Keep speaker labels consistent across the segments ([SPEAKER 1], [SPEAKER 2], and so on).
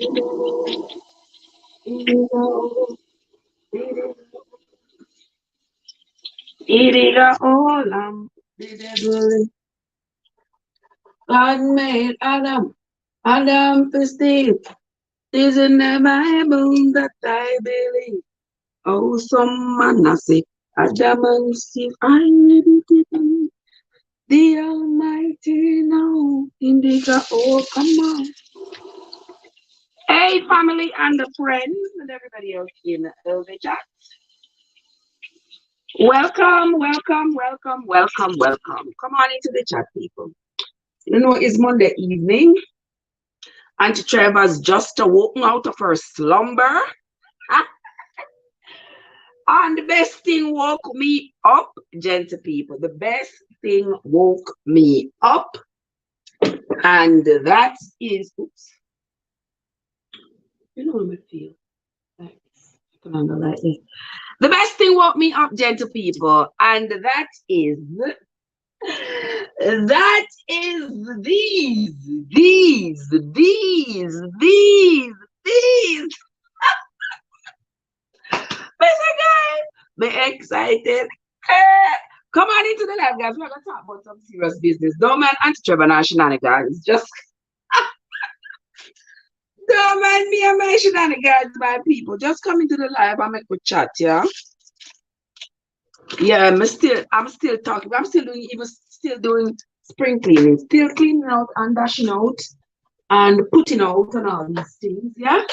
[SPEAKER 1] God made Adam to steal. Is in the Bible that I believe. Oh, some man I say, Adam and Steve, I really didn't. The Almighty now, indica, oh, come on. Hey, family and the friends and everybody else in the chat. Welcome, welcome, welcome, welcome, welcome. Come on into the chat, people. You know, it's Monday evening. Auntie Trevor's just woken out of her slumber. And the best thing woke me up, gentle people. The best thing woke me up. And that is, oops. You know what I feel? Like, the best thing woke me up, gentle people. And that is these. Listen, guys, be excited. Come on into the live, guys. We're gonna talk about some serious business. Don't mind Auntie Trevor and shenanigans. Just don't mind me and my shenanigans, my people. Just come into the live and make a chat, yeah. Yeah, I'm still talking. I'm still doing spring cleaning, still cleaning out and dashing out and putting out and all these things, yeah.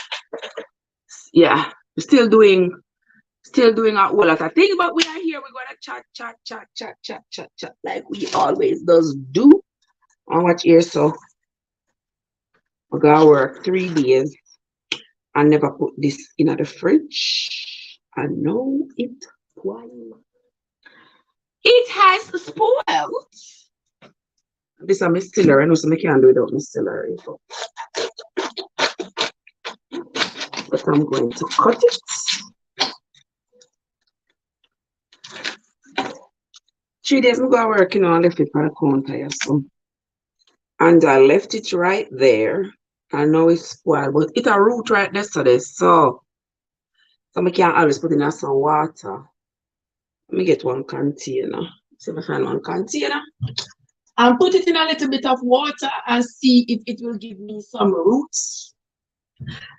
[SPEAKER 1] Yeah, still doing a whole lot of things, but we are here. We're gonna chat like we always does do. And watch here, so we're gonna work 3 days and never put this in the fridge. I know it spoiled. It has spoiled. This is a distillery. I know some can't do without distillery. But I'm going to cut it. 3 days I'm going to work, I left it for the counter, so. And I left it right there. I know it's spoiled, but it's a root right yesterday, so I can't always put in some water. Let me get one container. See if I find one container. And put it in a little bit of water and see if it will give me some roots.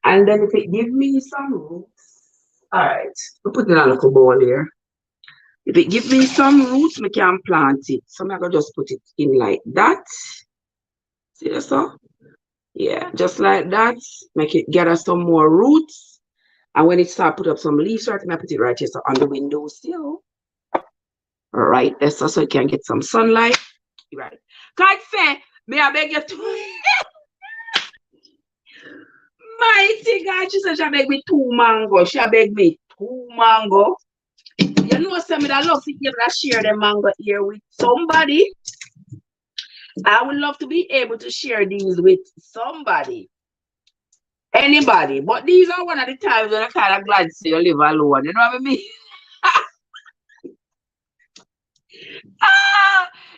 [SPEAKER 1] And then if it gives me some roots, all right, we'll put it in a little bowl here. If it gives me some roots, I can plant it. So I'm going to just put it in like that. See that so? Yeah, just like that. Make it gather some more roots. And when it starts put up some leaves, right, I put it right here so on the windowsill. Right there, so it can get some sunlight. Right. Can't say, may I beg you to mighty God, she said she beg me 2 mango. She beg me 2 mango. You know, some I love to be able to share the mango here with somebody. I would love to be able to share these with somebody. Anybody. But these are one of the times when I kind of glad to see you live alone. You know what I mean?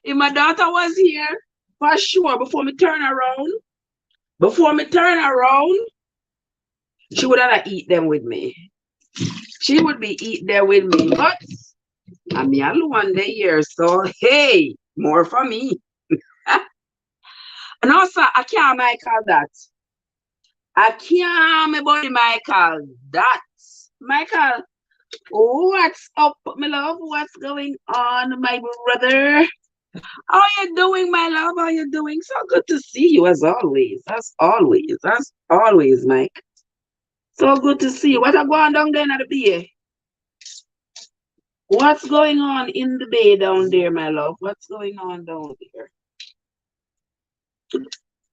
[SPEAKER 1] If my daughter was here, for sure, before me turn around, she would not eat them with me. She would be eat there with me, but I'm the only one day here, so hey, more for me. And also, I can't Michael that. I can't, my body Michael that. Michael, what's up, my love? What's going on, my brother? How are you doing, my love? How are you doing? So good to see you as always. As always, Mike. So good to see you. What are going down there at the bay? What's going on in the bay down there, my love? What's going on down there?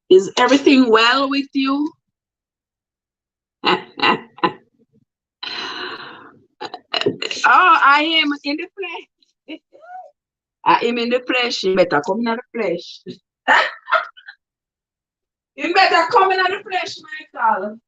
[SPEAKER 1] Is everything well with you? Oh, I am in the flesh. I am in the flesh. You better come in the flesh. You better come in the flesh, Michael.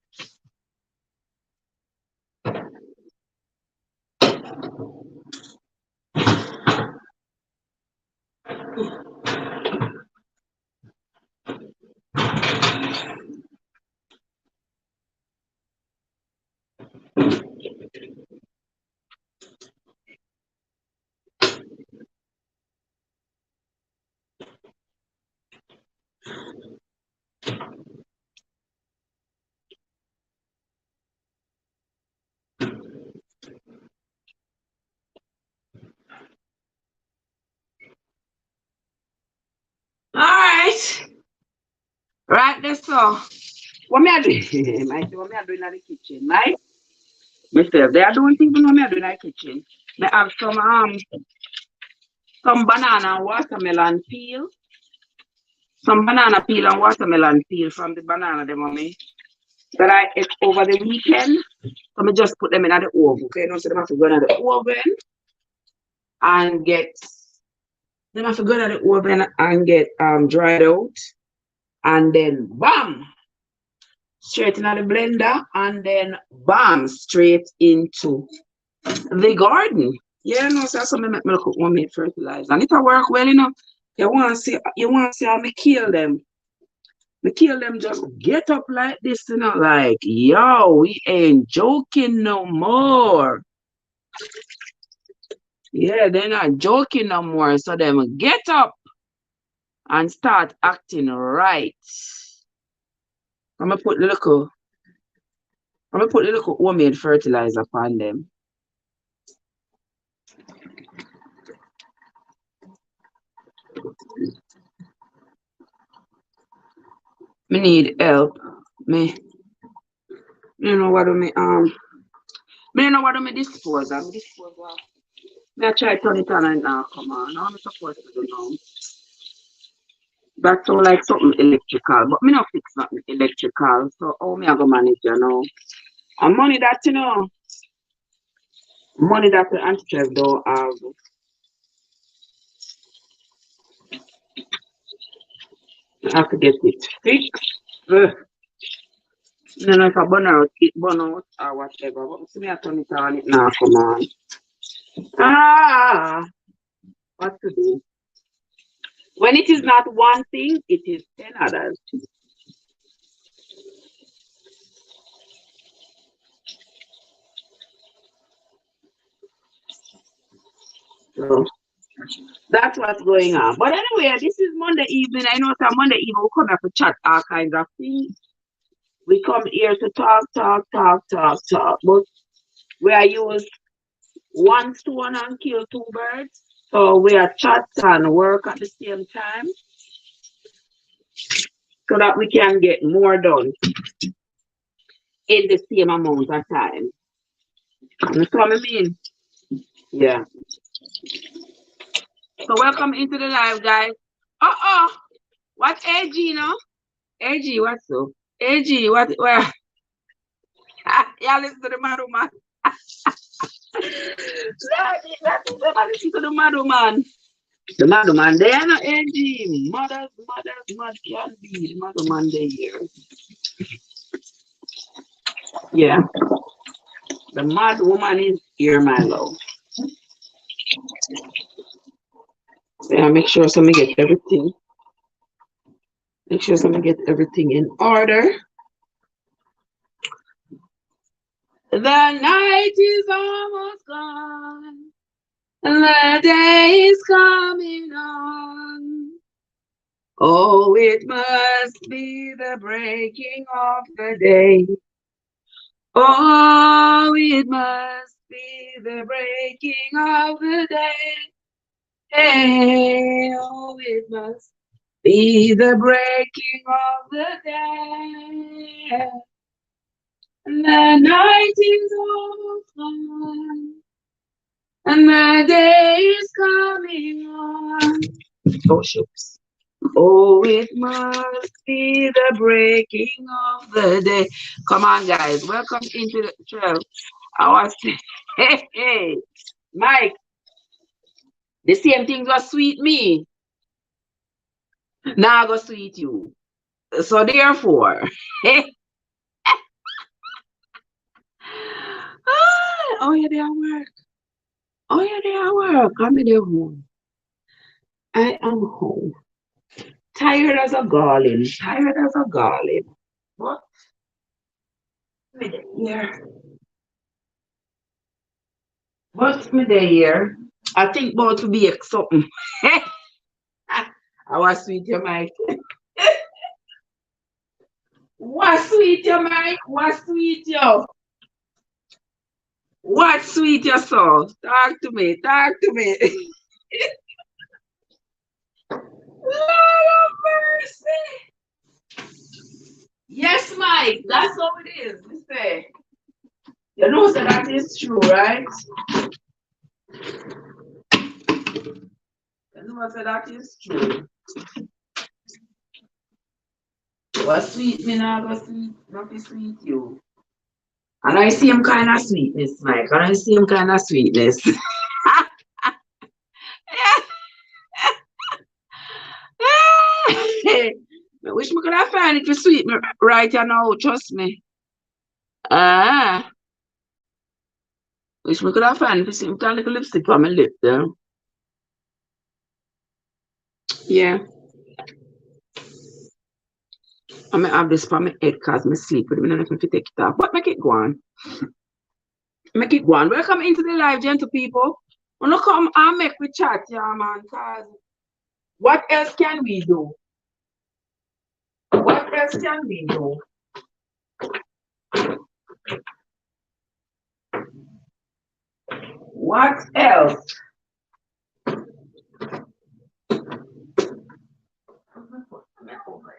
[SPEAKER 1] Right there, so what me I doing? Might say what me I doing in the kitchen, right? Myself, they are doing things what me I doing in the kitchen. Me have some banana and watermelon peel. Some banana peel and watermelon peel from the banana them mommy that I ate over the weekend. So me just put them in the oven. Okay, you know, so them have to go in the oven and get them have to go in the oven and get dried out and then bam straight in the blender and then bam straight into the garden. Yeah, no, so that's what me make me cook homemade fertilizer. And it will work well, you know. You want to see how me kill them. Me kill them just get up like this, you know, like, yo, we ain't joking no more. Yeah, they're not joking no more. So them get up and start acting right. I'm gonna put the little homemade fertilizer on them. Me need help. Me, you know what do me know what do me dispose of. Me dispose of. Me I try turn it on and now come on. How am I supposed to do now? That's all like something electrical, but me not fix nothing electrical. So how me I go manage, you know? And money that you know, money that the ancestors don't have. I have to get it fixed. You know, if I burn out or whatever. But see me I turn it on it now, come on. Ah, what to do? When it is not one thing, it is 10 others. So that's what's going on. But anyway, this is Monday evening. I know that Monday evening we come here to chat all kinds of things. We come here to talk. But we are use one stone and kill two birds. So we are chat and work at the same time so that we can get more done in the same amount of time. You know what I mean? Yeah. So welcome into the live, guys. Uh-oh. What AG, you know? AG, what's up? AG, what where? Yeah, listen to the Madu man. Listen to the Madu man. The Madu man, they are not AG. Mothers, mad can be. The Madu man, they here. Yeah. The mad woman is here, my love. Yeah, make sure somebody get everything. Make sure somebody get everything in order. The night is almost gone. And the day is coming on. Oh, it must be the breaking of the day. Oh, it must be the breaking of the day. Hey, oh, it must be the breaking of the day. And the night is almost gone. And the day is coming on. Oh, shucks. Oh, it must be the breaking of the day. Come on, guys. Welcome into the trail. I was hey, Mike, the same thing was sweet me. Now I go sweet you. So therefore, oh yeah, they are work. Oh yeah, they are work. I'm in the home. I am home. Tired as a garland. Tired as a garland. What? Here. What's me there? I think about to be something. I was sweet your Mike. What sweet your Mike? What sweet yo? What sweet your soul? Talk to me. Talk to me. Lord of mercy. Mike, that's how it is. We say. You know, so that is true, right? You know, so that is true. What sweet me now, go sweet, not be sweet you. And I see him kind of sweetness, Mike. And I see him kind of sweetness. I wish me could have found it to sweet me right now, trust me. Wish me could have found it to sweet me. Put a little lipstick on my lip there. Yeah. I'm gonna have this for my head because I sleep with me and I can take it off. But make it go on. Make it go on. Welcome into the live, gentle people. Wanna come and make we chat, yeah, man, because what else can we do? What else can we do? What else?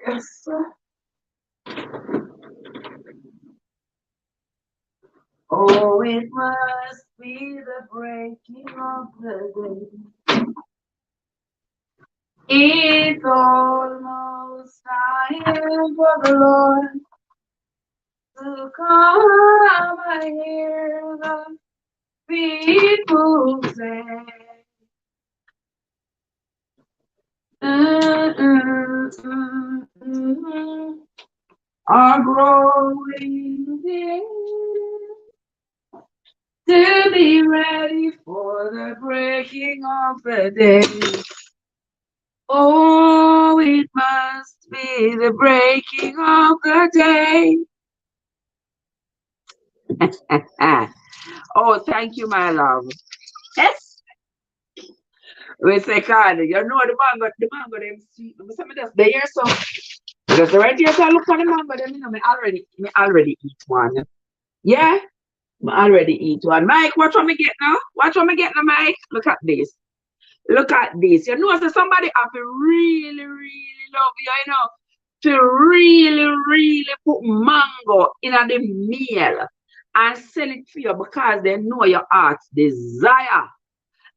[SPEAKER 1] Yes. Oh, it must be the breaking of the day. It's almost time for the Lord to come. I hear the people say, are growing dim to be ready for the breaking of the day. Oh, it must be the breaking of the day. Oh, thank you, my love. Yes. We say, God, you know the mango, them sweet. Some of just there, so just right here, so I look for the mango, them, you know, me already eat one. Yeah, I already eat one. Mike, watch what me get now. Watch what me get now, Mike. Look at this. Look at this. You know, so somebody have to really, really love you, you know, to really, really put mango in the meal and sell it for you because they know your heart's desire.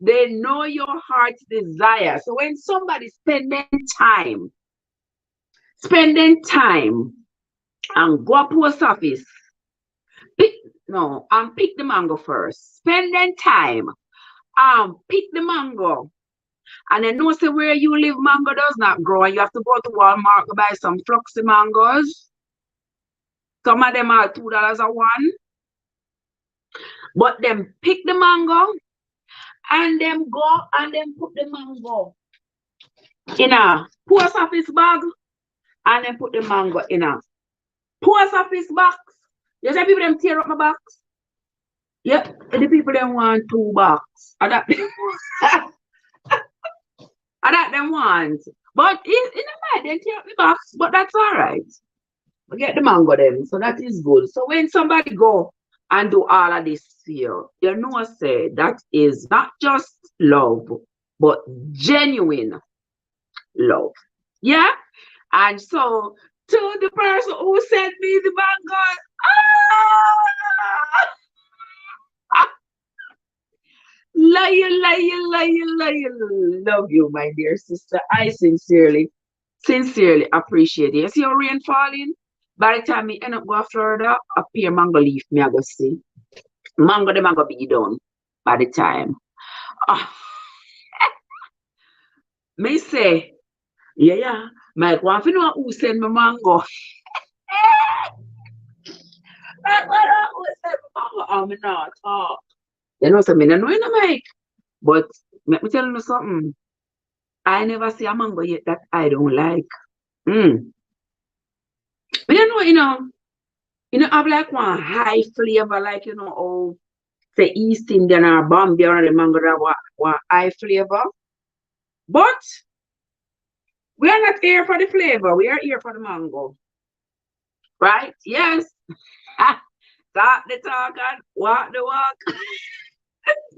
[SPEAKER 1] They know your heart's desire. So when somebody spending time and go to post office, pick the mango first. Spending time and pick the mango. And then know say where you live, mango does not grow. And you have to go to Walmart to buy some fluxy mangoes. Some of them are $2 a one. But then pick the mango and then go and then put the mango in a post office bag and then put the mango in a post office box. You see people them tear up my box? Yeah, the people them want 2 box. And that them want. But in the mind, they tear up the box, but that's all right. We get the mango then, so that is good. So when somebody go and do all of this for you know say that is not just love, but genuine love. Yeah? And so to the person who sent me the mango, love you, my dear sister. I sincerely appreciate it. You see how rain falling? By the time me end up go to Florida, a pear mango leaf me I go see. Mango them I go be done by the time. Oh, me say, yeah. Mike want to know who send me mango. Mike want to know who send me mango. I'm not talk. You know, so me don't know you know, Mike. But let me tell you something. I never see a mango yet that I don't like. But you know, have like one high flavor, like oh, say East Indian or Bombay or the mango that one high flavor. But we are not here for the flavor, we are here for the mango. Right? Yes. Talk the talk and walk the walk.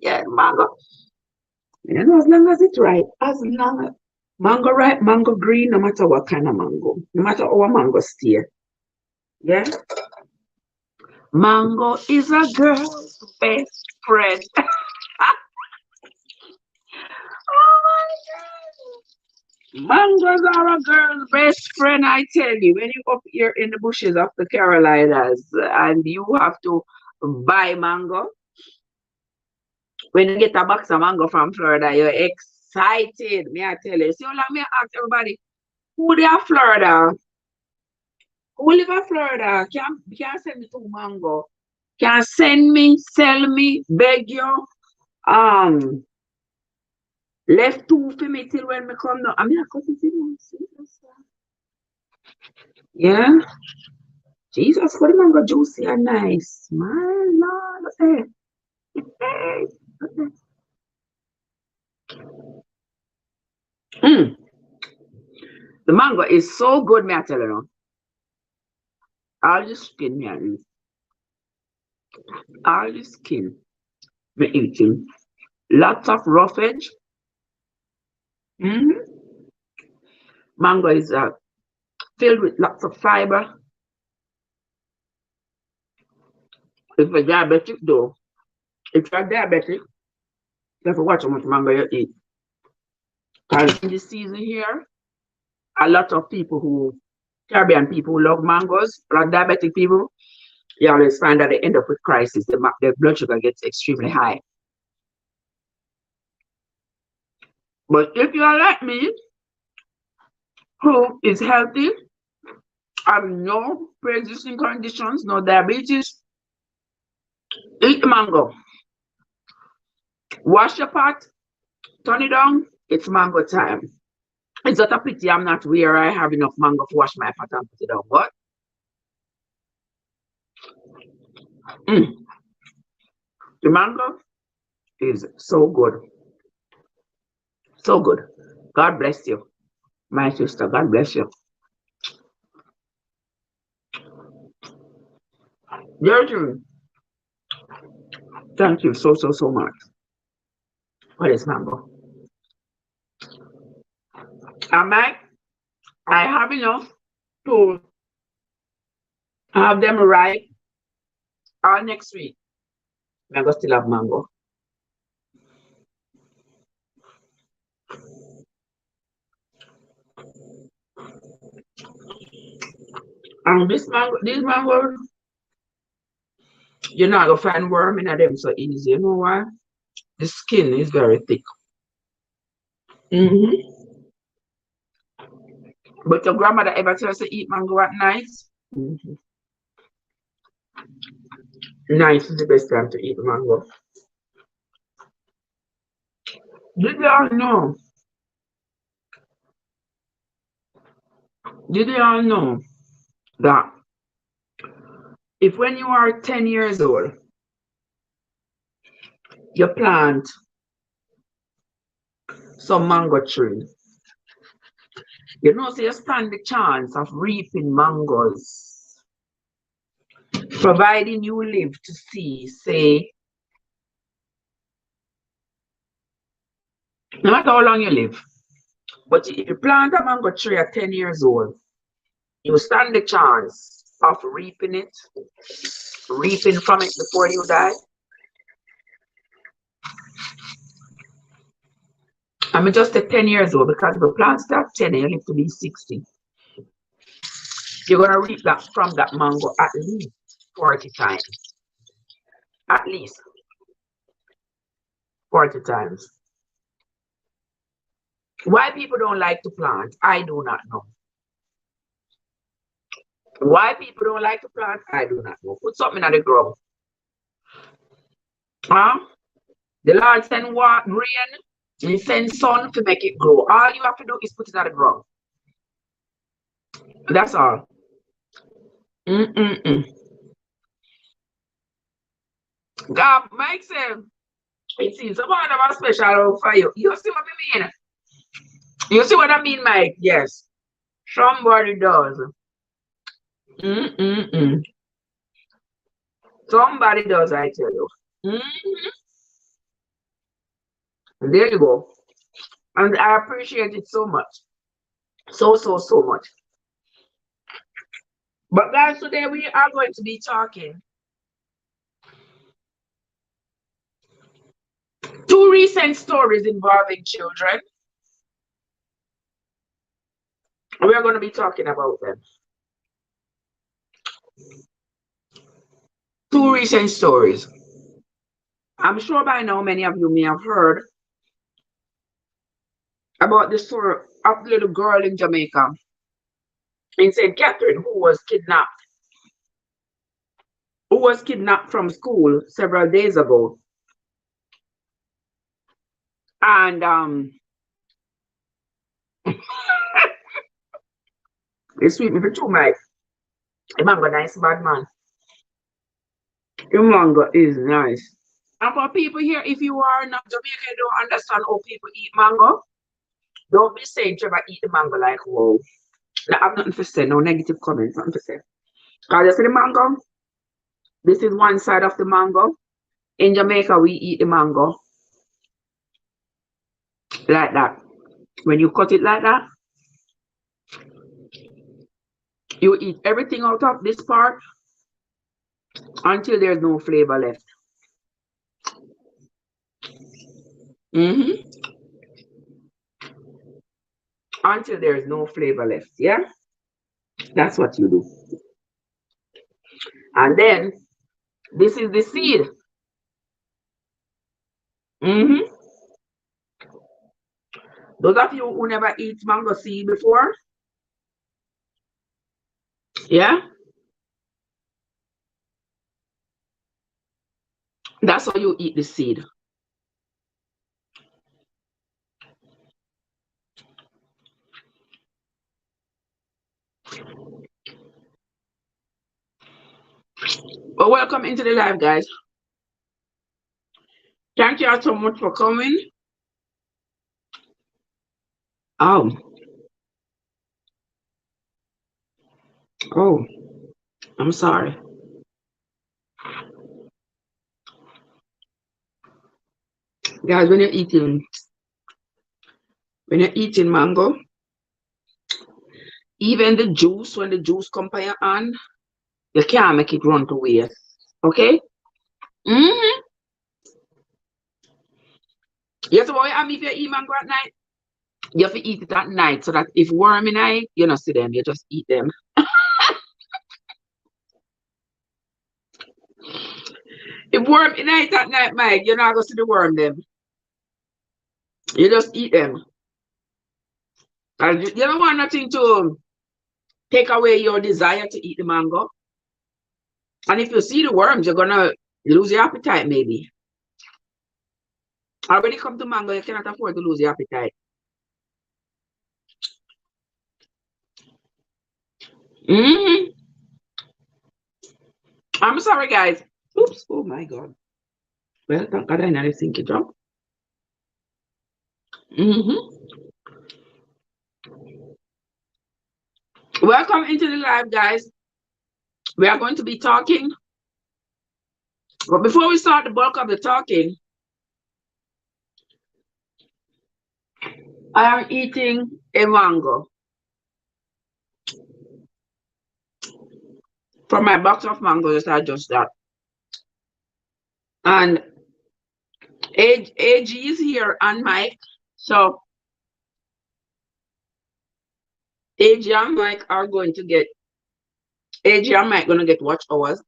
[SPEAKER 1] Yeah, mango. You know, as long as it's right, as long as mango ripe, mango green, no matter what kind of mango, no matter how a mango stay. Yeah. Mango is a girl's best friend. Oh my God. Mangoes are a girl's best friend, I tell you. When you up here in the bushes of the Carolinas and you have to buy mango, when you get a box of mango from Florida, you're excited. Me, I tell you. So let me ask everybody, who they are Florida? Who live in Florida? Can send me to mango. Can send me, sell me, beg you. Um, left two for me till when me come down. I mean, I cut it in. Yeah. Jesus, for the mango juicy and nice. My Lord. Hey. Mm. The mango is so good, me I tell you. Now. All the skin, me I eat. All the skin, me eating. Lots of roughage. Mm. Mango is filled with lots of fiber. If you're diabetic, though, if you're diabetic, you have to watch how much mango you eat. Because in this season here, a lot of people Caribbean people who love mangoes, like diabetic people, you always find that they end up with crisis. Their blood sugar gets extremely high. But if you are like me, who is healthy, have no pre-existing conditions, no diabetes, eat the mango. Wash your pot, turn it on, it's mango time. It's not a pity I'm not where I have enough mango to wash my pot and put it on, but mm, the mango is so good. So good. God bless you, my sister. God bless you. Gertrude, thank you so much for this mango. I have enough to have them ripe all next week. I'm gonna still have mango. And these mangoes, you're not gonna find worm in them so easy. You know why? The skin is very thick. Hmm. But your grandmother ever tell us to eat mango at night? Hmm. Night is the best time to eat mango. Did you all know? Did you all know that if when you are 10 years old, you plant some mango tree, you know, so you stand the chance of reaping mangoes, providing you live to see, say, no matter how long you live, but if you plant a mango tree at 10 years old, you stand the chance of reaping from it before you die. I mean, just at 10 years old, because if you plant it at 10 and you live to be 60, you're going to reap that from that mango at least 40 times. At least 40 times. Why people don't like to plant, I do not know. Why people don't like to plant, I do not know. Put something on the ground. Huh? The Lord send rain, He send sun to make it grow. All you have to do is put it on the ground. That's all. Mm-mm-mm. God makes him. It seems someone have a special for you. You see what I mean? You see what I mean, Mike? Yes. Somebody does. Mm-mm-mm. Somebody does, I tell you. Mm-hmm. There you go. And I appreciate it so much. So much. But guys, today we are going to be talking two recent stories involving children. We are going to be talking about them. Two recent stories. I'm sure by now many of you may have heard about the story of the little girl in Jamaica, in St. Catherine, who was kidnapped from school several days ago. And they sweet me for two nights. The mango nice, bad man. The mango is nice. And for people here, if you are not Jamaican, don't understand how people eat mango, don't be saying Trevor eat the mango like whoa. I have nothing to say, no negative comments, nothing to say. Because you see the mango, this is one side of the mango. In Jamaica, we eat the mango like that. When you cut it like that, you eat everything out of this part until there's no flavor left. Mm-hmm. Until there's no flavor left. Yeah, that's what you do. And then this is the seed. Mm-hmm. Those of you who never eat mango seed before, yeah, that's how you eat the seed. But welcome into the live, guys. Thank you all so much for coming. Oh, oh, I'm sorry. Guys, when you're eating mango, even the juice, when the juice come by your hand, you can't make it run to waste. Okay? Mm-hmm. Yes, boy, if you eat mango at night, you have to eat it at night so that if worm in night, you don't see them, you just eat them. If worm in night at night, Mike, you're not gonna see the worm them. You just eat them. And you don't want nothing to take away your desire to eat the mango. And if you see the worms, you're gonna lose your appetite, maybe. Or when it comes to mango, you cannot afford to lose your appetite. Mm-hmm. I'm sorry, guys. Oops. Oh my God. Well, thank God I never think it up. Mm-hmm. Welcome into the live, guys. We are going to be talking. But before we start the bulk of the talking, I am eating a mango from my box of mangoes I just got. And AG is here and Mike. So AG and Mike are going to get AG and Mike gonna get watch hours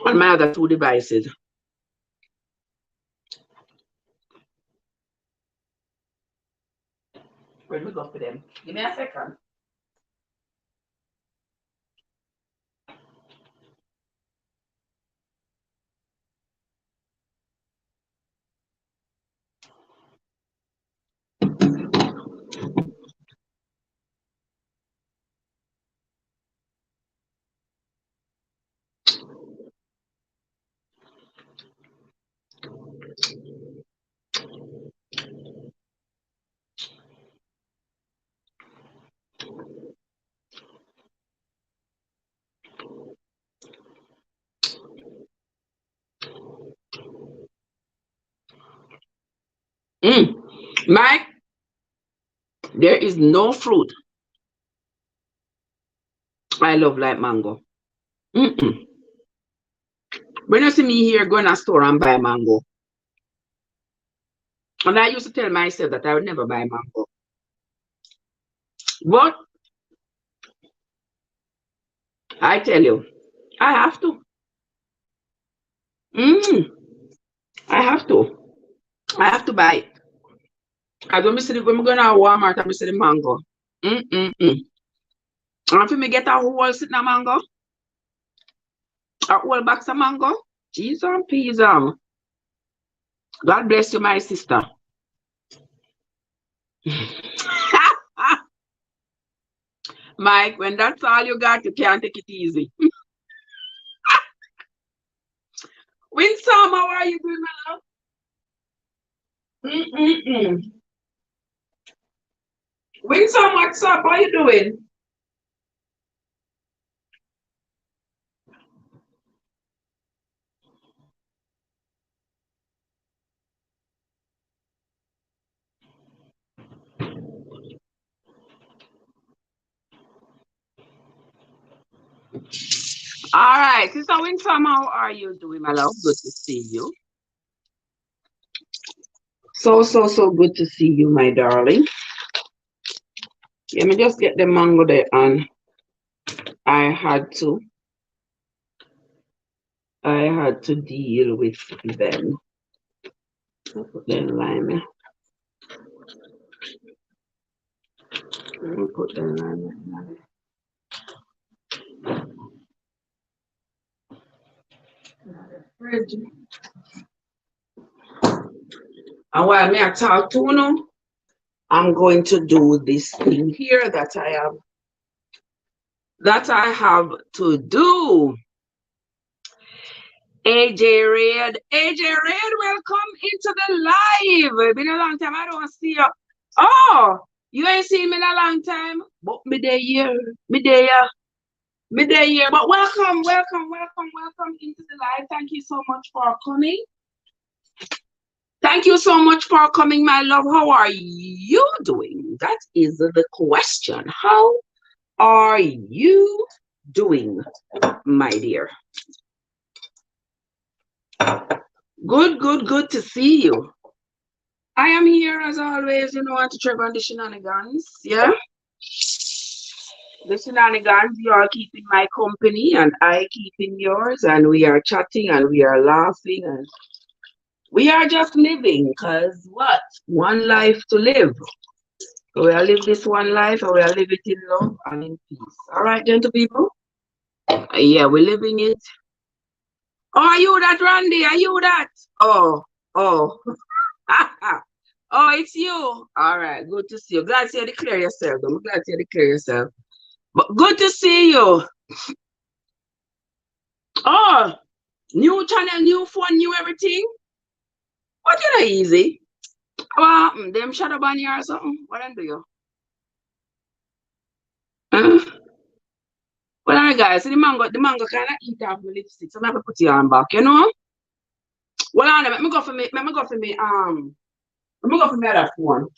[SPEAKER 1] on my other two devices. Where we go for them? Give me a second. Mike, there is no fruit I love like mango. Mm-mm. When you see me here going to store and buy mango, and I used to tell myself that I would never buy mango. But I tell you, I have to. Mm, I have to. I have to buy it. I don't see the, when we go to Walmart and we see the mango. Mm-mm-mm. And if me get a whole sitting a mango, a whole box of mango, cheese and peas. God bless you, my sister. Mike, when that's all you got, you can't take it easy. Winsome, how are you doing, my love? Mm-mm-mm. Winsome, what's up? How you doing? All right, Sister Winsome, how are you doing, my love? Good to see you. So good to see you, my darling. Let me just get the mango there, and I had to. I had to deal with them. I'll put them lime. Let me put them lime. Fridge. And while me I talk to you, I'm going to do this thing here that I have to do. AJ Red, welcome into the live. Been a long time. I don't see you. Oh, you ain't seen me in a long time. But me there here. Me there. Me there here. But welcome into the live. Thank you so much for coming. Thank you so much for coming, my love. How are you doing? That is the question. How are you doing, my dear? Good to see you. I am here as always, to check on the shenanigans. Yeah. The shenanigans, you are keeping my company and I keeping yours, and we are chatting and we are laughing and we are just living, because what? One life to live. So we are live this one life and we are live it in love and in peace. All right, gentle people? Yeah, we're living it. Oh, are you that, Randy? Are you that? Oh. Oh, it's you. All right, good to see you. Glad to you declare yourself. I'm glad to you declare yourself. But good to see you. Oh, new channel, new phone, new everything. What you know easy? What happened? Them shadow ban you or something? What them do you? Huh? Well, alright, guys, so the mango kind of eat off my lipstick, so I'm gonna put it on back, you know? Well, on, let me go for me, let me go for me other phone.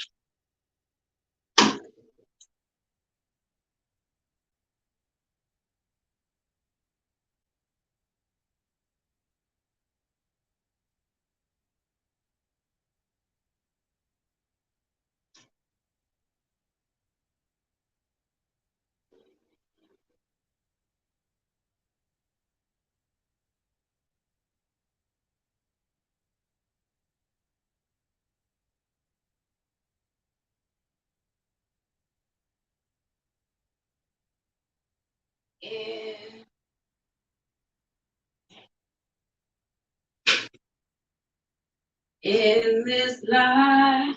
[SPEAKER 1] In this life,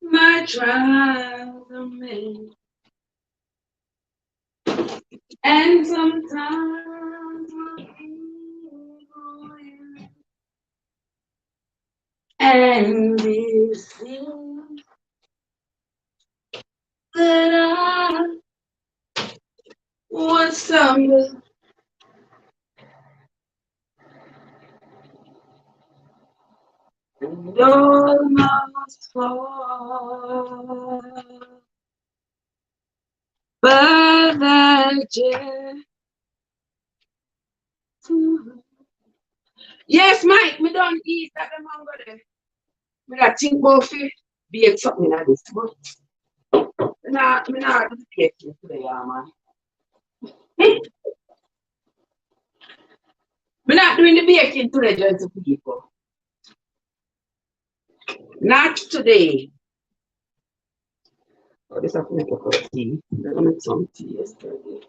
[SPEAKER 1] my trials are many, and sometimes I feel and it seems that I was stumble and almost fall. But then Yes, Mike, me don't eat that the mango there. Me not think about it. Bake something like this, but me not do the baking today, man. Me not doing the baking today, gentle people. Not today. Oh, this have to make a cup of tea. I'm gonna make some tea yesterday.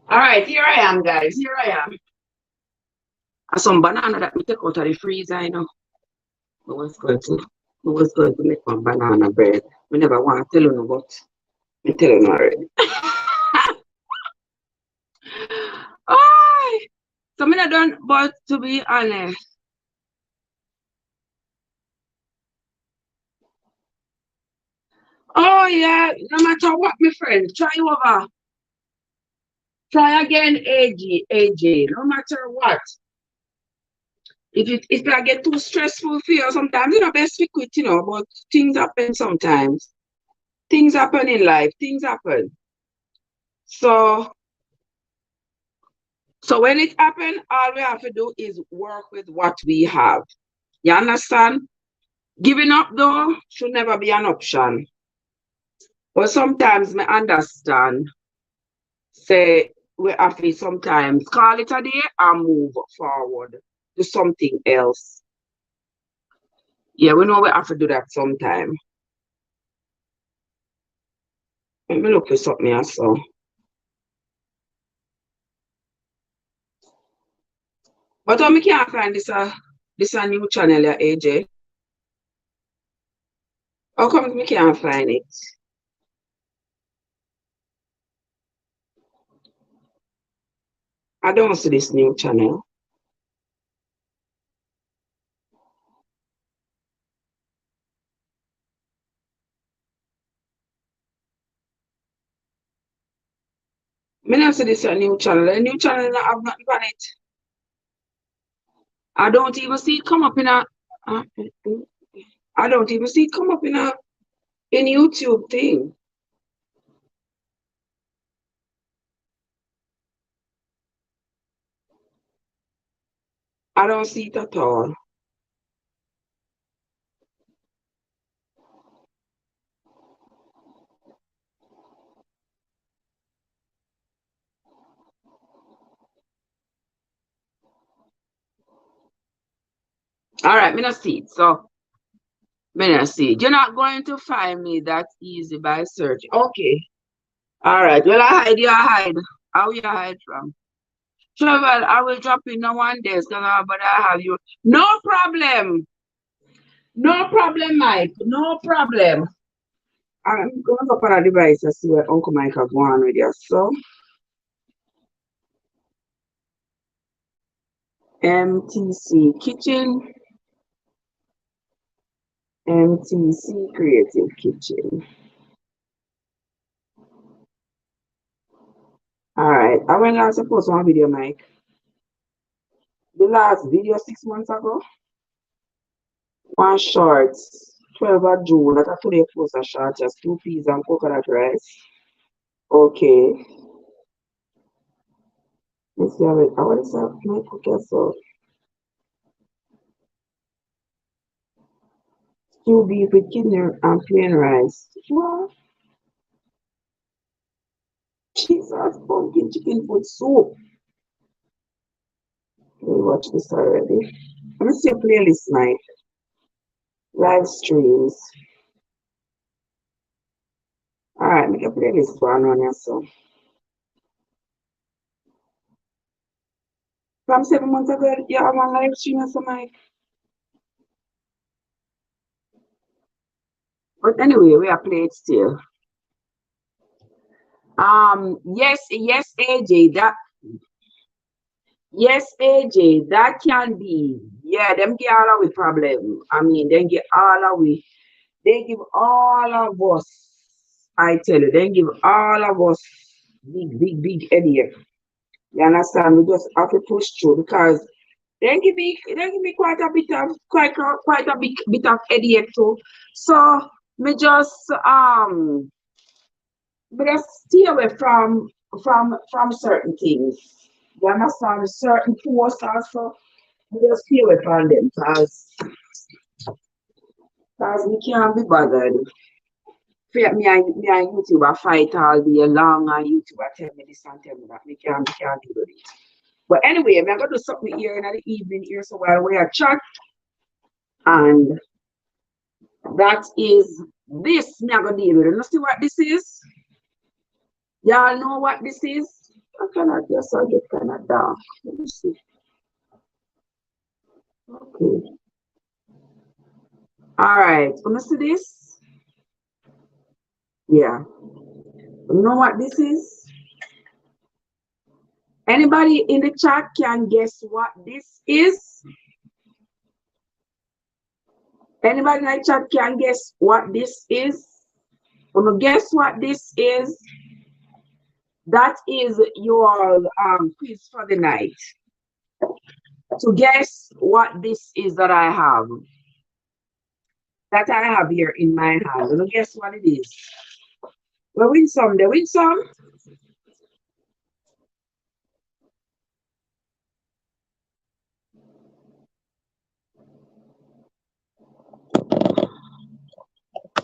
[SPEAKER 1] All right, here I am, guys. Here I am. And some banana that we take out of the freezer, you know. I was going to make one banana bread. We never want to tell you, but I tell you already. Oh, so I'm not done, but to be honest. Oh yeah, no matter what, my friend, try over. Try again, AJ. No matter what. If I get too stressful for you, sometimes you know best to quit, you know, but things happen sometimes. Things happen in life, things happen. So when it happens, all we have to do is work with what we have. You understand? Giving up though should never be an option. But sometimes me understand, say we have to sometimes call it a day and move forward to something else. Yeah, we know we have to do that sometime. Let me look for something else. So. But I can't find this a new channel, yeah, AJ. How come we can't find it? I don't see this new channel. Me not see this a new channel. A new channel not have nothing on it. I don't even see it come up in a. I don't even see it come up in YouTube thing. I don't see it at all. All right, me not see it. So me not see it. You're not going to find me that easy by search. Okay. All right. Well, I hide. You hide. How you hide from? Sure, well, I will drop in on one day, but I have you. No problem. No problem, Mike. No problem. I'm going to open a device and see where Uncle Mike have gone with you. So, MTC Kitchen, MTC Creative Kitchen. All right. I went last post one video, Mike. The last video 6 months ago. One short, 12th of June. That I today post a short, just 2 peas and coconut rice. Okay. Let's see how it. I want to say my cookie so. Stew beef with kidney and plain rice. What? Jesus, pumpkin chicken food soup. We watch this already. Let me see a playlist, Mike. Live streams. All right, make a playlist for on here. So from 7 months ago, you have one live stream, so Mike. But anyway, we are playing still. Yes, AJ, that can be. Yeah, them get all of we problem. I mean, they give all of us, I tell you, they give all of us big headache. You understand? We just have to push through because They give me quite a bit of headache too. So me just but just stay away from certain things. You understand? Certain posts also, we just stay away from them because we can't be bothered. Me and YouTube I fight all day long and YouTube I tell me this and tell me that. We can't do it. But anyway, I'm gonna do something here in the evening here so while we are chat and that is this me I gonna deal with. You see what this is? Y'all know what this is? I cannot just get kind of dark. Let me see. Okay. All right. Wanna see this? Yeah. You know what this is? Anybody in the chat can guess what this is? Anybody in the chat can guess what this is? Wanna guess what this is? That is your quiz for the night. To guess what this is that I have. That I have here in my hand. Wanna guess what it is? We win some, they win some.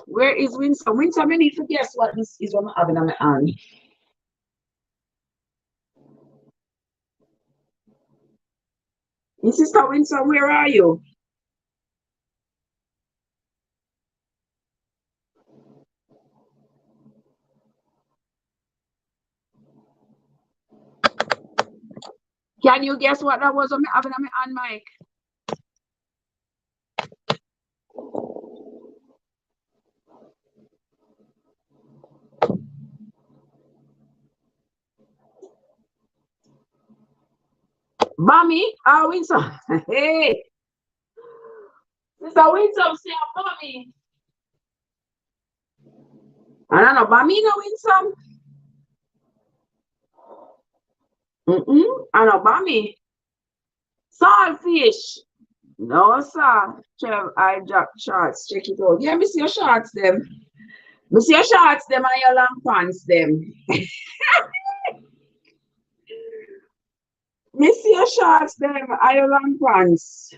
[SPEAKER 1] Where is Winsome? Winsome, I need to guess what this is what I'm having on my hand. Sister Winsome, where are you? Can you guess what that was what I'm having on my hand, Mike? Bammy? Ah, Winsome. Hey. Sister Winsome, say Bammy. I don't know, Bammy no Winsome? I know, Bammy. Saltfish. No, sir. Trev, I dropped shorts. Check it out. Yeah, me see your shorts, them. Me see your shorts, them, and your long pants, them. Me see your shorts, them, and your long pants.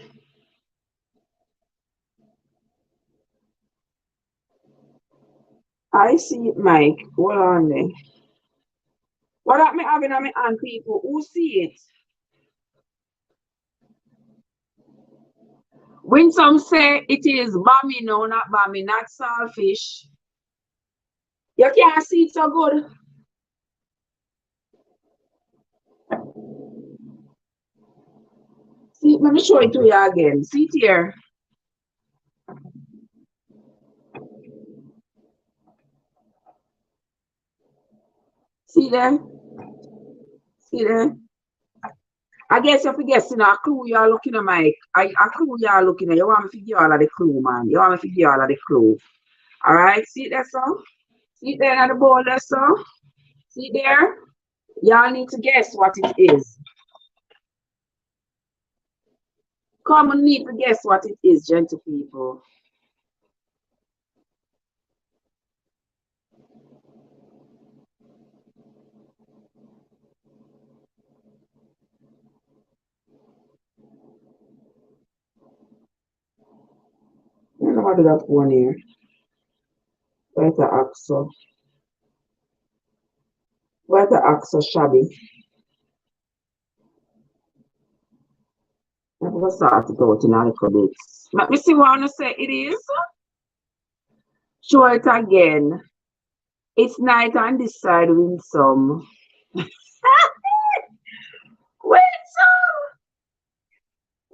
[SPEAKER 1] I see it, Mike. Hold on there. What that me having on my hand, people? Who see it? When some say it is bammy, no, not bammy, not saltfish. You can't see it so good. See, let me show it to you again. See it here. See there? See there? I guess if you guess, a clue you're looking at, Mike. A clue you're looking at. You want me to give you all of the clue, man. You want me to give you all of the clue. All right? See there, so? See it there on the board there, so? See there? Y'all need to guess what it is. Come on, need to guess what it is, gentle people. I don't know how to do that one here. Where's the axle? Where's the axle shabby? I'm going to start it out in a little bit. Let me see what I want to say it is. Show it again. It's night on this side, Winsome. Winsome!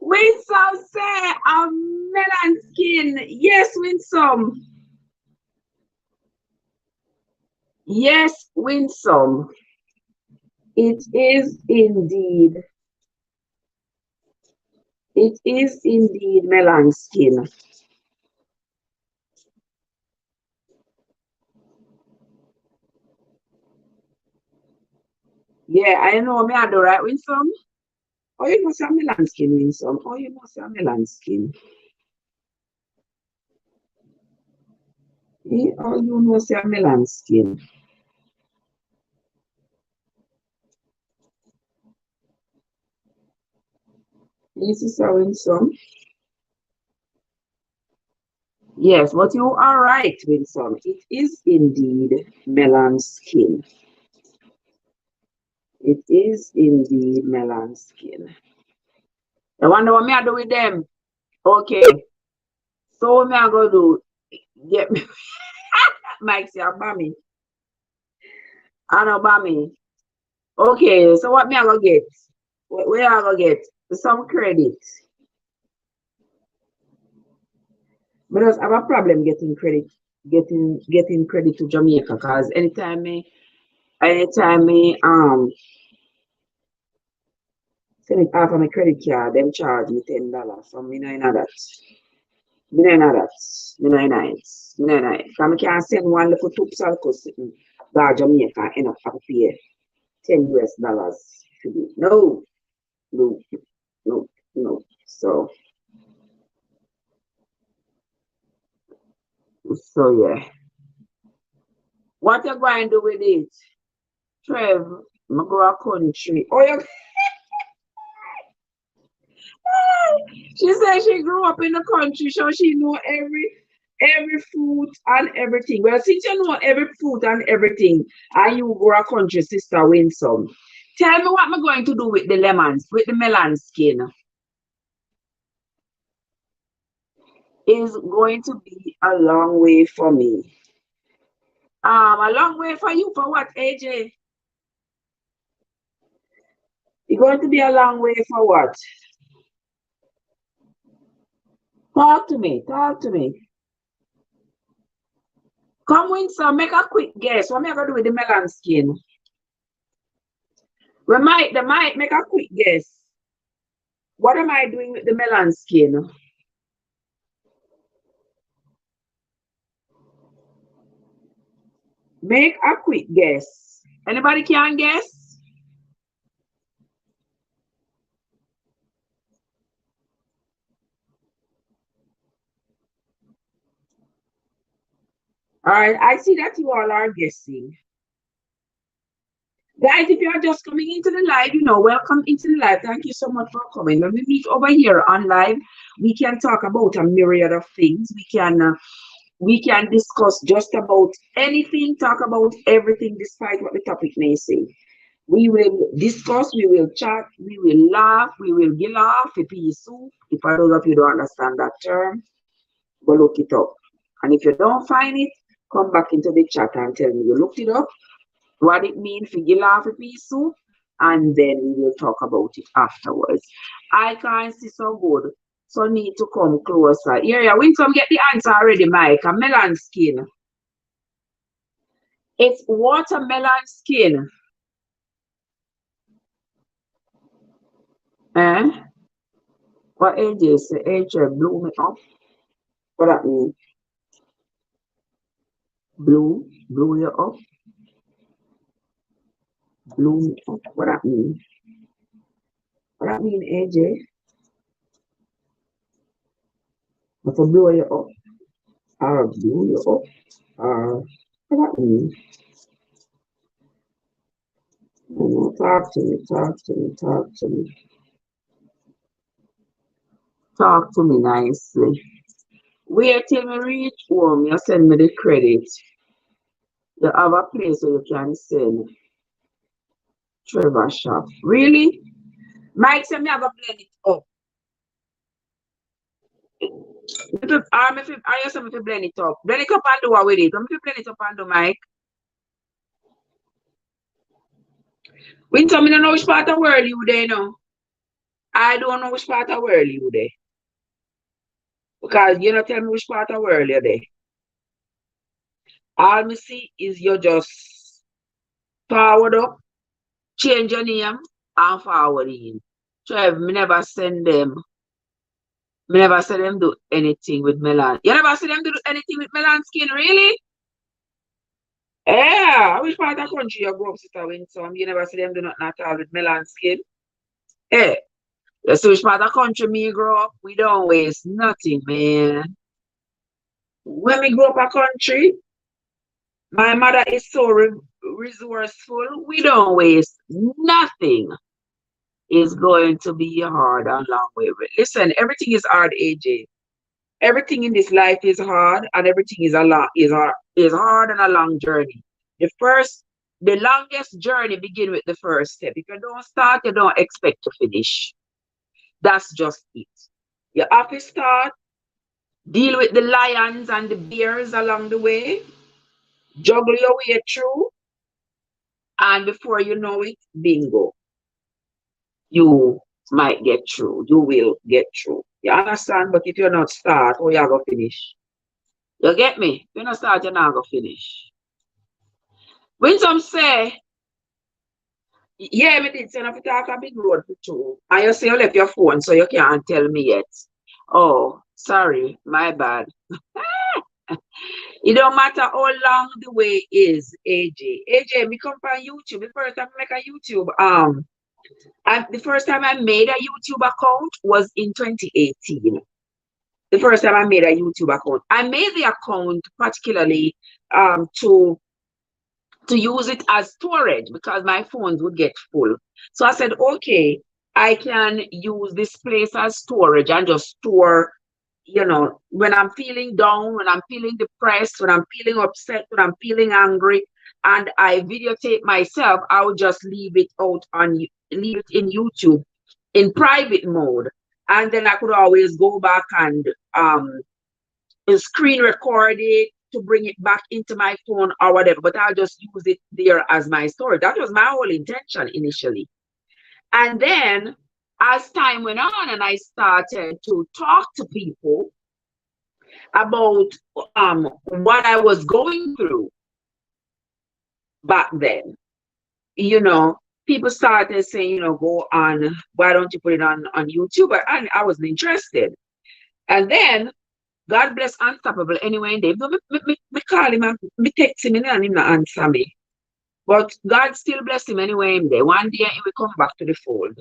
[SPEAKER 1] Winsome say a melon skin. Yes, Winsome. Yes, Winsome. It is indeed. It is indeed melon skin. Yeah, I know me I do right, Winsome. Oh, you know, say melon skin in some. Oh, you know, say melon skin. Oh, you know, say melon skin. This is how in some. Yes, but you are right, Winsome. It is indeed melon skin. It is indeed melon skin. I wonder what me I do with them. Okay, so what me I go do? Get me Mike say about me. I know about me. Okay, so what me I go get? Where I go get? Some credit. But I have a problem getting credit, getting credit to Jamaica, because anytime me send it off on my credit card, them charge me $10. So me no in that. Me no in that. Me no in it. Me no in it. Because I can't send one little two salco sitting to Jamaica and end up have to pay $10 to do. No, no, no, no. So yeah. What you going to do with it? Trev, I go a country. Oh, you she said she grew up in the country, so she know every fruit and everything. Well, since you know every fruit and everything, and you grow a country, sister Winsome, tell me what I'm going to do with the lemons, with the melon skin. Is going to be a long way for me. A long way for you for what, AJ? It's going to be a long way for what? Talk to me. Talk to me. Come, Winsome, make a quick guess. What am I going to do with the melon skin? They might make a quick guess. What am I doing with the melon skin? Make a quick guess. Anybody can guess? All right, I see that you all are guessing. Guys, if you are just coming into the live, welcome into the live. Thank you so much for coming. When we meet over here on live, we can talk about a myriad of things. We can discuss just about anything, talk about everything, despite what the topic may say. We will discuss, we will chat, we will laugh, we will get off a piece soup. If for those of you don't understand that term, go look it up. And if you don't find it, come back into the chat and tell me you looked it up, what it means for get off a piece soup, and then we will talk about it afterwards. I can't see so good, so need to come closer. Here, yeah, Winsome get the answer already, Mike. A melon skin. It's watermelon skin. Eh? What AJ say? AJ blew me up. What that mean? Blew you up, blew me up. What that mean? What that mean, AJ? If I blow you up, or blew you up, or what that mean? Talk to me, talk to me, talk to me. Talk to me nicely. Wait till me reach home, you send me the credit. You have a place where you can send Trevor shop. Really? Mike said me have a blend it up. I just have to blend it up. Blend it up and do what with it. I'm to blend it up and do, Mike. Winter, I don't know which part of the world you there now. I don't know which part of the world you there. Because you don't tell me which part of the world you're there. All me see is you just forward up, change your name, and forward in. Trev, me never send them. Me never see them do anything with melon. You never see them do anything with melon skin, really? Yeah. Which part of the country you grow up, Sister Winsome? You never see them do nothing at all with melon skin? Eh. You see which part of the country me grow up? We don't waste nothing, man. When we grow up a country, my mother is so resourceful. We don't waste nothing. It's going to be hard and long way. Listen, everything is hard, AJ. Everything in this life is hard, and everything is hard and a long journey. The longest journey begin with the first step. If you don't start, you don't expect to finish. That's just it. You have to start, deal with the lions and the bears along the way, juggle your way through, and before you know it, bingo, you might get through. You will get through. You understand? But if you're not start, oh, you're going to finish. You get me? If you're not start, you're not going to finish. When some say, yeah, me did send off to talk a big road for two. And you say you left your phone, so you can't tell me yet. Oh, sorry, my bad. It don't matter how long the way is, AJ. AJ, me come from YouTube. The first time I make a YouTube, and the first time I made a YouTube account was in 2018. The first time I made a YouTube account. I made the account particularly to use it as storage because my phones would get full. So I said, okay, I can use this place as storage and just store, when I'm feeling down, when I'm feeling depressed, when I'm feeling upset, when I'm feeling angry, and I videotape myself, I would just leave it in YouTube in private mode. And then I could always go back and screen record it to bring it back into my phone or whatever, but I'll just use it there as my storage. That was my whole intention initially. And then as time went on and I started to talk to people about what I was going through back then, people started saying, go on, why don't you put it on YouTube? And I wasn't interested. And then God bless Unstoppable anyway. They me call him and me text him and him not answer me. But God still bless him anyway. One day he will come back to the fold.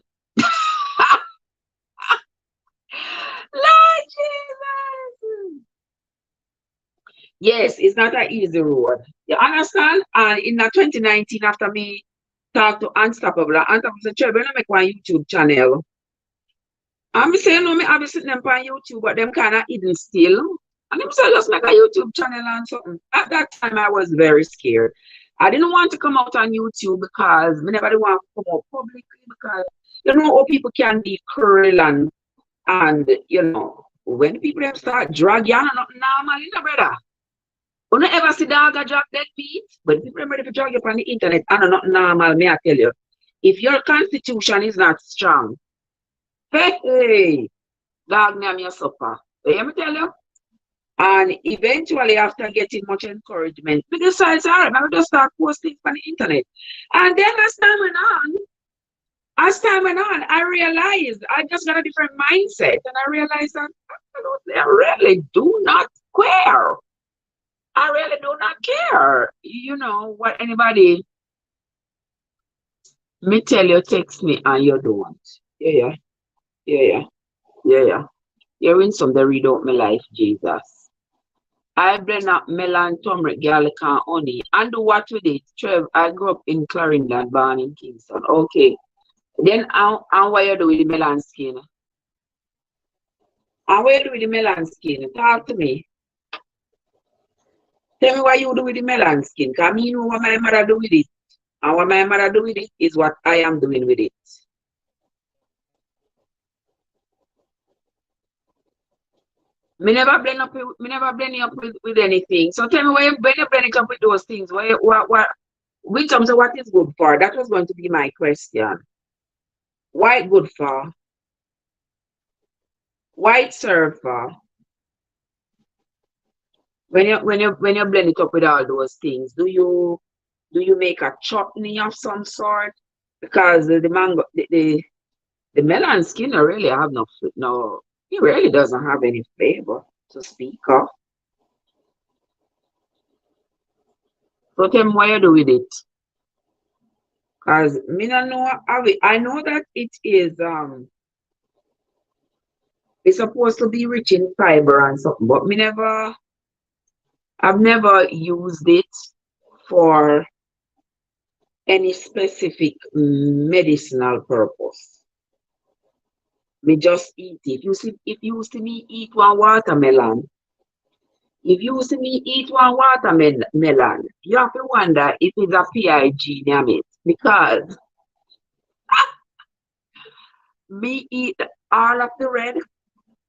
[SPEAKER 1] Lord Jesus. Yes, it's not an easy road. You understand? And in 2019, after me talk to Unstoppable said, "Trevor, when I make one YouTube channel." I'm saying, no, I'll be sitting them on YouTube, but them kind of hidden still. And them say, just make a YouTube channel and something. At that time, I was very scared. I didn't want to come out on YouTube because I never want to come out publicly because you know how people can be cruel and when people them start dragging you, not normal, brother. You don't ever see dog a drag dead meat, but people are ready to drag you on the internet, and not normal, may I tell you. If your constitution is not strong, hey, dog name your supper. You hear me tell you? And eventually, after getting much encouragement, we decided, all right, I'm just start posting on the internet. And then as time went on, I realized I just got a different mindset. And I realized that absolutely, I really do not care. I really do not care. What anybody me tell you, text me, and you don't. Yeah. You win some they read out my life, Jesus. I blend up melon, turmeric, garlic, and honey. And do what with it? Trev, I grew up in Clarendon, born in Kingston. Okay. Then, and what you do with the melon skin? And what you do with the melon skin? Talk to me. Tell me what you do with the melon skin. Because me know what my mother do with it. And what my mother do with it is what I am doing with it. Me never blend it up with anything. So tell me when you blend it up with those things, what is good for? That was going to be my question. Why it good for? Why it serve for? When you blend it up with all those things, do you make a chutney of some sort? Because the mango the melon skin really have no, it really doesn't have any flavor to speak of. So tell me what you do with it. Because me not know I know that it is It's supposed to be rich in fiber and something, but I've never used it for any specific medicinal purpose. Me just eat it. You see, if you see me eat one watermelon, if you see me eat one watermelon, you have to wonder if it's a PIG near it. Because me eat all of the red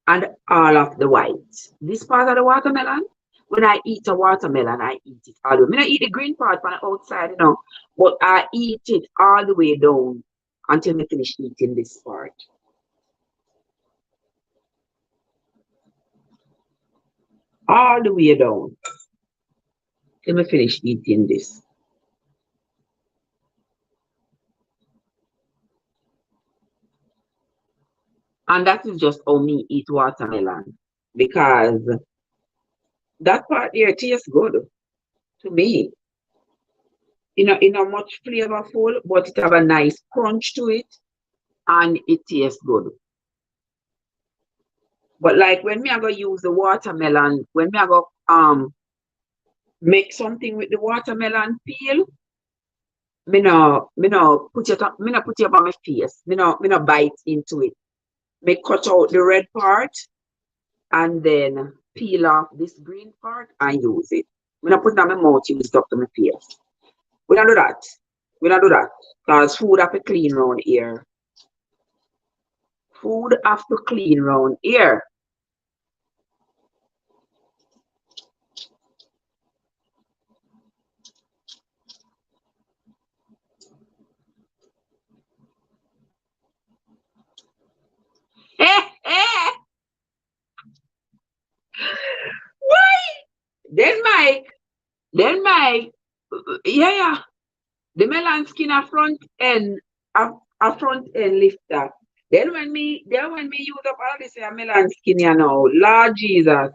[SPEAKER 1] and all of the white. This part of the watermelon, when I eat a watermelon, I eat it all the way. I eat the green part from the outside, but I eat it all the way down until I finish eating this part. All the way down till I finish eating this. And that is just how me eat watermelon. Because that part there tastes good to me. Much flavorful, but it have a nice crunch to it and it tastes good. But like when me I go use the watermelon, when me I go make something with the watermelon peel, me no put it on my face. Me no bite into it. Me cut out the red part and then peel off this green part and use it. Me no put it on my mouth, use it up to my face. We don't do that. We don't do that. Because food have to clean around here. Food have to clean around here. Why? Then Mike, yeah. The melon skin a front end lifter. Then when me use up all this melon skin, Lord Jesus,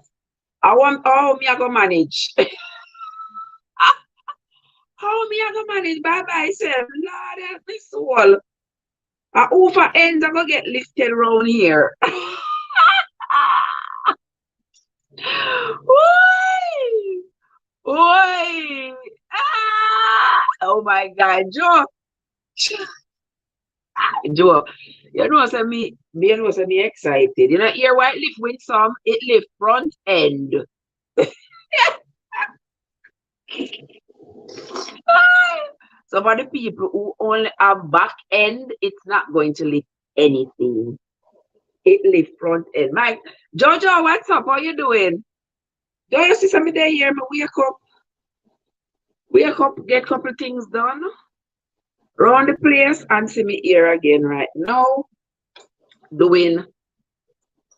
[SPEAKER 1] how me I go manage? How me I go manage by myself? Lord help me soul. Over ends I go get lifted around here. Oi! Oi! Oh my God, Joe. Joe, say me excited. Here why it lift with some, it lift front end. So for the people who only have back end, it's not going to lift anything. It lift front end. Mike, Jojo, what's up? How you doing? Do you see something there here? Me wake up, get a couple things done. Round the place and see me here again right now. Doing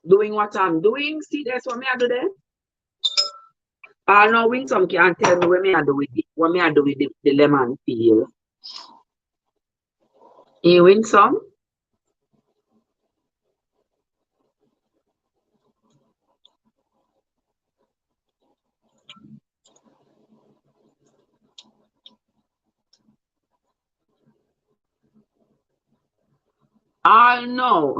[SPEAKER 1] what I'm doing. See, that's what me I do there. No, win some can tell me what me I do with it. What me I do with the lemon peel. You win some? I know.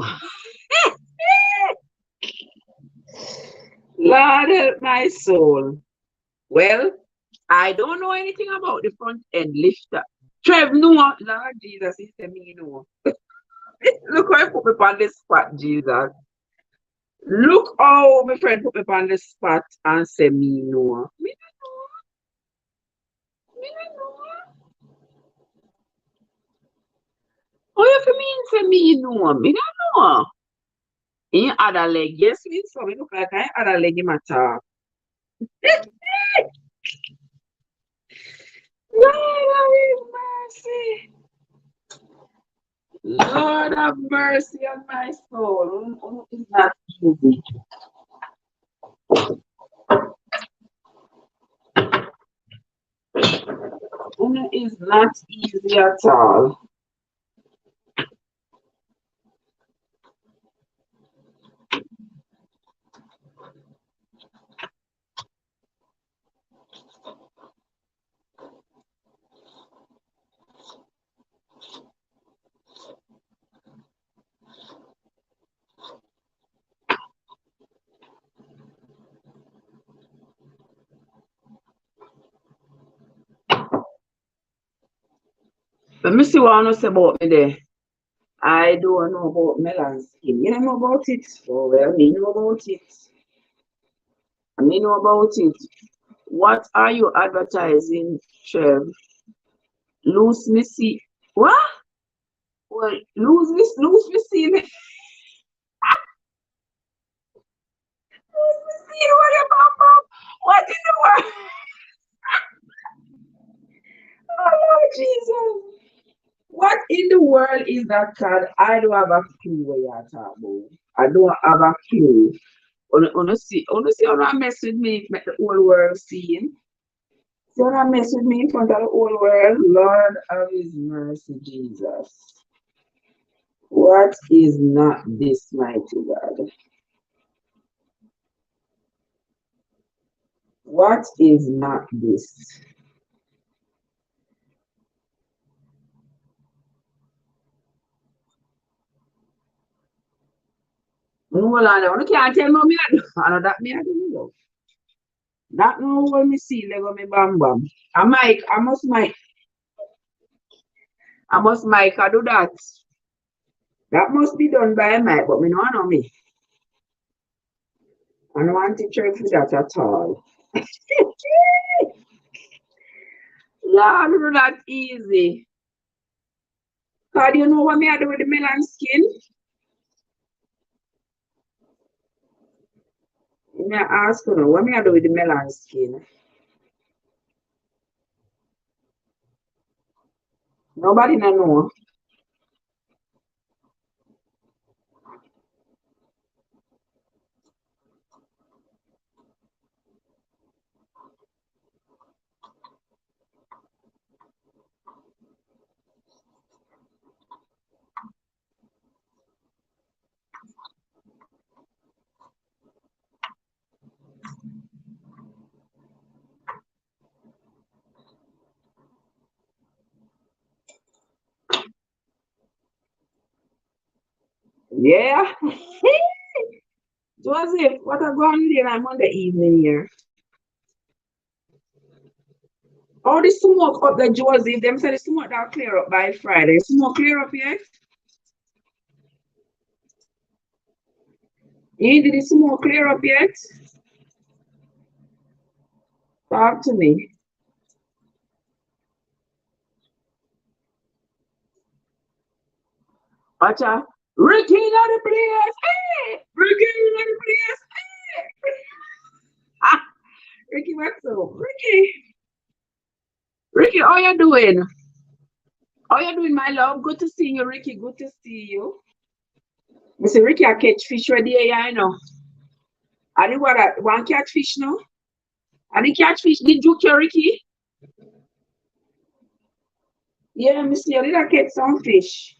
[SPEAKER 1] Lord help my soul. Well, I don't know anything about the front end lifter. Trev, no, Lord Jesus, he said me no. Look how he put me on the spot, Jesus. Look how my friend put me on the spot and say me no. Me no know. Me no know. How you mean say me no? Me no know. In other leg, yes, me so me look like I other leg in my top. Lord have mercy. Lord have mercy on my soul. It's not easy. It's not easy at all. Let me see what I know say about me there. I don't know about melon skin. You don't know about it? Oh, well, me know about it. Me know about it. What are you advertising, Trev? Lose me see. What? Well, lose me see me. Lose me see what you bum. What in the world? Oh, Lord Jesus. What in the world is that card? I don't have a clue what you're talking about. I don't have a clue. Honestly, when I mess with me, make the whole world seeing. See when I mess with me in front of the whole world, Lord of His mercy, Jesus. What is not this mighty God? What is not this? Hold on, you can't tell me I do. I know that me I do know. That no what me see, Lego me bam bam. I must Mike, I do that. That must be done by Mike, but me no know me. I don't want to try for that at all. Lord, do that easy. Cause you know what me I do with the melon skin? Me ask you what me I do with the melon skin? Nobody no know. Yeah. Joseph, what are going on there on Monday evening here? All the smoke up there, Joseph. Them say the smoke that clear up by Friday. Smoke clear up yet? Did the smoke clear up yet? Talk to me. Watch out. Ricky in the place. Hey! Ricky in the place. Hey! Ah, Ricky, what's up? Ricky. Ricky, how you doing? How you doing, my love? Good to see you, Ricky. Good to see you. Mr. Ricky, I catch fish ready here, I know. I did what I want catch fish now. I did catch fish. Did you catch Ricky? Yeah, Mr. You did I catch some fish.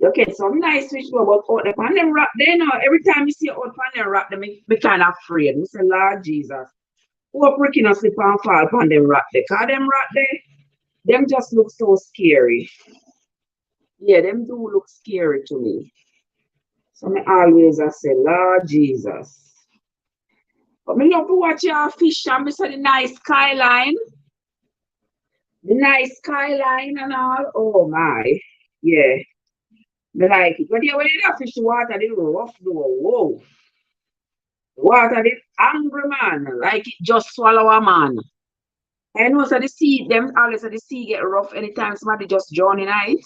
[SPEAKER 1] You catch some nice fish, but out the pan them rock there now. Every time you see out pan them rock, them me kind of afraid. Me say, Lord Jesus. Hope Ricky not slip and fall upon them rock there. Cause them rock there, them just look so scary. Yeah, them do look scary to me. So me always I say, Lord Jesus. But me love to watch your fish and me say the nice skyline. The nice skyline and all. Oh my. Yeah. Me like it. But yeah, when you fish the water, they rough though. Whoa. Water is angry man. Like it just swallow a man. I know so the sea, them always say the sea get rough anytime somebody just drown in it.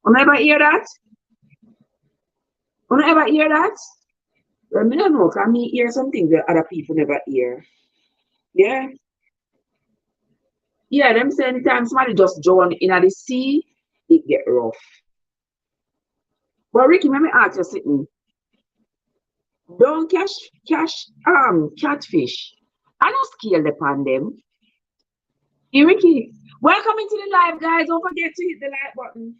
[SPEAKER 1] You never hear that? You never hear that? Well, me don't know, because me hear something that other people never hear. Yeah. Yeah, them say anytime somebody just drown in the sea, it get rough. But Ricky, let me ask you something. Don't catfish. I don't scale upon them. Hey, Ricky, welcome into the live, guys. Don't forget to hit the like button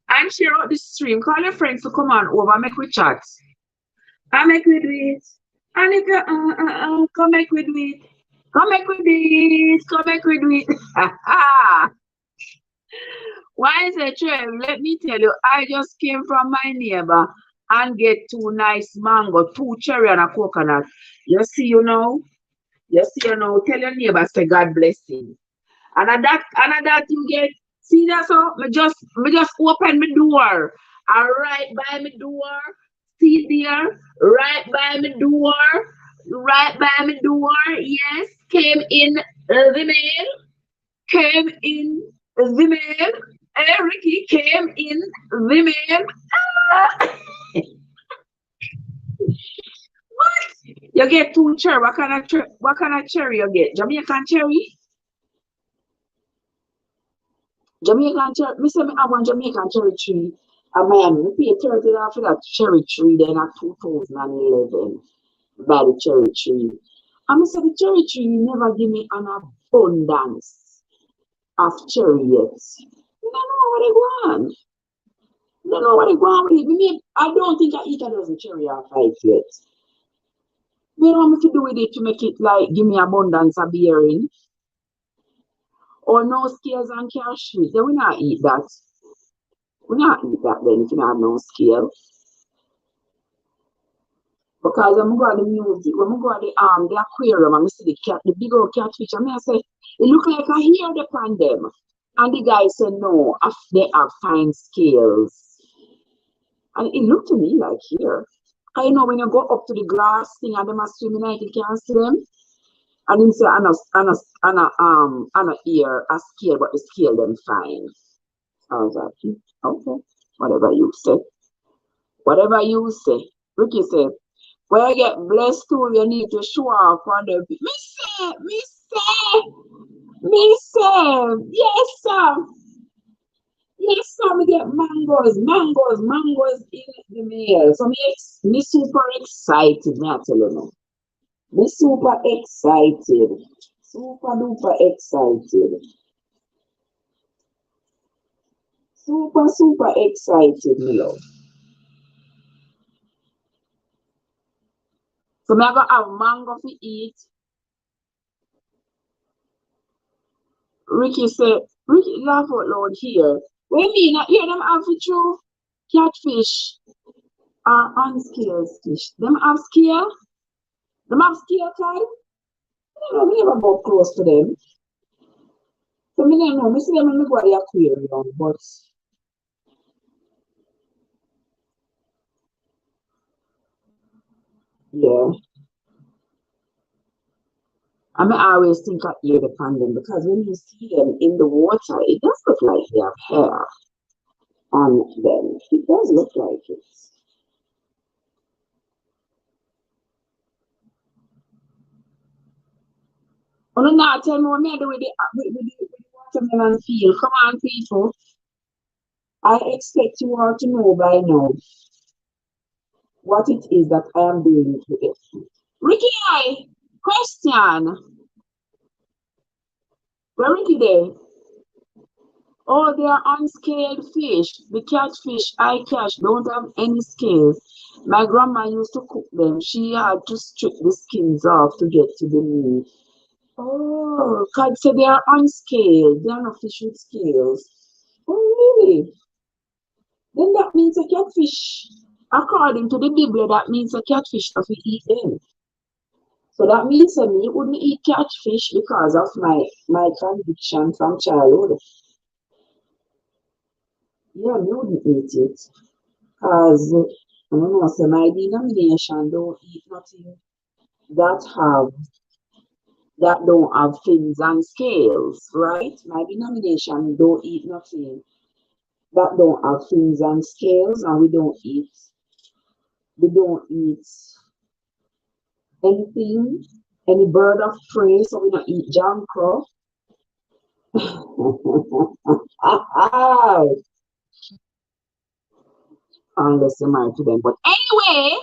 [SPEAKER 1] and share out the stream. Call your friends to come on over, make we chat. I make we do it. And if you come make we do it. Come make we do it. Come make we do it. Why is it, Trev? Let me tell you, I just came from my neighbor and get two nice mango, two cherry and a coconut. You see, you know? You see, you know? Tell your neighbor, say God bless him. And at that you get See that's how me just open my door. And right by my door, see there, right by my door, yes, came in the mail, came in the mail. Ricky came in the mail. Ah, you get two cherry. What kind of cherry you get? Jamaican cherry? Jamaican cherry. Me say me have one Jamaican cherry tree. And man, me pay 30 for that cherry tree then at 2011 by the cherry tree. And me say the cherry tree never give me an abundance of cherry yet. You don't know what they want. You don't know what they want with it. I don't think I eat a dozen cherry or five yet. You know what me to do with it to make it like give me abundance of bearing? Or no scales and cashews. Then we not eat that. We not eat that then if you don't have no scale. Because when I go to the music, when I go to the aquarium and I see the cat, the big old catfish, and I say, it look like I hear the on them. And the guy said, no, they have fine scales. And it looked to me like here. I know when you go up to the glass thing and them are swimming like you can't see them. And him say, I ear a scale, but the scale them fine. I was like, okay, whatever you say. Whatever you say. Ricky said, when you get blessed too, you need to show off on them. Me say, yes, sir. Yes, sir, me get mangoes in the mail. So me super excited, me I tell you now. Me super excited. Super duper excited. Super excited, me love. So me I go have mango to eat. Ricky said, Ricky laugh out loud here. What do you mean? Hear them have for true catfish or unscaled fish. Them have scale? Them have scale, Kyle? I don't know, me never go close to them. So me don't know. Me see them when me go to the aquarium, but yeah. I mean, I always think I hear the them because when you see them in the water, it does look like they have hair on them. It does look like it. Oh, no, no, tell me what me do with the watermelon peel. Come on, people. I expect you all to know by now what it is that I am doing to it. Ricky, question. Where Ricky there? Oh, they are unscaled fish. The catfish I catch don't have any scales. My grandma used to cook them. She had to strip the skins off to get to the meat. Oh, God, so they are unscaled. They are not fish with scales. Oh, really? Then that means a catfish. According to the Bible, that means a catfish that we eat them. So that means that me wouldn't eat catfish because of my conviction from childhood. Yeah, me wouldn't eat it. Because I don't know, so my denomination don't eat nothing that have that don't have fins and scales, right? My denomination don't eat nothing that don't have fins and scales, and we don't eat anything, any bird of prey, so we don't eat jankro. Unless you're married to them. But anyway,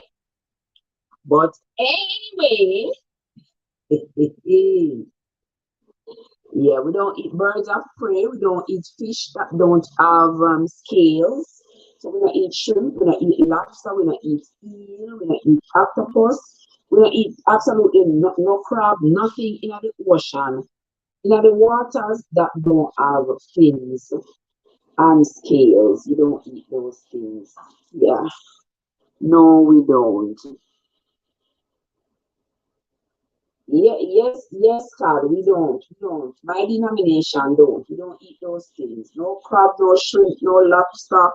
[SPEAKER 1] yeah, we don't eat birds of prey. We don't eat fish that don't have scales. So we don't eat shrimp. We don't eat lobster. We don't eat eel. We don't eat octopus. We don't eat absolutely no crab. Nothing in the ocean, in the waters that don't have fins and scales. We don't eat those things. Yeah. No, we don't. Yeah, yes, God, we don't. We don't. My denomination don't. We don't eat those things. No crab, no shrimp, no lobster,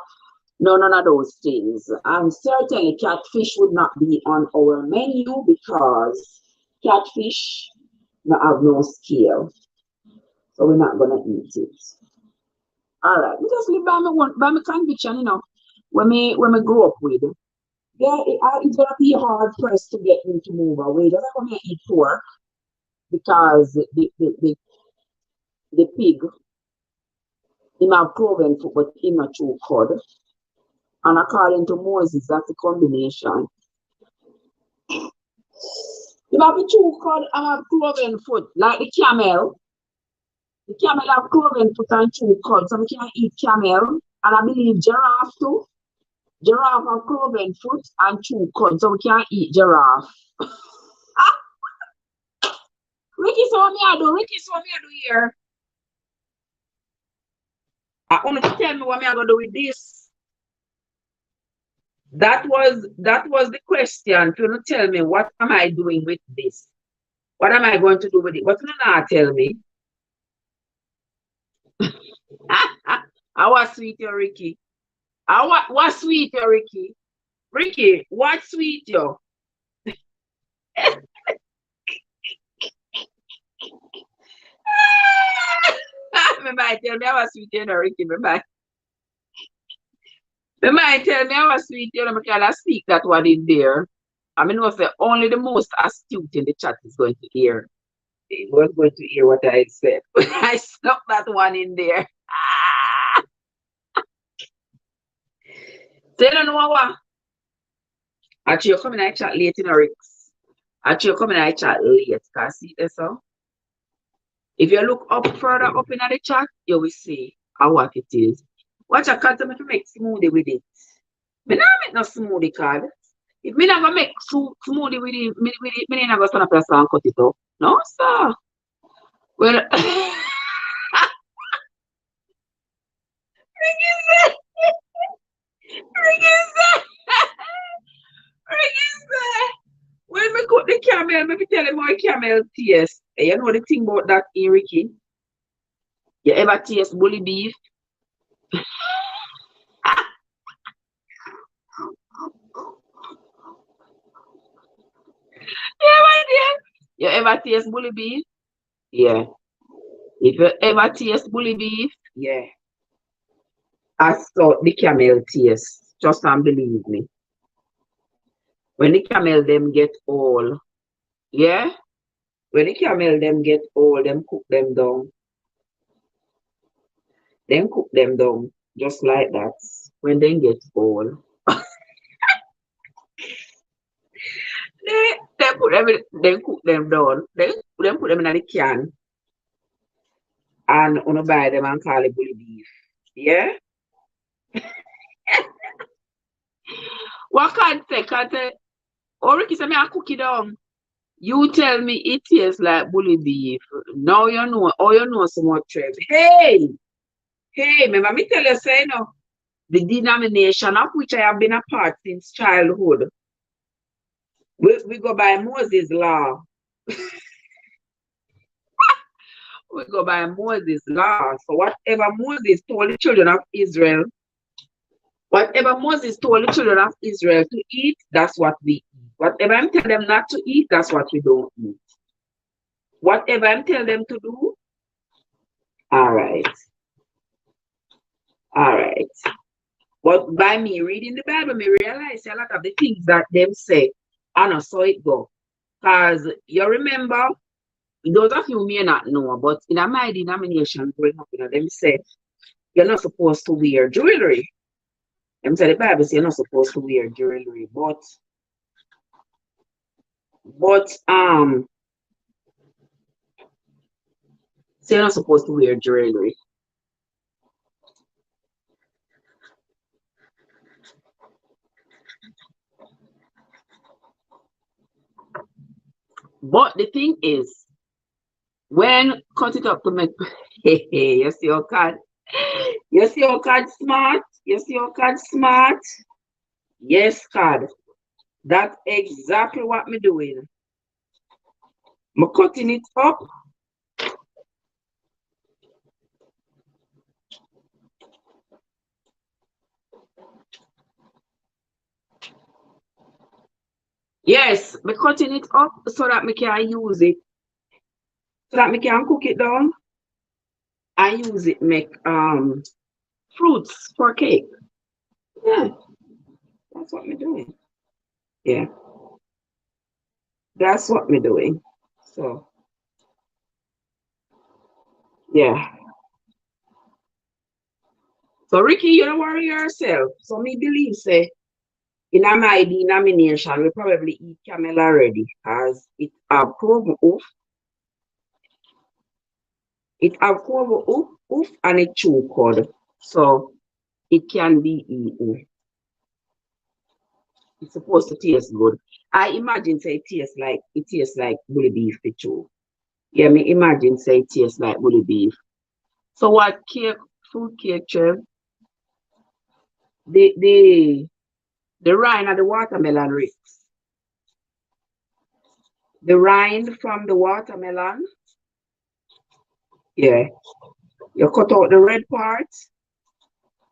[SPEAKER 1] no none of those things. And certainly catfish would not be on our menu because catfish no have no scale. So we're not gonna eat it. All right. We just live by my conviction, when me grow up with. Yeah, it's gonna be hard pressed to get me to move away. Just like when I eat pork because the pig him have cloven foot, but him not chew cud. And according to Moses, that's the combination. Him have the chew cud and have cloven foot, like the camel. The camel have cloven foot and chew cud, so we can eat camel. And I believe giraffe too. Giraffe have cloven foot and chew cud, so we can eat giraffe. Ricky, so what me I do? Ricky, so what me I do here? I want to tell me what me I gonna do with this. That was the question. To tell me what am I doing with this? What am I going to do with it? What you not tell me? I was sweet you, Ricky. I what sweet you, Ricky? Ricky, what sweet you? Me might tell me I was sweet you, no, Ricky. Me might tell me I was sweet you, no, because I speak that one in there. I mean, was the only the most astute in the chat is going to hear. He was going to hear what I said. I stuck that one in there. So you don't know what? Actually, you're coming I chat late in Rix. Actually, you're coming I chat late. Can see this so? If you look up further up in the chat, you will see how what it is. Watch I can't make smoothie with it. Me not make no smoothie card. If me not gonna make smoothie with it, me not gonna stand up and cut it off. No, sir. Well, when me cook the camel, me tell him how camel taste. You know the thing about that, Ricky? You ever taste bully beef? You ever taste bully beef? Yeah. If you ever taste bully beef, yeah. I saw the camel taste. Just don't believe me. When the camel them get old, yeah? When the camel them get old, them cook them down. Then cook them down. Just like that. When they get old. They put them in, they cook them down. They put them in the can and wanna buy them and call it bully beef. Yeah? What can't say, oh Ricky say me I cook it down. You tell me it tastes like bully beef. Now you know, oh you know so much Trev. Hey, remember me tell you say the denomination of which I have been a part since childhood. We go by Moses' law. We go by Moses' law. So whatever Moses told the children of Israel, whatever Moses told the children of Israel to eat, that's what we eat. Whatever I'm telling them not to eat, that's what we don't eat. Whatever I'm telling them to do, all right. All right. But by me reading the Bible, me realize a lot of the things that them say, I know so it go. Because you remember, those of you may not know, but in my denomination growing up, them say you're not supposed to wear jewelry. Them say the Bible says you're not supposed to wear jewelry, but say you're not supposed to wear jewelry. But the thing is, when cut it up to make you see your card. You see your card smart. You see your card smart. Yes, card. That's exactly what me doing. I'm cutting it up. Yes, I'm cutting it up so that I can use it. So that I can cook it down and use it make fruits for cake. Yeah, that's what I'm doing. Yeah, that's what I'm doing. So yeah. So Ricky, you don't worry yourself. So me believe say in my denomination we probably eat camel already as it approve of it approve of and it chew cod. So it can be eaten. It's supposed to taste good. I imagine say it tastes like bully beef to chew. Yeah, me imagine say it tastes like bully beef. So what cake, fruit cake, Trev? The rind of the watermelon risks. The rind from the watermelon. Yeah. You cut out the red part.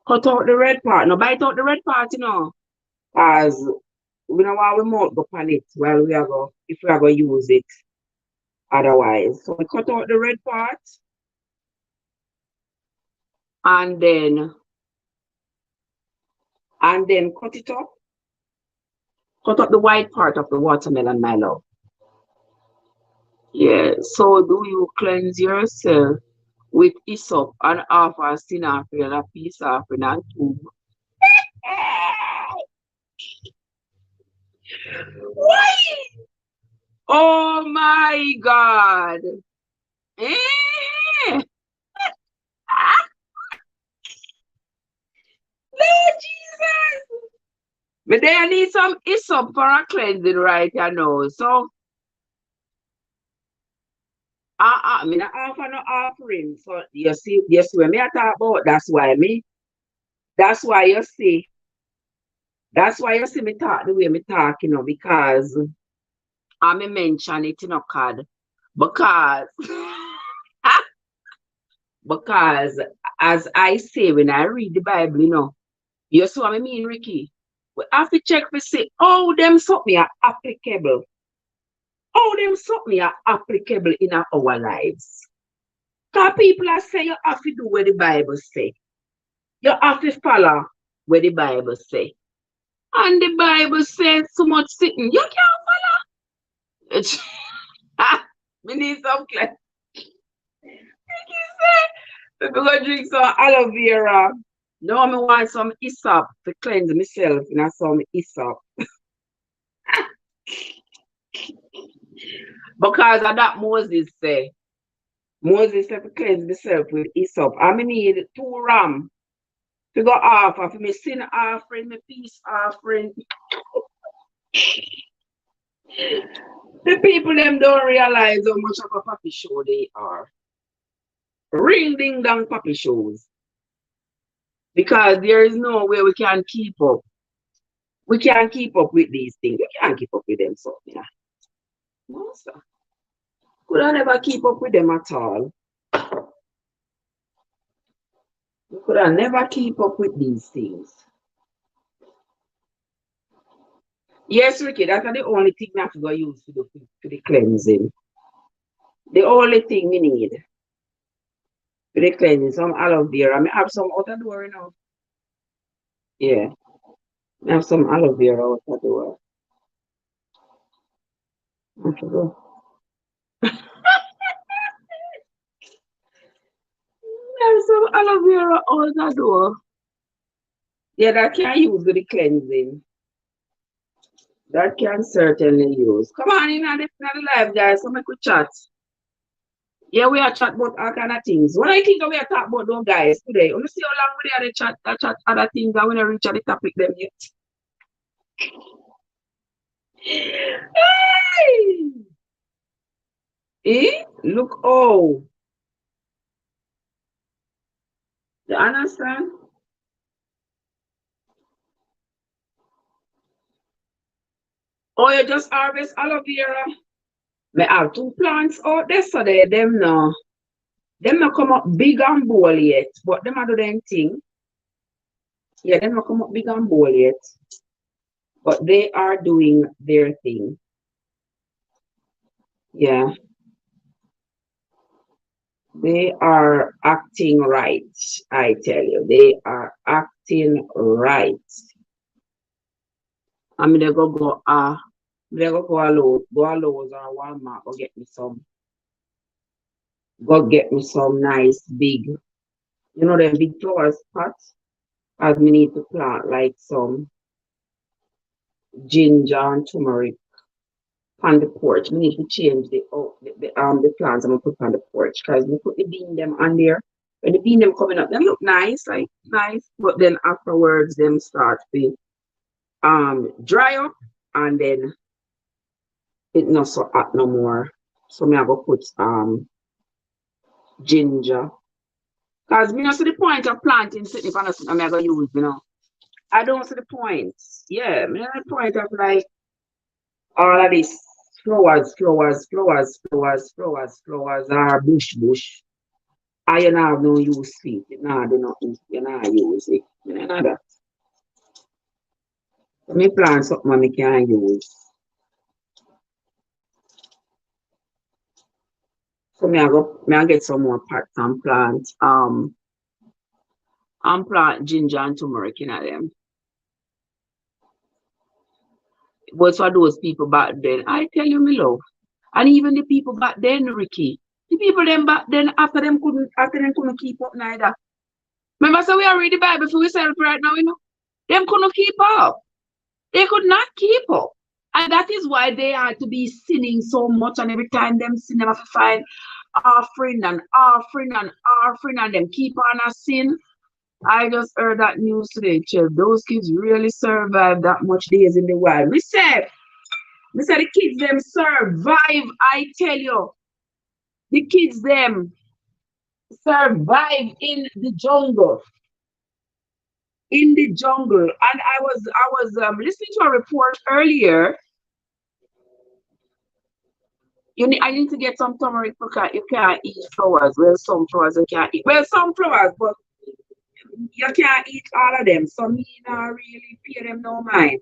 [SPEAKER 1] Cut out the red part. No, bite out the red part, As we don't want we mouth go on it while we are go if we are going to use it otherwise. So we cut out the red part and then cut it up. Cut up the white part of the watermelon, my love. Yeah. So do you cleanse yourself with hyssop and half a sinaphrine, a piece of and two. Why? Oh my God. Eh? Ah, Lord Jesus. But then I need some hyssop for a cleansing right now. So me not offer no offering. So you see when me I talk about that's why you see me talk the way me talk, because I me mention it, card. Because because as I say when I read the Bible, you see what I mean, Ricky? We have to check to see how them something are applicable. How them something are applicable in our lives. Because people are saying you have to do what the Bible say. You have to follow what the Bible say. And the Bible says so much sitting. You can't follow. We need some class. People go drink some aloe vera. No, I want some hyssop to cleanse myself, some hyssop. Because of that Moses say. Moses said to cleanse myself with hyssop. I need 2 ram to go off of my sin offering, my peace offering. The people them don't realize how much of a puppy show they are. Ring ding dong puppy shows. Because there is no way we can keep up. We can't keep up with these things. We can't keep up with them, so yeah. No, sir. Could I never keep up with them at all? We could I never keep up with these things. Yes, Ricky, that's the only thing I have to go use to the cleansing. The only thing we need for the cleansing, some aloe vera. I have some out the door, Yeah, I have some aloe vera out the door. I have to go. I have some aloe vera out the door. Yeah, that can use with the cleansing. That can certainly use. Come on in and the live, guys. So make we chat. Yeah, we are chat about all kind of things. What I think we are talking about those guys today. You see how long we are chat other things that we don't reach the topic them yet. Hey! Look, you understand? Oh, you just harvest aloe vera. Me have two plants out there, so them no come up big and bold yet, but them a do them thing. Yeah, them no come up big and bold yet, but they are doing their thing. Yeah, they are acting right. I tell you, they are acting right. I mean, they go a Lowe's or Walmart, go get me some nice big, them big flowers pots. As me need to plant like some ginger and turmeric on the porch. We need to change the plants I'm gonna put on the porch because we put the bean them on there. When the bean them coming up, them look nice, like nice, but then afterwards them start to dry up and then it not so hot no more. So me I go put ginger. Because me not see the point of planting sitting if I not I'm gonna use. I don't see the point. Yeah, me not see the point of like all of this flowers, or bush. I you not have no use for it. You not do nothing. You not use it. You know that. So me plant something I can use. So me I get some more pots and plant ginger and turmeric in them. But for those people back then, I tell you me love. And even the people back then, Ricky, the people them back then after them couldn't keep up neither. Remember, so we are reading the Bible for ourselves right now. Them couldn't keep up. They could not keep up. And that is why they had to be sinning so much. And every time them sin, them have to find offering and them keep on a sin. I just heard that news today, Chef. Those kids really survived that much days in the wild. We said the kids them survive. I tell you, the kids them survive in the jungle. In the jungle. And I was listening to a report earlier. I need to get some turmeric because you can't eat flowers. Well, some flowers you can't eat. Well, some flowers, but you can't eat all of them. So me not really pay them no mind.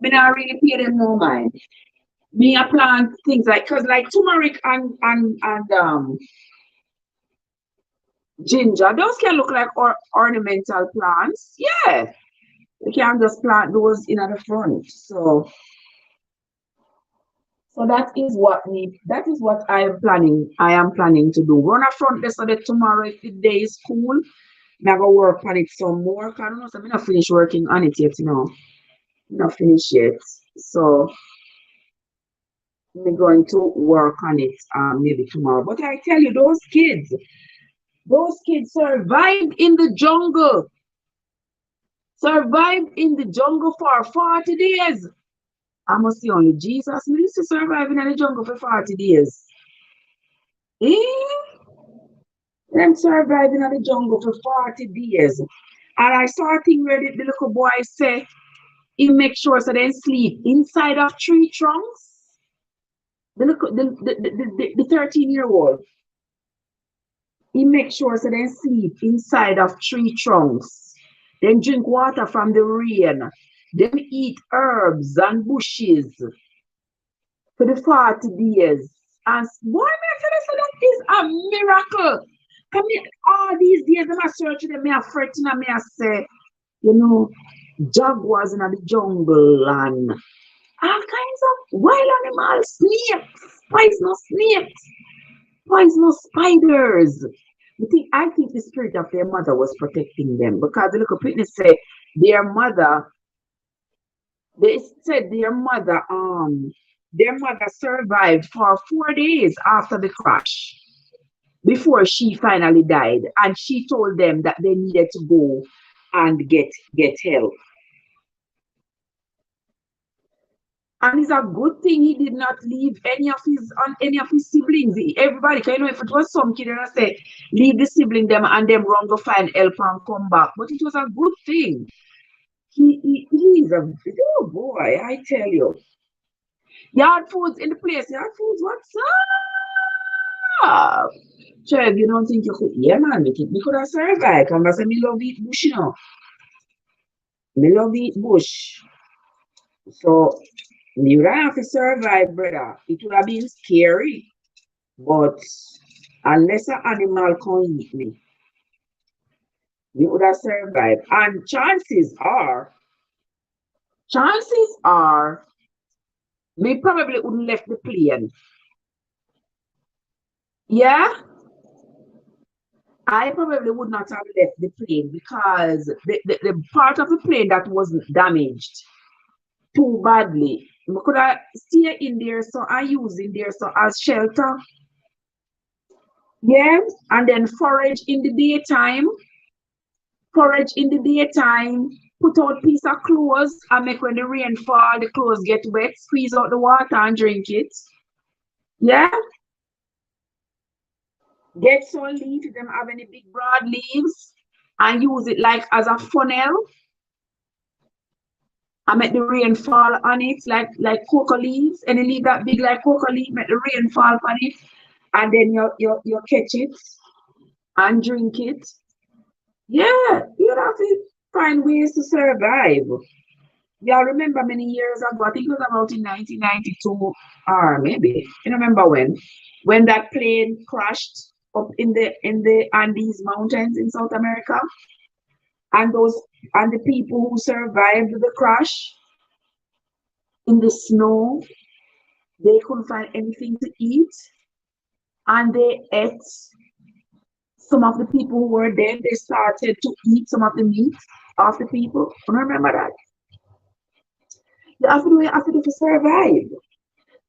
[SPEAKER 1] Me not really pay them no mind. Me I plant things cause like turmeric and ginger, those can look like ornamental plants. Yeah. You can just plant those in at the front. So that is what I am planning to do. Run a front there so that tomorrow if the day is cool, I'm gonna work on it some more. Cause I don't know, so I'm not finished working on it yet. Not finished yet. So I'm going to work on it maybe tomorrow. But I tell you, those kids survived in the jungle. Survived in the jungle for 40 days. I must see only Jesus needs to survive in the jungle for 40 days. Eh? Them surviving in the jungle for 40 days. And I saw a thing where the little boy say he make sure so they sleep inside of tree trunks. The 13-year-old. He make sure so they sleep inside of tree trunks. Then drink water from the rain. Them eat herbs and bushes for the 40 days. And boy, I tell you, so that is a miracle. Come here, all these days, I'm searching them, I'm fretting, and I say, jaguars in the jungle and all kinds of wild animals, poisonous spiders. I think the spirit of their mother was protecting them because the little witness say their mother, they said their mother survived for 4 days after the crash before she finally died, and she told them that they needed to go and get help. And it's a good thing he did not leave any of his siblings. Everybody, if it was some kid that say leave the sibling them and them run go find help and come back, but it was a good thing. He's a oh boy, I tell you. Yard foods in the place. Yard foods, what's up? Trev, you don't think you could? Yeah, man, me could have survived. Come I say, me love eat bush, you know. Me love eat bush. So, you would have to survive, brother. It would have been scary. But unless an animal can eat me, we would have survived. And chances are, we probably wouldn't left the plane. Yeah, I probably would not have left the plane because the part of the plane that wasn't damaged too badly, we could have stay in there so I use in there so as shelter. Yeah, and then forage in the daytime, put out piece of clothes and make when the rain fall, the clothes get wet, squeeze out the water and drink it. Yeah, get some leaf if them have any big broad leaves and use it like as a funnel and make the rain fall on it like cocoa leaves. Any leaf that big like cocoa leaf, make the rain fall on it, and then you catch it and drink it. Yeah, you have to find ways to survive. Yeah, I remember many years ago, I think it was about in 1992, or maybe, I don't remember when that plane crashed up in the Andes Mountains in South America, and the people who survived the crash in the snow, they couldn't find anything to eat, and they ate some of the people who were dead. They started to eat some of the meat of the people. I remember that. You have to do it, have to survive.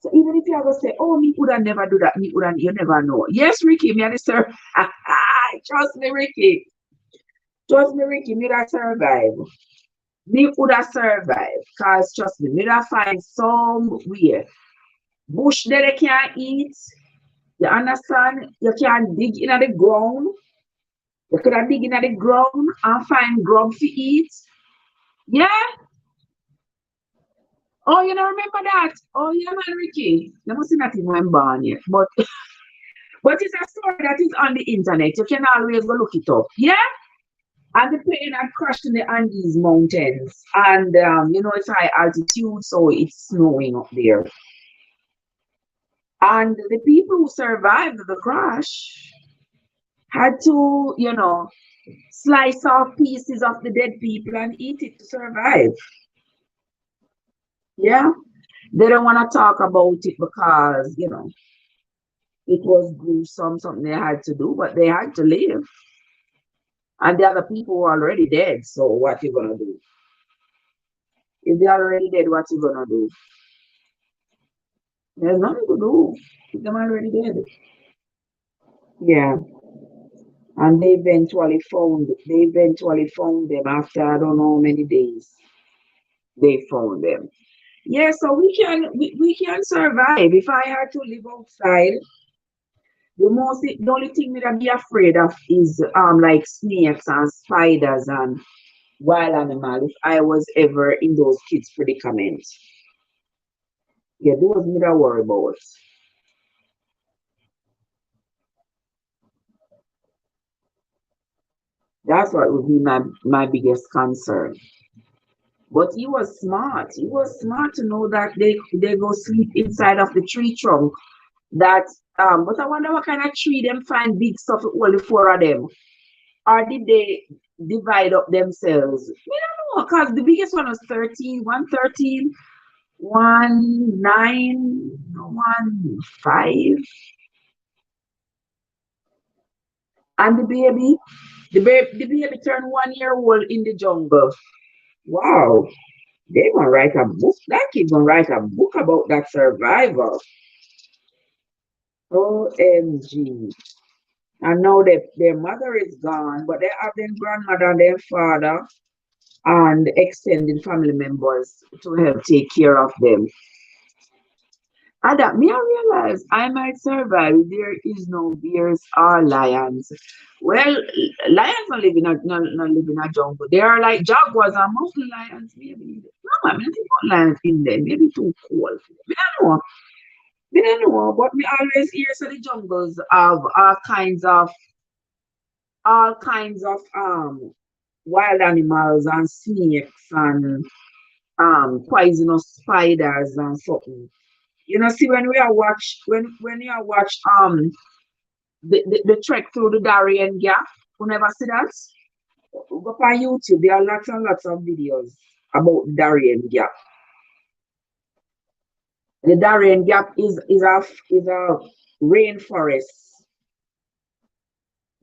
[SPEAKER 1] So even if you ever say, oh, me would have never do that, me would have, you never know. Yes, Ricky, me and the sir. Trust me, Ricky. Trust me, Ricky, me that survive. Me would have survived. Cause trust me, me that find some way. Bush that they can't eat. You understand? You can't dig in the ground. You could have dig in the ground and find grub to eat. Yeah. Oh, you don't remember that? Oh, yeah, man, Ricky. You must not even born yet. But it's a story that is on the internet. You can always go look it up. Yeah? And the plane had crashed in the Andes Mountains. And, it's high altitude, so it's snowing up there. And the people who survived the crash had to, slice off pieces of the dead people and eat it to survive. Yeah? They don't want to talk about it because, it was gruesome, something they had to do, but they had to live. And the other people were already dead. So what you gonna do? If they're already dead, what you gonna do? There's nothing to do. If they're already dead. Yeah. And they eventually found them after I don't know how many days. They found them. Yeah, so we can survive. If I had to live outside, the only thing that I'd be afraid of is like snakes and spiders and wild animals if I was ever in those kids' predicaments. Yeah, those me that worry about. That's what would be my biggest concern. But he was smart. He was smart to know that they go sleep inside of the tree trunk. That but I wonder what kind of tree them find big stuff with all the four of them. Or did they divide up themselves? We don't know, because the biggest one was 13, 113, 19, 15. And the baby turned 1 year old in the jungle. Wow, they gonna write a book. That kid gonna write a book about that survival. OMG. I know that their mother is gone, but they have their grandmother and their father and extended family members to help take care of them. And that me I realize I might survive if there is no bears or lions. Well, lions don't live in a jungle. They are like jaguars and mountain lions, maybe. man. I think about life in there. Maybe too cold. Me don't know. Me don't know. But me always hear so the jungles have all kinds of wild animals and snakes and poisonous spiders and something. You know, see when you are watch the trek through the Darien Gap, you never see that? Go on YouTube, there are lots and lots of videos about Darien Gap. The Darien Gap is a rainforest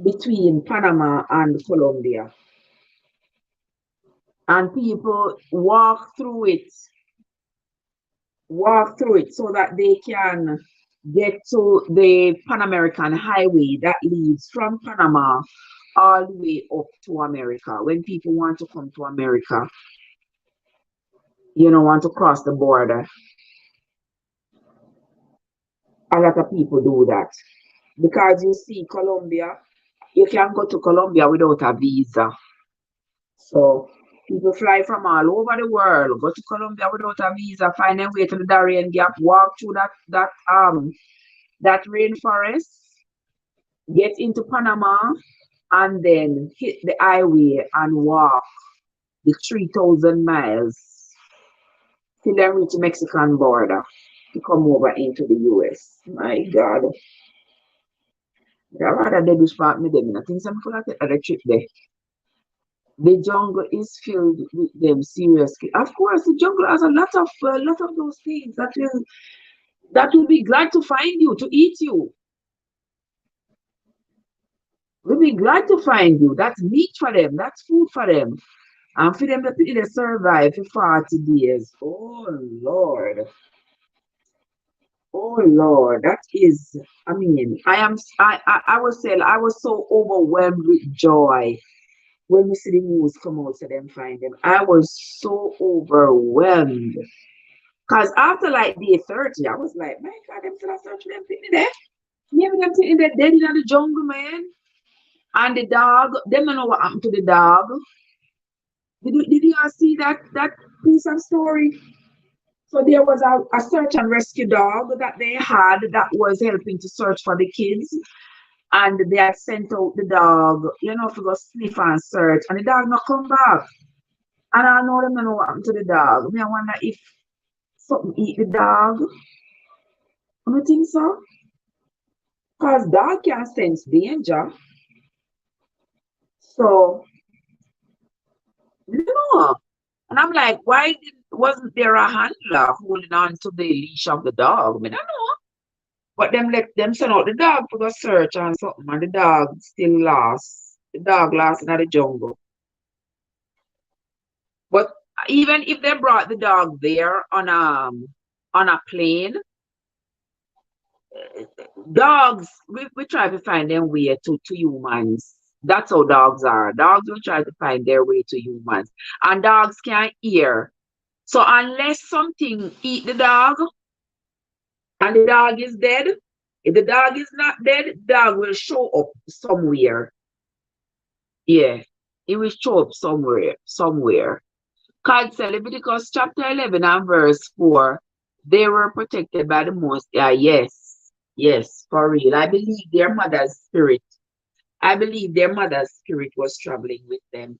[SPEAKER 1] between Panama and Colombia. And people walk through it so that they can get to the Pan American Highway that leads from Panama all the way up to America. When people want to come to America, want to cross the border, a lot of people do that. Because you see, Colombia, you can go to Colombia without a visa. So people fly from all over the world, go to Colombia without a visa, find their way to the Darien Gap, walk through that rainforest, get into Panama, and then hit the highway and walk the 3,000 miles till they reach the Mexican border to come over into the US. My God. I'd rather they do spot me them. I think some people take the trip there. The jungle is filled with them seriously. Of course, the jungle has a lot of those things that will be glad to find you, to eat you. Will be glad to find you. That's meat for them. That's food for them. And for them to they survive for 40 days. Oh Lord. Oh Lord. That is, I mean, I was so overwhelmed with joy when we see the news come out to them find them. I was so overwhelmed. Because after like day 30, I was like, my God, them still searching them thing there. Maybe them thinking they're dead in the jungle, man. And the dog, them don't know what happened to the dog. Did you all see that piece of story? So there was a search and rescue dog that they had that was helping to search for the kids. And they had sent out the dog, to go sniff and search. And the dog not come back. And I know them don't know what happened to the dog. Me, I wonder if something eat the dog. I don't think so. Because dog can sense danger. So, no. And I'm like, why wasn't there a handler holding on to the leash of the dog? I mean, I know. But them let them send out the dog to go search and something, and the dog still lost. The dog lost in the jungle. But even if they brought the dog there on a plane, dogs we try to find their way to humans. That's how dogs are. Dogs will try to find their way to humans. And dogs can't hear. So unless something eat the dog and the dog is dead, if the dog is not dead, the dog will show up somewhere. Yeah. It will show up somewhere. Somewhere. God said Leviticus chapter 11 and verse 4, they were protected by the Most High. Yes. Yes, for real. I believe their mother's spirit. I believe their mother's spirit was traveling with them.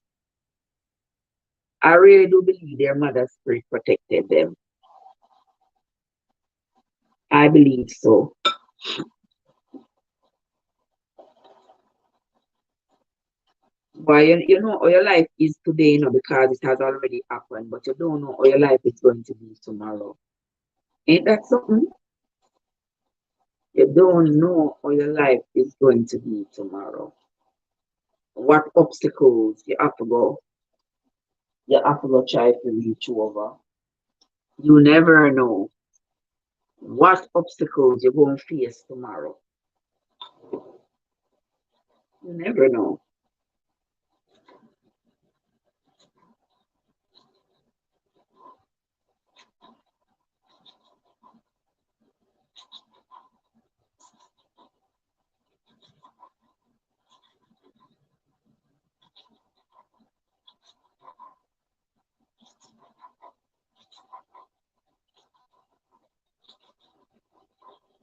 [SPEAKER 1] I really do believe their mother's spirit protected them. I believe so. But you know how your life is today, because it has already happened, but you don't know how your life is going to be tomorrow. Ain't that something? You don't know how your life is going to be tomorrow. What obstacles you have to go try to reach over. You never know what obstacles you're going to face tomorrow. You never know.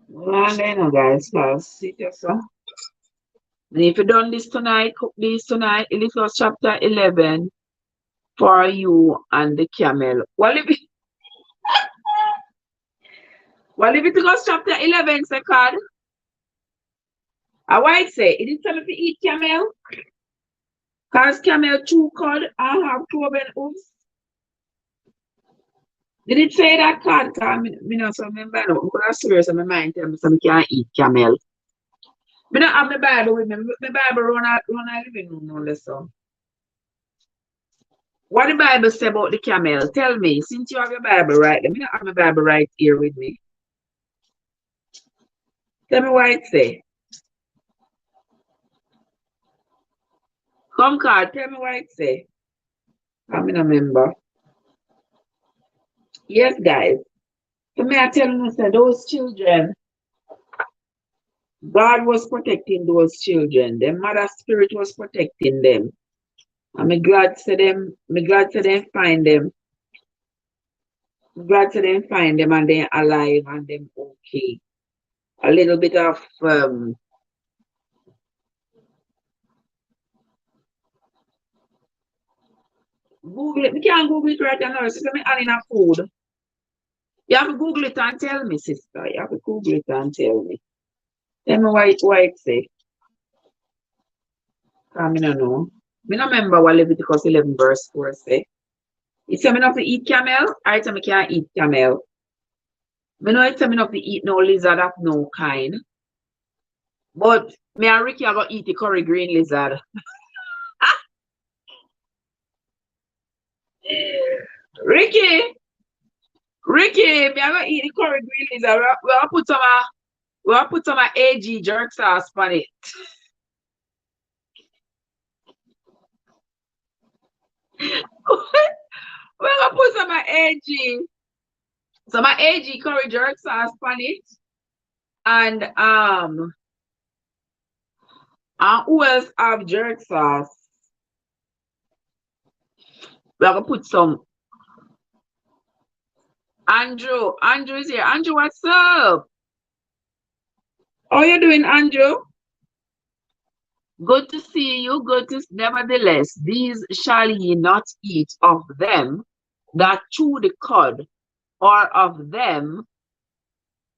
[SPEAKER 1] And then, guys, first, sit yourself. And if you done this tonight, cook this tonight, it was chapter 11 for you and the camel. Well, if it was chapter 11, second, I might say, it is time to eat camel, because camel too cold and have cloven hooves. Did it say that card? Because me not so remember. I'm serious in my mind tell me so I can't eat camel. Me not have my Bible with me. My Bible run out living room now, so. What the Bible say about the camel? Tell me, since you have your Bible right there, me not have my Bible right here with me. Tell me what it say. Come, card, tell me what it say. I'm in a member. Yes, guys. So me I tell you, say those children, God was protecting those children. Their mother spirit was protecting them. I'm glad to them find them. I'm glad to them find them and they're alive and them okay. A little bit of Google it. We can't Google it right now. Sister, me adding a food. You have to Google it and tell me, sister. You have to Google it and tell me. Tell me why it say. I don't know. I don't remember what Leviticus 11 verse 4 say. It say me not to eat camel. I tell me can't eat camel. I know it say me not to eat no lizard of no kind. But me and Ricky are going to eat the curry green lizard. Ricky, me are going to eat the curry green lizard. We'll put some AG jerk sauce on it. We'll put some AG curry jerk sauce on it. And who else have jerk sauce? We're gonna put some. Andrew is here. Andrew, what's up? How you doing, Andrew? Good to see you. Nevertheless, these shall ye not eat of them that chew the cud, or of them.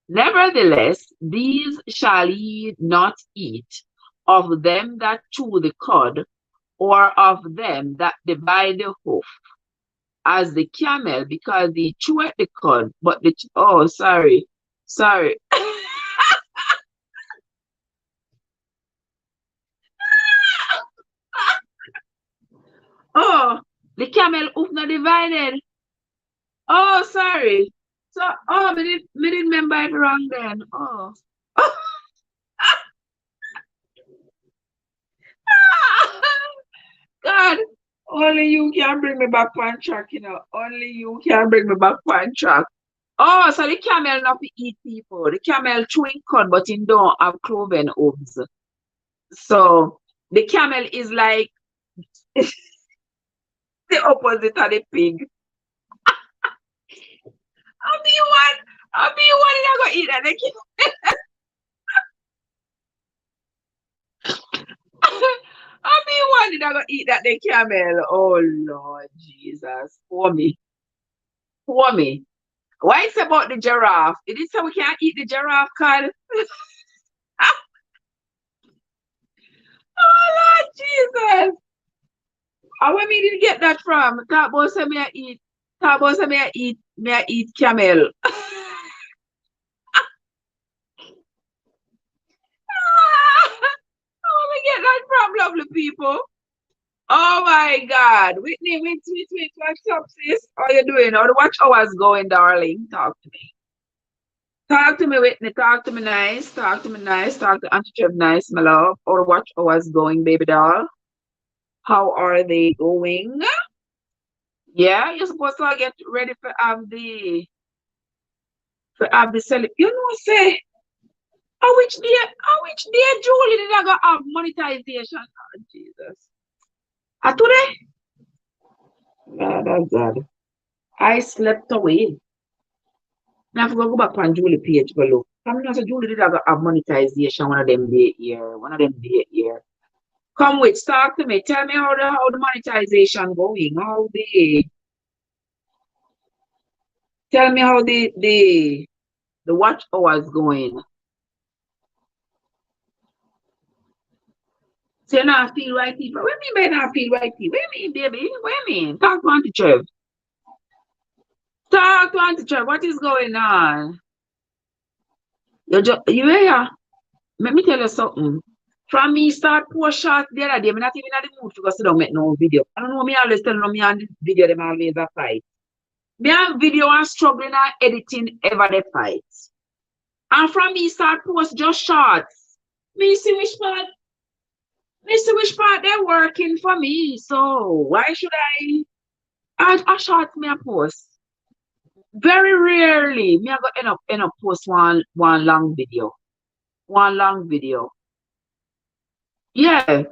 [SPEAKER 1] Nevertheless, these shall ye not eat of them that chew the cud, or of them that divide the hoof, as the camel, because he cheweth the cud, but sorry. Oh, the camel hoof not divided. Oh, sorry. So, me didn't remember it wrong then. Oh. God, only you can bring me back on track, you know. Only you can bring me back on track. Oh, so the camel not to eat people. The camel chewing cud, but it don't have cloven hooves. So the camel is like the opposite of the pig. I'll be one that go eat that. I'll be one that go eat that the camel. Oh Lord Jesus. For me. Why it's about the giraffe? It is so we can't eat the giraffe, Carl. Oh Lord Jesus. And where me did get that from? Talk about say me I eat camel. Where we get that from, lovely people? Oh my God. Whitney, what's up, sis? How you doing? How the watch hours going, darling? Talk to me. Talk to me, Whitney. Talk to me nice. Talk to me nice. Talk to Auntie Trev nice, my love. How the watch hours going, baby doll? How are they going? Yeah, you're supposed to get ready for have the You know, say, which day Julie did I go have monetization? Oh, Jesus. Today? God, that's God. I slept away. Now I have to go back on Julie page, go look. I'm not a Julie did have monetization, one of them day here, one of them day here. Come with, talk to me. Tell me how the monetization going. Tell me how the watch hours going. So you not feel right people. What do you mean by not feel right people? What do you mean, baby? What do you mean? Talk to Auntie Trev. Talk to Auntie Trev. What is going on? You here? Let me tell you something. From me start post shots the other day, I'm not even in the mood to go sit down make no video. I don't know me always tell me on the video them always a fight. Me and video and struggling and editing ever they fight. And from me start post just shots. Me see which part they're working for me. So why should I add a short me a post? Very rarely me I go end up post one long video. One long video. Yeah.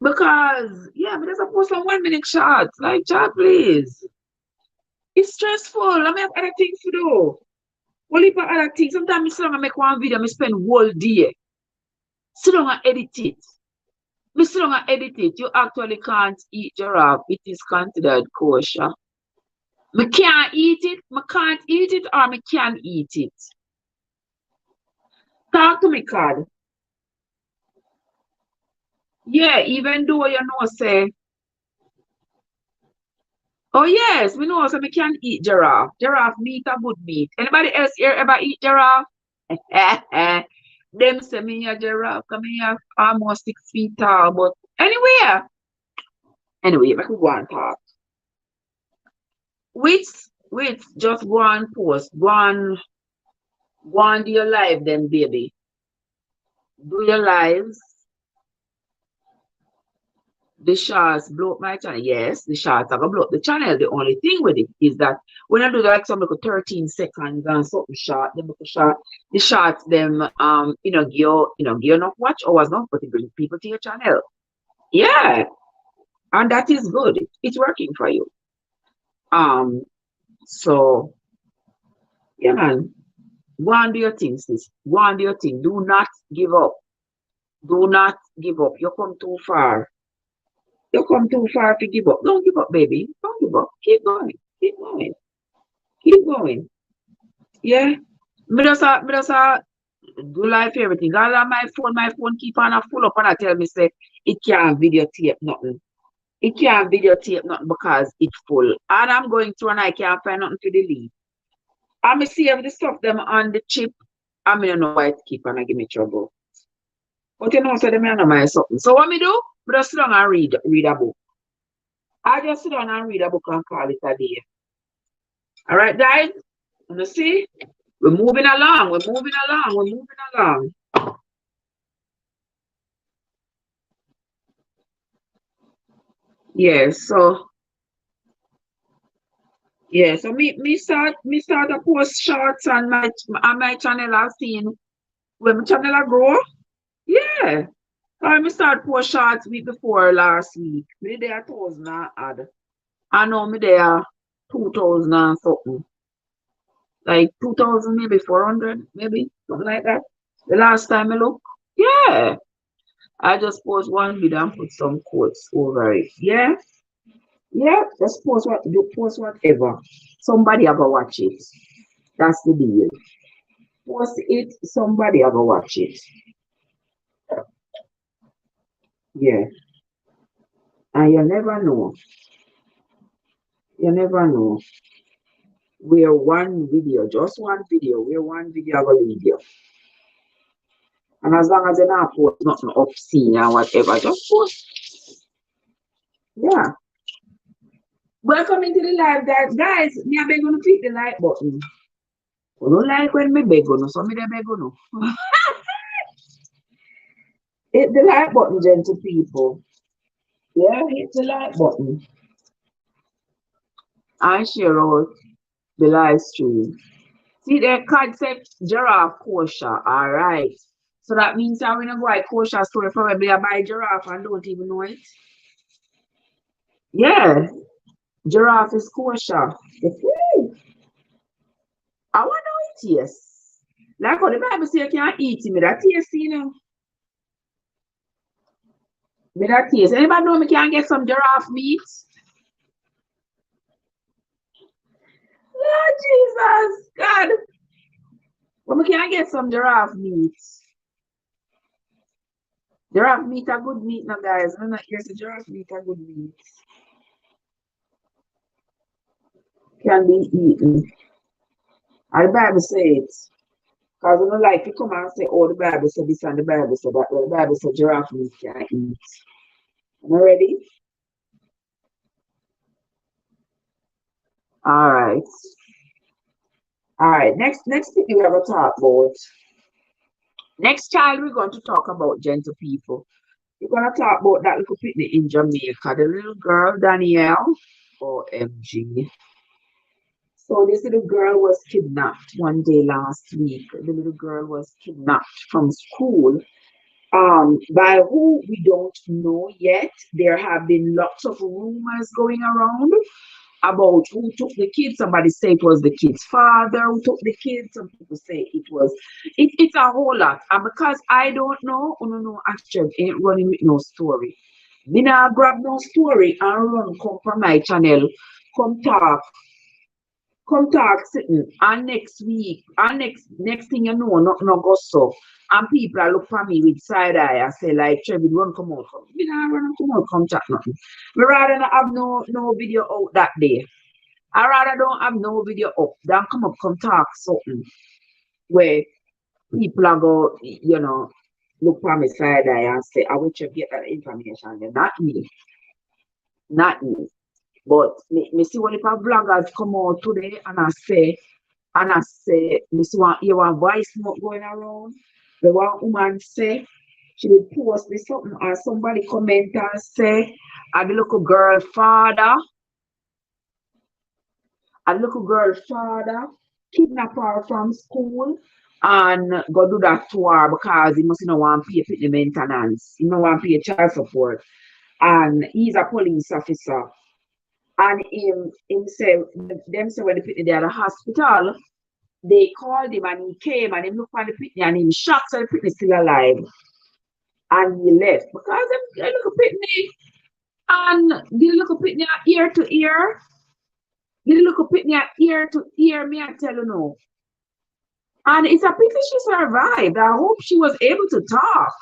[SPEAKER 1] Because yeah, but there's a post on 1 minute shots. Like chat please. It's stressful. I mean, have other things to do. Well, if I other things, sometimes I sit down and make one video, I spend whole day. Sit down and edit it. Me sit down and edit it. You actually can't eat giraffe. It is considered kosher. Me can't eat it. Me can't eat it or me can eat it. Talk to me, Card. Yeah, even though you know, say, oh yes, we know, so we can eat giraffe. Giraffe meat a good meat. Anybody else here ever eat giraffe? Them say me a giraffe, come here almost 6 feet tall, but anyway, we could go and talk. Wait, just go and post. Go and do your live then, baby. Do your lives. The shots blow up my channel. Yes, the shots are gonna blow up the channel. The only thing with it is that when I do like some like 13 seconds and something short, them look short, the shots them give enough watch hours not but it bring people to your channel. Yeah, and that is good. It's working for you. So yeah man, go and do your thing, sis. Go and do your thing. Do not give up. Do not give up. You come too far. You come too far to give up. Don't give up, baby. Don't give up. Keep going. Keep going. Keep going. Yeah. Me just do life everything. All on my phone keep on a full up and I tell me say it can't videotape nothing. It can't videotape nothing because it's full. And I'm going through and I can't find nothing to delete. I'm save the stuff them on the chip. I mean, I know why it keep on give me trouble. But you know, so them know my something. So what me do? Me just sit down and read a book. I just sit down and read a book and call it a day. All right, guys. You see? We're moving along. We're moving along. We're moving along. Yeah, so me start to post shorts on my channel. I've seen when my channel I grow. Yeah. Me start post shorts week before last week. Me there 1,000 and add. I know me there 2,000 and something. Like 2,000, maybe 400, maybe something like that. The last time I look. Yeah. I just post one video and put some quotes over it. Yeah. Yeah, just post whatever. Somebody ever watch it. That's the deal. Post it, somebody ever watch it. Yeah. And you never know. You never know. We're one video, just one video. We're one video of a video. And as long as you not post nothing obscene or whatever, just post. Yeah. Welcome into the live, guys. Guys, me I beg you to click the like button. You don't like when me beg you, so me dey beg you. Hit the like button, gentle people. Yeah, hit the like button. And share out the live stream. See the concept giraffe kosher. Alright. So that means that when I go at kosher store, probably I buy giraffe and don't even know it. Yeah. Giraffe is kosher. I wanna know it, yes. Like how the Bible say you can't eat it, me that taste, you know. Me that taste. Anybody know me can get some giraffe meat? Lord Jesus, God. But me can get some giraffe meat. Giraffe meat a good meat now, guys. I'm not here to giraffe meat a good meat. Can be eaten. And the Bible says, because I don't like to come and say, oh, the Bible said this and the Bible said that. Well, the Bible said giraffe meat can eat. Am I ready? All right. All right. Next thing we have to talk about. Next child, we're going to talk about gentle people. We're going to talk about that little picnic in Jamaica. The little girl, Danielle, OMG. So this little girl was kidnapped one day last week. The little girl was kidnapped from school. By who we don't know yet. There have been lots of rumors going around about who took the kids. Somebody say it was the kid's father who took the kids. Some people say it was. It's a whole lot. And because I don't know, no, actually ain't running with no story. Me nah grab no story and run come from my channel. Come talk sitting and next week and next thing you know, nothing no go so. And people are look for me with side eye and say like Trevor, run come out come. Me nah run come out come chat nothing. Me rather not have no video out that day. I rather don't have no video up than come up come talk something where people are go, look for me side eye and say, I want you to get that information. Then not me. Not me. But me see one of the vloggers come out today and I say, you see one, hear one voice note going around. The one woman say, she would post me something or somebody comment and say, and the little girl father kidnap her from school and go do that to her because he must not want to pay for the maintenance. He don't want to pay child support. And he's a police officer. And him say, them say when the pitney they at the hospital, they called him and he came and he looked at the pitney and he shocked that the pitney still alive. And he left because they look at pitney and they look at pitney ear to ear. They look at pitney ear to ear, me I tell you no. And it's a pity she survived. I hope she was able to talk.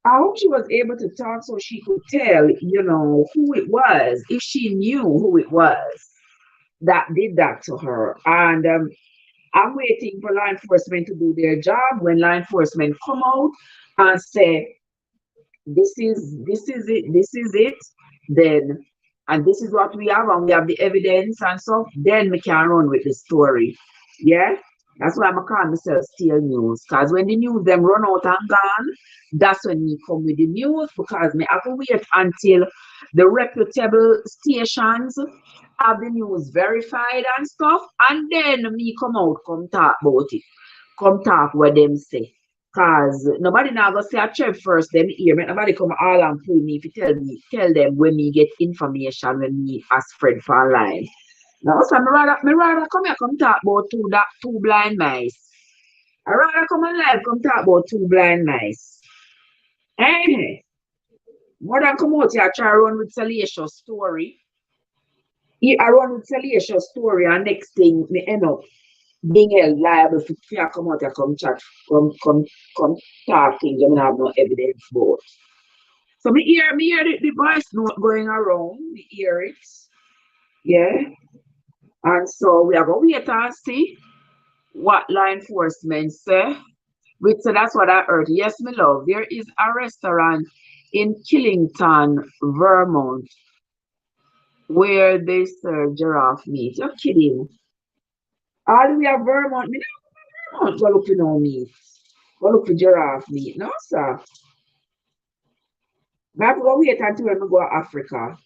[SPEAKER 1] I hope she was able to talk so she could tell, who it was, if she knew who it was that did that to her. And I'm waiting for law enforcement to do their job. When law enforcement come out and say, this is it, then, and this is what we have, and we have the evidence and stuff, then we can run with the story. Yeah? That's why I'm calling myself Steel News. Because when the news them run out and gone, that's when me come with the news, because me have to wait until the reputable stations have the news verified and stuff, and then me come out, come talk about it. Come talk what them say. Cause nobody now go say a Trev first, them hear me. Nobody come all and pull me if you tell them when me get information when me a spread for online. Now, so me rather come here come talk about two blind mice. I rather come on live come talk about two blind mice. Hey, more than come out here try run with salacious story. I run with salacious story and next thing me end up being held liable for come out here come chat, come talk things and have no evidence for. So me hear the voice note going around, me hear it. Yeah. And so we are going to wait and see what law enforcement say. So that's what I heard. Yes, my love. There is a restaurant in Killington, Vermont, where they serve giraffe meat. You're kidding. All the way at Vermont, me not Vermont. Go look for no meat. Go look for giraffe meat. No, sir. I have to go wait until when we go to Africa.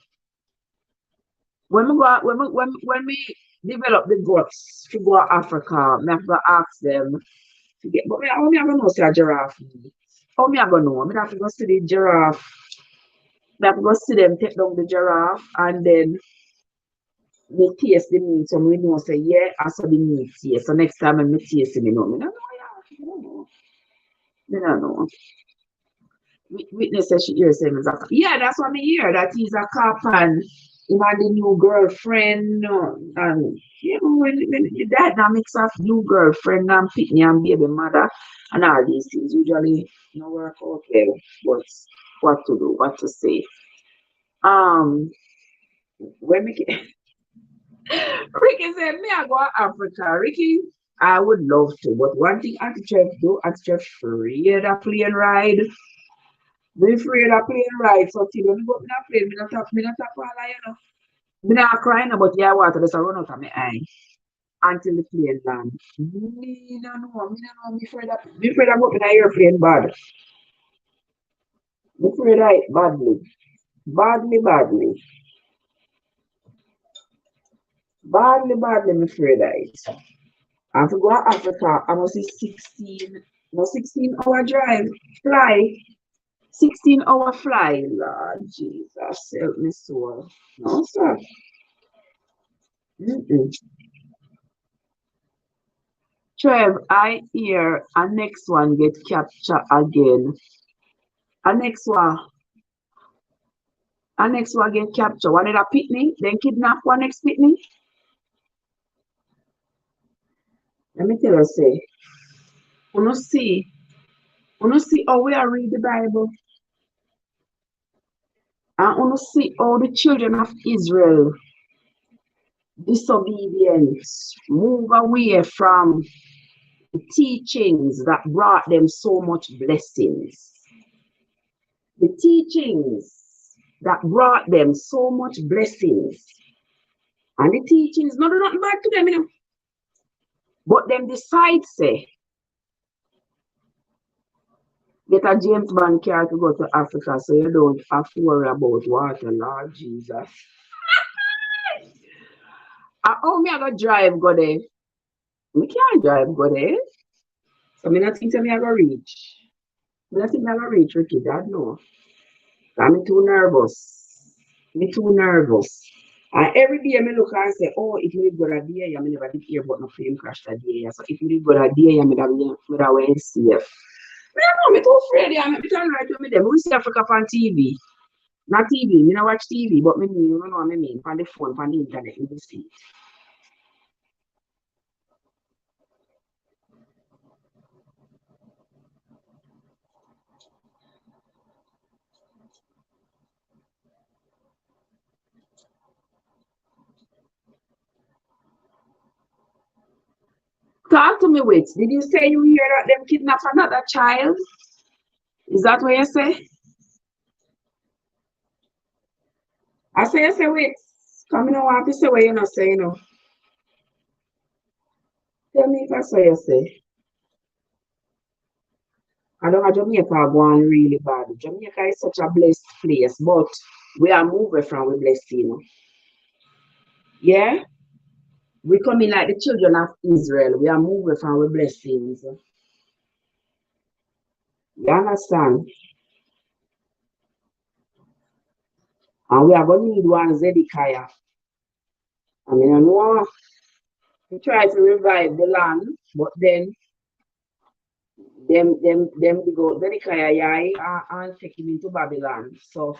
[SPEAKER 1] When we develop the guts to go to Africa, I have to ask them to get. But how me I gonna know say a giraffe meat? How me I gonna know? I have to go see the giraffe. I have to go see them take down the giraffe and then we taste the meat so we know say yeah, I saw the meat here. So next time when we taste it, me know. I don't know. I don't know. Witness says she hears him as a cop. Yeah, that's what I hear. That he's a cop and he had the new girlfriend. And you know, when the dynamics of new girlfriend and pitney and baby mother and all these things usually no work out well. But what to do, what to say. Um when we Ricky said, me I go to Africa. Ricky, I would love to, but one thing Auntie Jeff do, Auntie Jeff free the plane ride. Be afraid of plane ride. So till when me go up in a plane, me not tap all of you know. Me not crying, but yeah, water just a run out of my eye until the plane land. Me no know. Me afraid of go up in a airplane bad. Me afraid of it badly. Badly, badly. Badly, me afraid of it. And to go to Africa, I must see 16, no 16-hour drive, fly. 16-hour fly, Lord Jesus, help me soul. No, sir. Mm-mm. Trev, I hear a next one get captured again. A next one, a next one get captured. One of the pitney, then kidnap one next pitney. Let me tell you, say, you see how we are read the Bible, and you see how the children of Israel disobedience, move away from the teachings that brought them so much blessings. The teachings that brought them so much blessings. And the teachings, nothing bad to them, you know. But them decide, say, get a James Bond car to go to Africa so you don't have to worry about water, Lord Jesus. How me I go drive go there? Me can't drive go there. So me not think that me I go reach. Me not think I go reach Ricky, Dad no. I'm too nervous. Me too nervous. And every day I look and say, oh, if you go that day, I never did hear about no plane crash that day. So if you go that day, I would have went safe. Me don't know, me too afraid. I me turn right to me them. We see Africa on TV. Not TV, me not watch TV, but me you know what I mean. On the phone, on the internet, you see. Talk to me, wait. Did you say you hear that them kidnap another child? Is that what you say? I say, wait. Come in want to say what you not say, you know. Tell me if that's what you say. I know Jamaica going really bad. Jamaica is such a blessed place, but we are moving from we blessing. Yeah? We coming like the children of Israel. We are moving from we blessings. You understand? And we are going to need one Zedekiah. I mean, I know we try to revive the land, but then them go Zedekiah and take him into Babylon. So,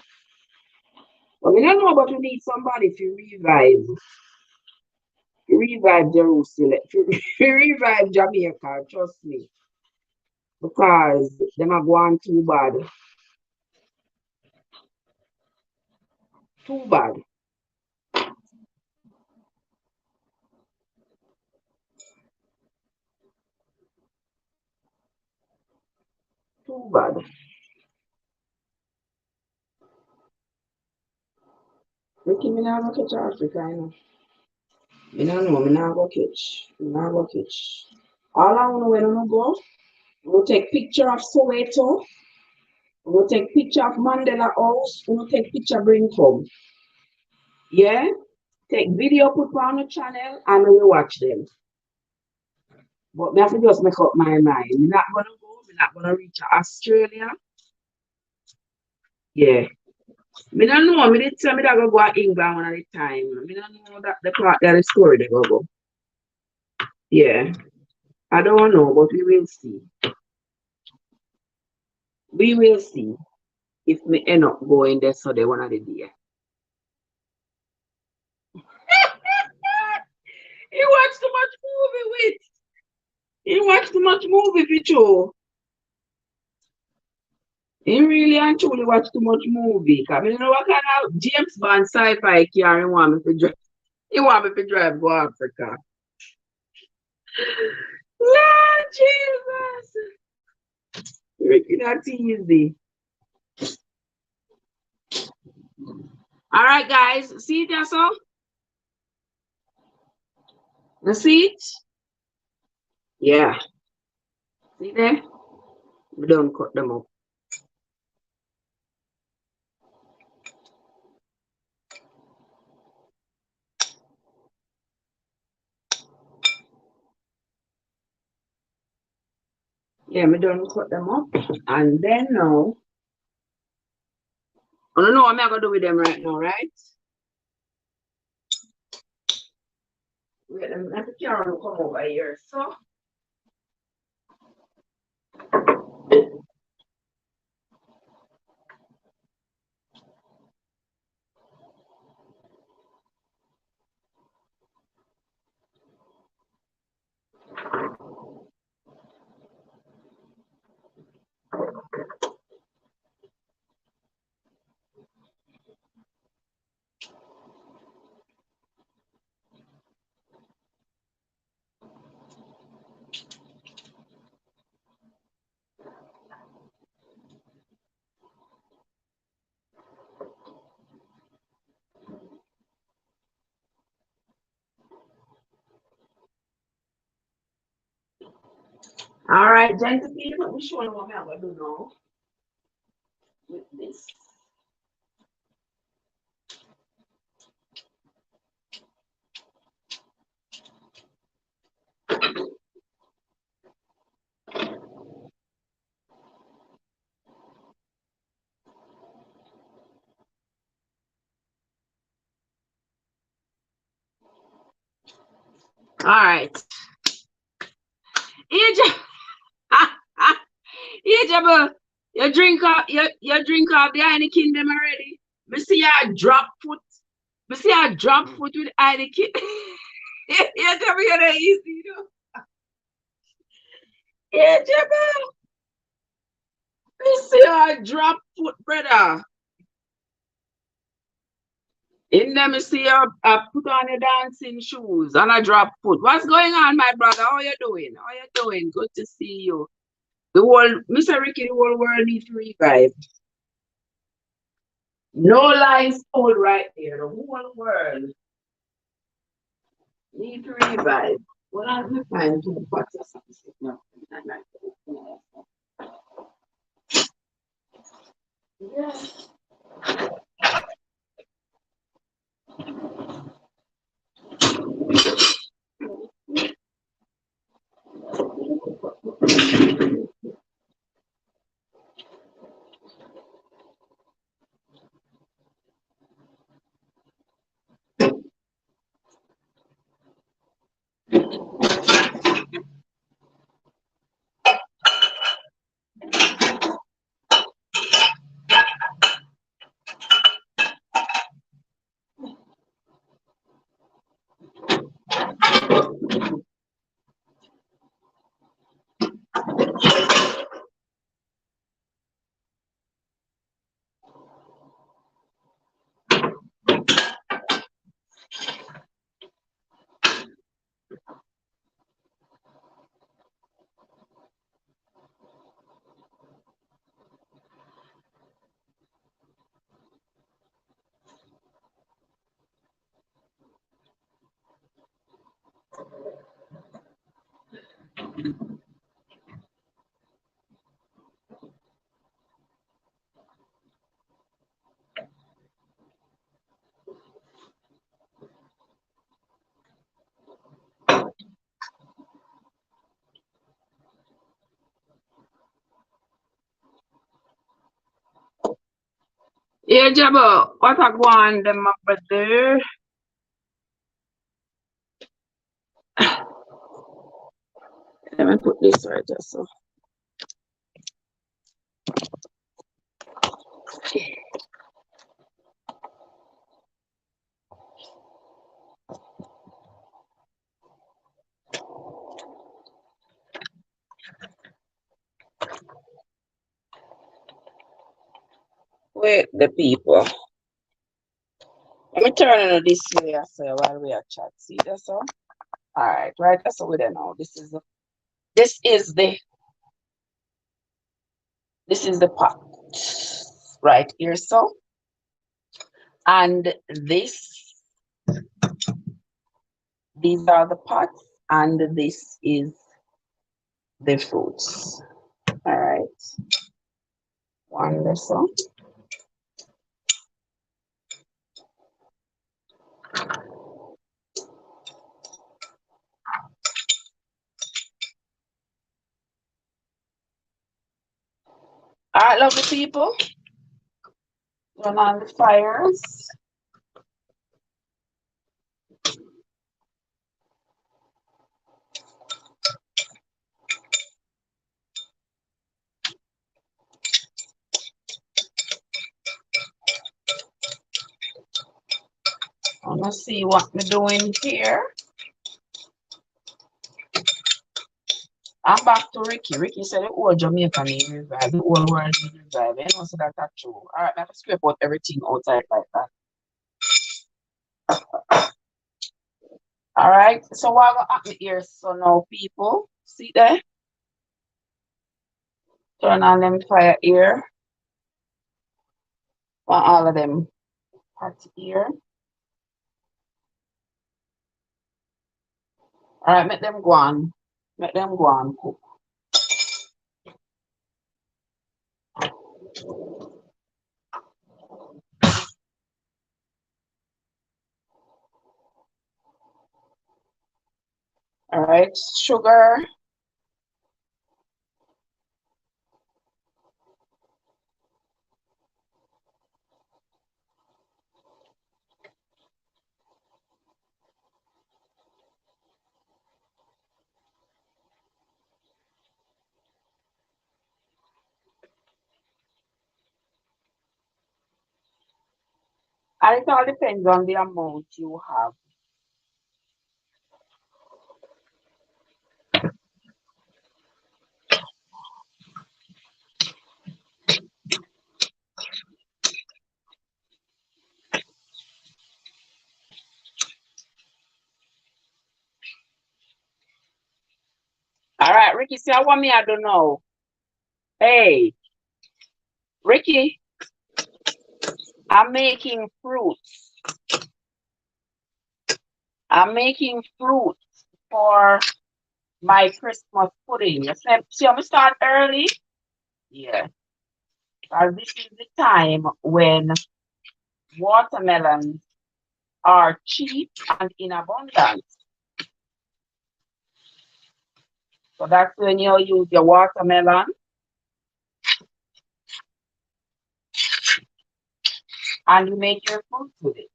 [SPEAKER 1] I mean, I know, but we need somebody to revive Jerusalem, to revive Jamaica, trust me, because them are going too bad, too bad, too bad. Ricky, me not go catch Africa, you know. Me not go catch, me not go catch. All I know when I go, we take picture of Soweto, we take picture of Mandela House, we take picture bring home. Yeah? Take video, put on the channel, and we watch them. But me have to just make up my mind. We're not gonna go, we're not gonna reach Australia. Yeah. Me don't know. Me did tell me that I go to England one at a time. Me don't know that the story they go go. Yeah. I don't know, but we will see. We will see if me end up going there so they one of the day. He watched too much movie with. He watched too much movie with you. He really and truly watched too much movie. Cause you know what kind of James Bond sci-fi car he want me to drive. He want me to drive go Africa. Lord Jesus. Ricky, that's easy. All right, guys. See it, that's all? The seat? Yeah. See there? We don't cut them up. Yeah, we don't cut them up. And then now, I don't know what I'm going to do with them right now, right? Wait, let the camera come over here. So, all right, gentle people, we show you what I'm going to do now with this. All right. Ejaba, you drink up the Heineken them already. Me see you drop foot. Me see you drop foot with Heineken. Ejaba, you're not easy, you know. Ejaba, me see you drop foot, brother. In them, me see you put on your dancing shoes and a drop foot. What's going on, my brother? How you doing? How you doing? Good to see you. The whole, Mr. Ricky, the whole world needs to revive. No lies told right there. The whole world need to revive. Well, I'm find two pots or something. Yeah. Yeah, Jabba, what I go on them, my brother? Let me I put this right there, so. Wait, the people. Let me turn it this way so while we are chat. See that so? Alright, right. That's what we don't know. This is the pot right here, so. And these are the pots, and this is the fruits. Alright. Wonderful. Alright, lovely people. Turn on the fires. I'm gonna see what we're doing here. I'm back to Ricky. Ricky said the whole Jamaica need revive, the whole world need revive. I know so that's true. Alright, I have to scrape out everything outside like that. Alright, so what will happen here? So now people, see there? Turn on them fire here. Want all of them hot here. Alright, make them go on. Make them go on cook. Alright, sugar. And it all depends on the amount you have. Alright, Ricky, see how want me I don't know. Hey, Ricky, I'm making fruits. I'm making fruits for my Christmas pudding. You see, I'm start early. Yeah, because this is the time when watermelons are cheap and in abundance. So that's when you use your watermelon and you make your fruits with it.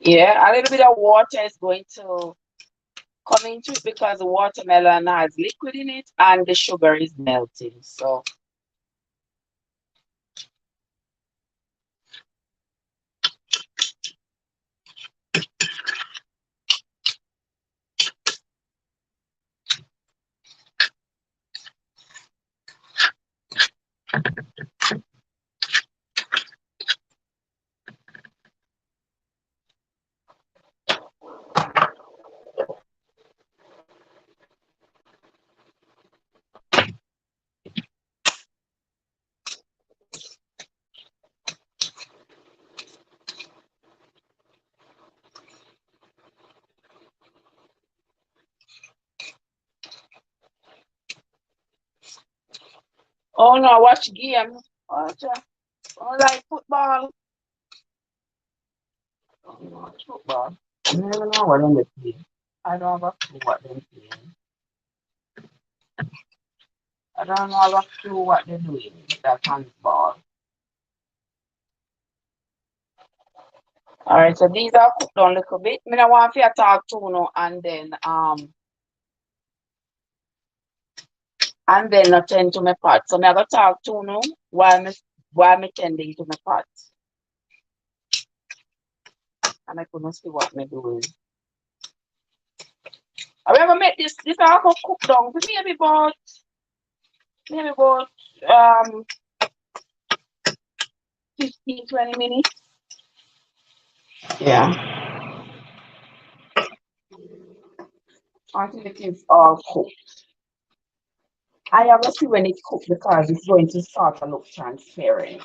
[SPEAKER 1] Yeah, a little bit of water is going to come into it because the watermelon has liquid in it and the sugar is melting. So oh no, watch game. Watch oh, like football. Oh, no, watch football. I don't know what I'm doing. I don't have a clue what they're doing. I don't have a clue what they're doing with that handball. Alright, so these are cooked down a little bit. I don't want to talk tuna and then attend to my pot. So I go talk tuna while me tending to my pot. And I couldn't see what me doing. I ever make this all cook down for maybe about 15-20 minutes. Yeah. Until it is all cooked. I have to see when it's cooked because it's going to start to look transparent.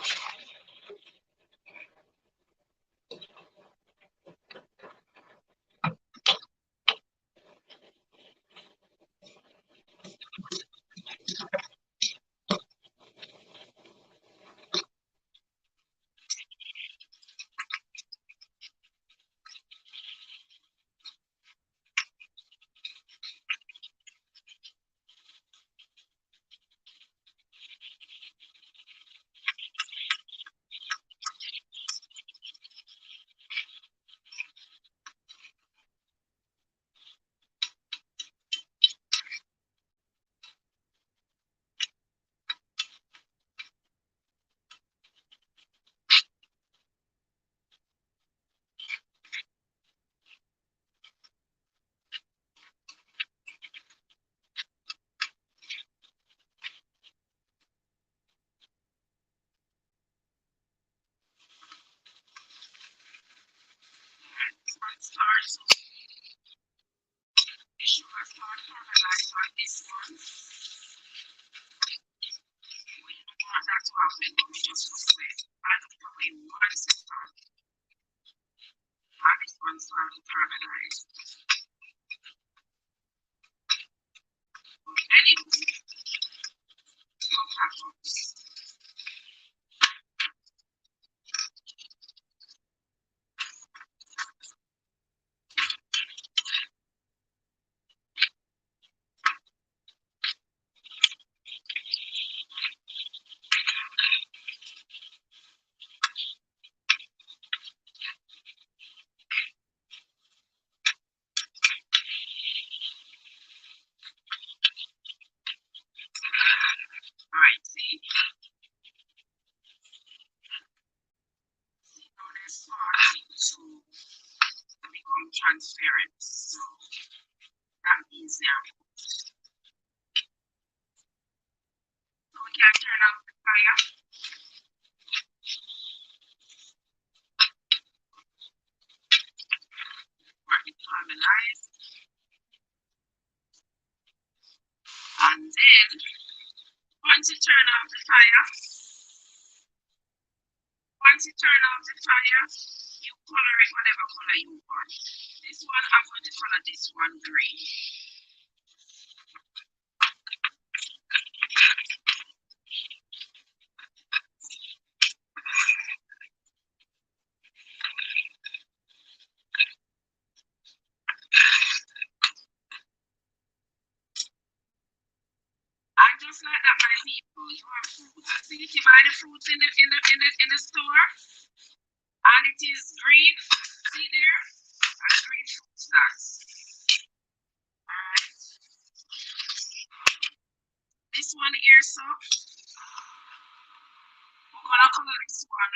[SPEAKER 1] Transparent. So that means now. So we can turn off the fire. Or it caramelize. And then once you turn off the fire, you color it whatever color you want. This one, I'm going to color this one green. And just like that, my people, you have fruits. See, if you buy the fruits in the store, and it is green, see there? And green fruit snacks. Alright. This one here, so we're gonna color this one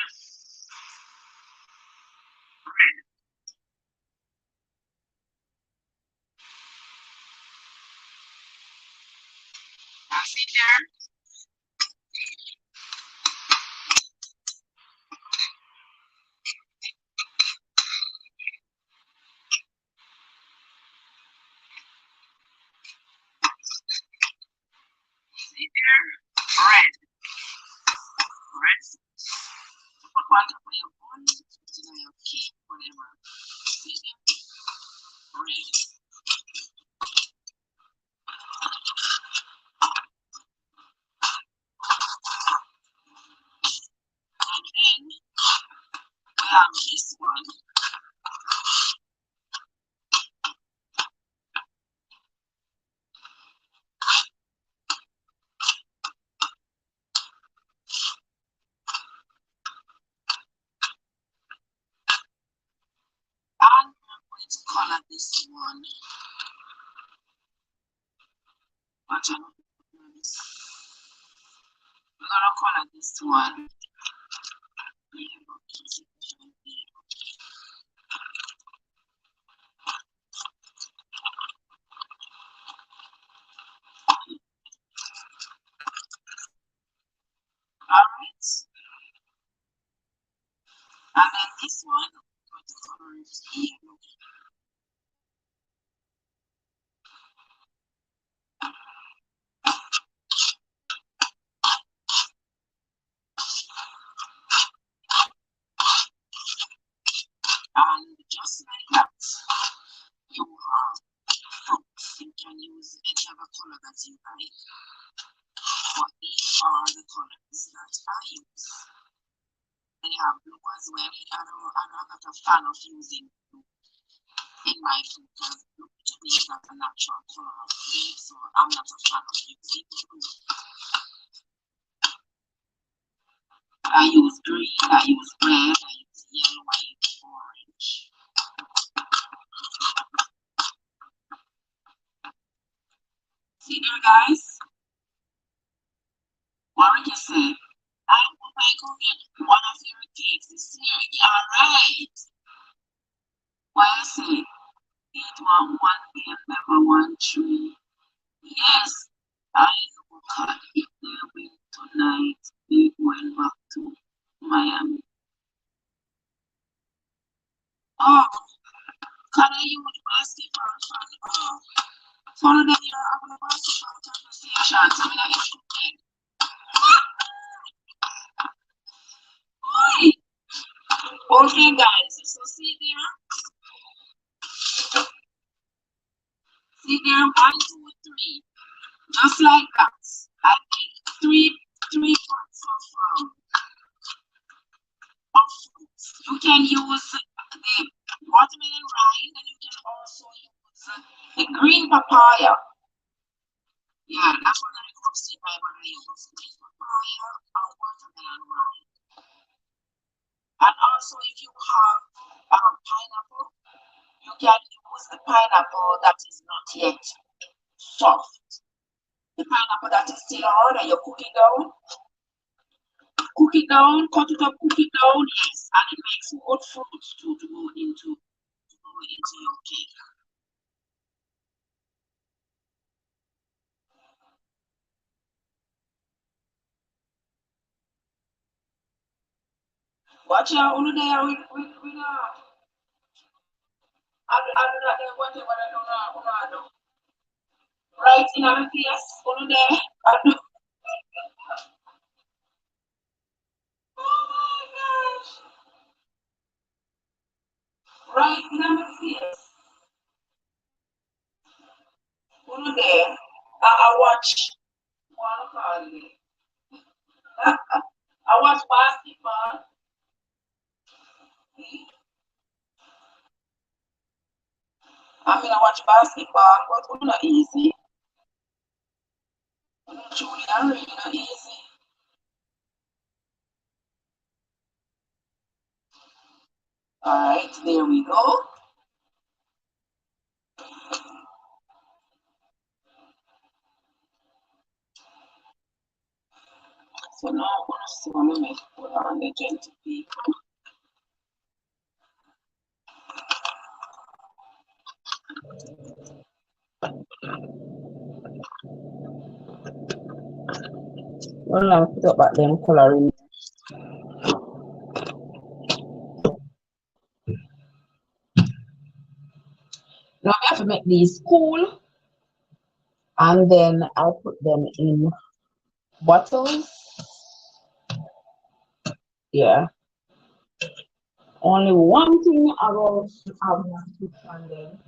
[SPEAKER 1] red. Now see there? See there? Red. Red. Put one top of your bun, your cake, whatever. See there? Red. this one. Watch out. We're gonna color this one. Alright. And then this one, I'm going to color it yellow. And just like that, you have fruits. You can use any other color that you like. But these are the colors that I use. I have blue as well. I'm not a fan of using blue in my food because blue to me is not a natural color of food, so I'm not a fan of using blue. I use green, I use red, I use yellow, I use orange. See there, guys? What would you say? I hope I go get one of your cakes this year. Alright. What you say? Eat one meal, never one tree. Yes, I know that if they win tonight, they went back to Miami. Oh, can I use basketball fan? Oh, follow them here. I'm going to basketball conversation. So I'm going to get okay, guys. So see there? See there? 1, 2, 3. Just like that. I think three parts of fruits. You can use the watermelon rind, and you can also use the green papaya. Yeah, that's what I comes to my when I use green papaya or watermelon rind. And also, if you have pineapple, you can use the pineapple that is not yet soft. The pineapple that is still hard, and you cook it down, cut it up, cook it down, yes, and it makes good fruits too to go into your cake. Watch out over there with I do not know whatever I don't know. Right in our face over there. I do. Oh my gosh. Right in our face. Over there. I watch one call it. I watch basketball. I mean I watch basketball, but it's not easy. Truly really not easy. Alright, there we go. So now I'm going to put on the gentle people. Well, I'll put up back them coloring. Now I have to make these cool, and then I'll put them in bottles. Yeah. Only one thing about having a put on them.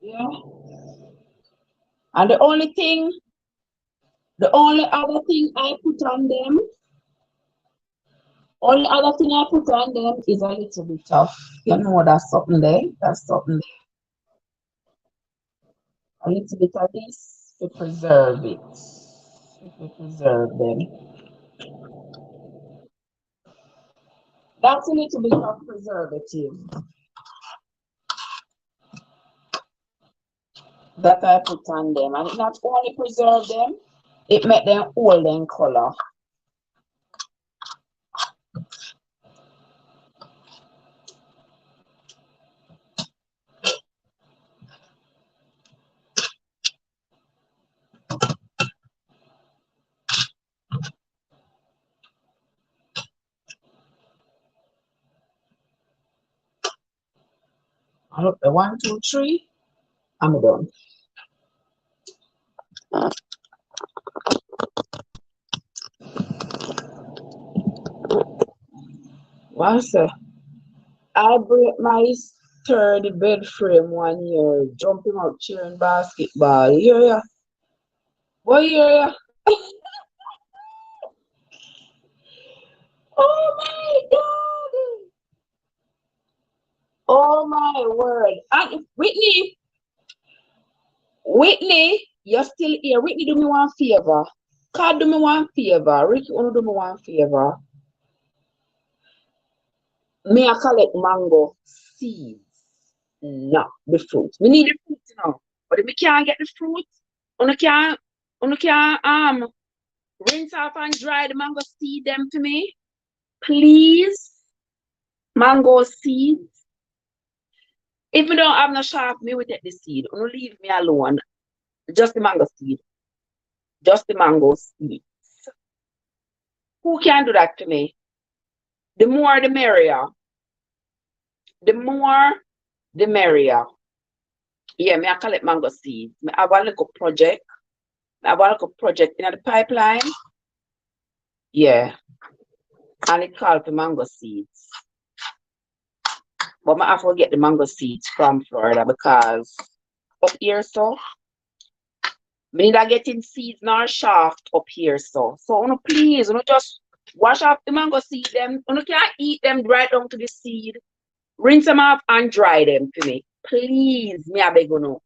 [SPEAKER 1] Yeah. And the only other thing I put on them, is a little bit of, you know, that's something there. That's something there. A little bit of this to preserve it. To preserve them. That's a little bit of preservative that I put on them. And it not only preserve them, it make them old in color. Okay, 1, 2, 3. I'm done. What's that? I break my sturdy bed frame 1 year, jumping out cheering basketball. Yeah, yeah. What year? Yeah? Oh my God! Oh my word! And Whitney, you're still here. Whitney, do me one favor. God, do me one favor. Ricky, wanna do me one favor. Me, I collect mango seeds, not the fruit. We need the fruit now. But if we can't get the fruit, you can't rinse off and dry the mango seed them to me. Please. Mango seeds. If you don't have no sharp, me will take the seed. Don't leave me alone. Just the mango seed. Just the mango seed. Who can do that to me? The more the merrier. The more the merrier. Yeah, me I collect mango seeds. Me have a little project. I have a little project in the pipeline. Yeah. And it called the mango seeds. But I have to get the mango seeds from Florida because up here so me not getting seeds nor shaft up here so. So please, just wash off the mango seed them. You can't eat them right down to the seed. Rinse them off and dry them for me. Please, me I beg you.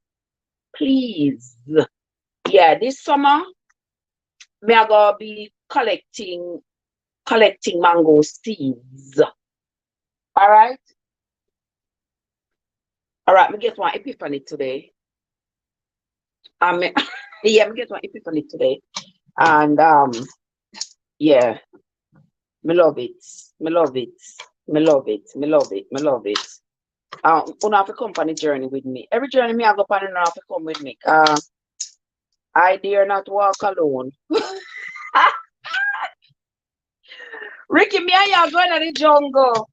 [SPEAKER 1] Please. Yeah, this summer me I gonna be collecting mango seeds. Alright? Alright, me get one epiphany today. Yeah, me get one epiphany today. And yeah, me love it. Me love it. Me love it. Me love it. Me love it. You have to come on the journey with me. Every journey me I go on, you have to come with me. I dare not walk alone. Ricky, me and you going to the jungle.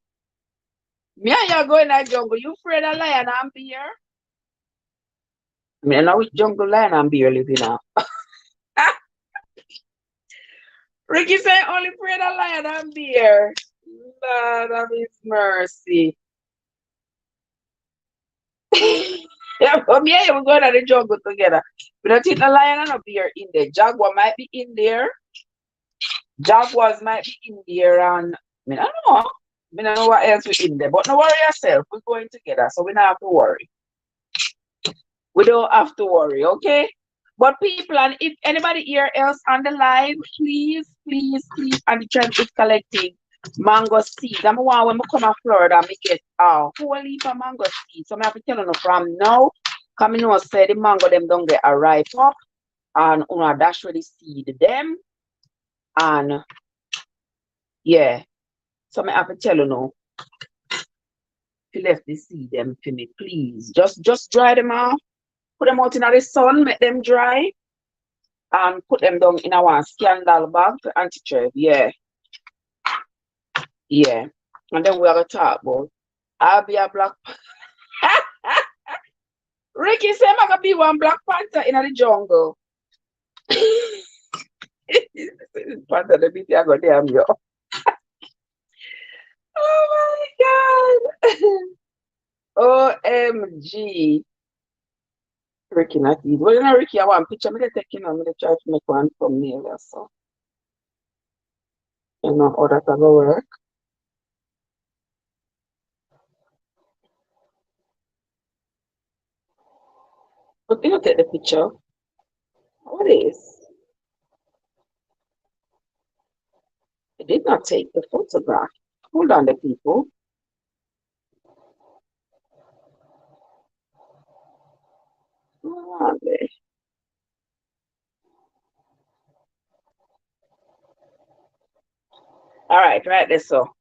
[SPEAKER 1] Me and you going to the jungle. You afraid of lion and bear? I know which jungle lion and bear live in now. Ricky say only afraid of lion and bear. Lord of his mercy. Yeah, but me and you going to the jungle together. We don't think the lion and a bear in there. Jaguar might be in there. Jaguars might be in there and I don't know. I don't know what else we in there. But no worry yourself. We're going together. So we don't have to worry. We don't have to worry, okay? But people, and if anybody here else on the live, please, please, please, and the trend is collecting mango seeds. I'm one when I come to Florida, I get a whole heap of mango seeds. So I have to tell you from now, come in say the mango them don't get a ripe up and dash with the seed them. And yeah. So I have to tell you now. If you left the seed them for me, please. Just dry them out. Put them out in the sun, make them dry. And put them down in our scandal bag for anti-trade. Yeah. Yeah. And then we are going to talk about I'll be a black Ricky said I'm gonna be one Black Panther in the jungle. Panther the BT I got damn yo. Oh my god. OMG. Ricky not eat. Well, you know, Ricky, I want picture. I'm gonna take I'm gonna try to make one thumbnail or so. You know how that will work. But you know, take the picture. What is? It did not take the photograph. Hold on, the people. Hold on there. All right, right there, so.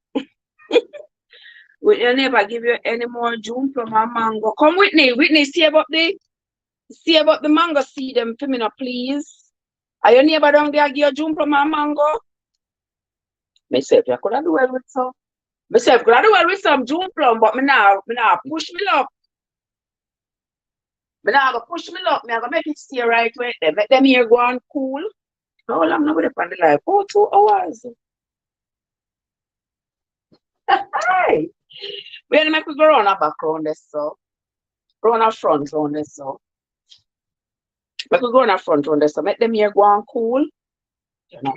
[SPEAKER 1] Will you never give you any more June from a mango? Come, Whitney. Whitney, see about the mango seed them for me now, please. Are your neighbor down there give you June from a mango? Myself, you could have do well with some. Myself could have do well with some June plum, but me now push me up. Me now go push me up. Me I go make it stay right where them. Make them here go on cool. How long now with on the life? Oh, 2 hours. Hi. When make we go round a back round this so. Round a front round this so. Make we go on a front round this so. Make them here go on cool. You know.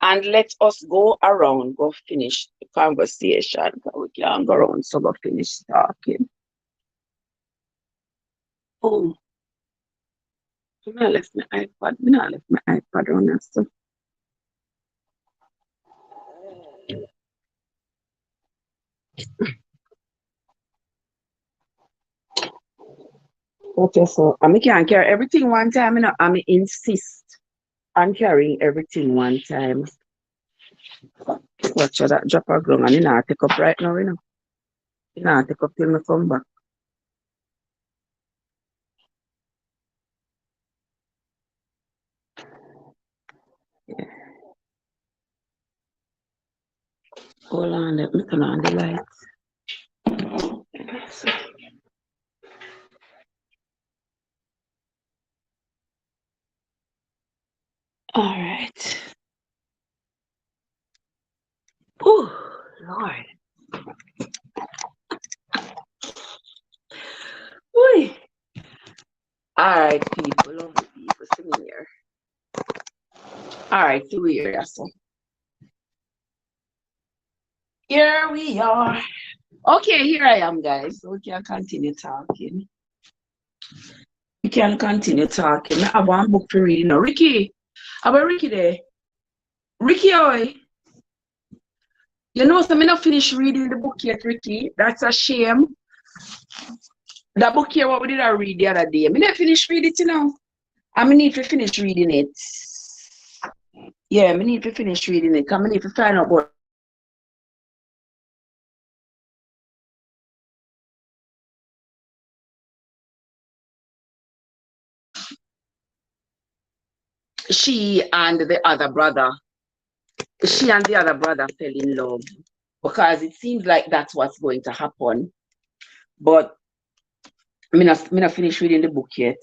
[SPEAKER 1] And let us go around, go finish the conversation. We can't go around, so go finish talking. Oh, I left my iPad. I left my iPad on us. So. Okay, so I can't carry everything one time. I insist on carrying everything one time. Watch that drop a ground and you not take up right now, you know. You not take up till me come back. Yeah. Hold on, let me turn on the lights. All right. Oh, Lord. Oy. All right, people, lovely people, see me here. All right, see we here, so. Here we are. Okay, here I am, guys. So we can continue talking. We can continue talking. I have one book to read now. Ricky, how about Ricky there? Ricky, oi. You know, so I'm not finished reading the book yet, Ricky. That's a shame. That book here, what we did I read the other day? I not finish reading it, you know. I need to finish reading it. Yeah, I need to finish reading it. I need to find out what she and the other brother fell in love because it seems like that's what's going to happen. But I'm not finished reading the book yet.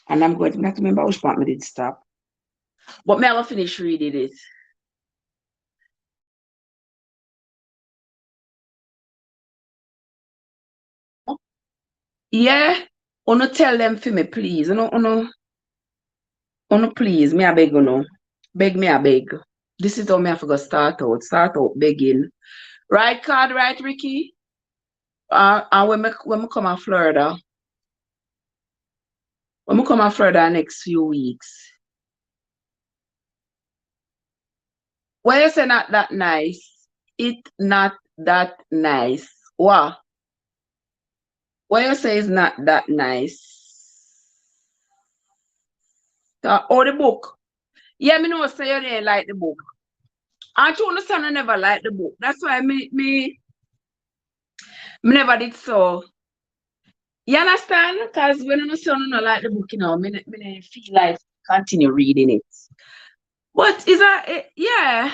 [SPEAKER 1] And I'm going to not remember which part I did stop. But I'm going to finish reading it. Yeah. Wanna tell them for me, please. Please, me I beg you know. Beg me I beg. This is how me I forgot start out. Start out begging. Right card, right, Ricky? And when I come to Florida, next few weeks. Why you say not that nice? It not that nice. What? Why you say it's not that nice? Oh, the book. Yeah, me know say you didn't like the book. Aren't you understand I never liked the book? That's why me never did so. You understand? Because when I say I don't like the book, you know, me feel like continue reading it. But is that yeah.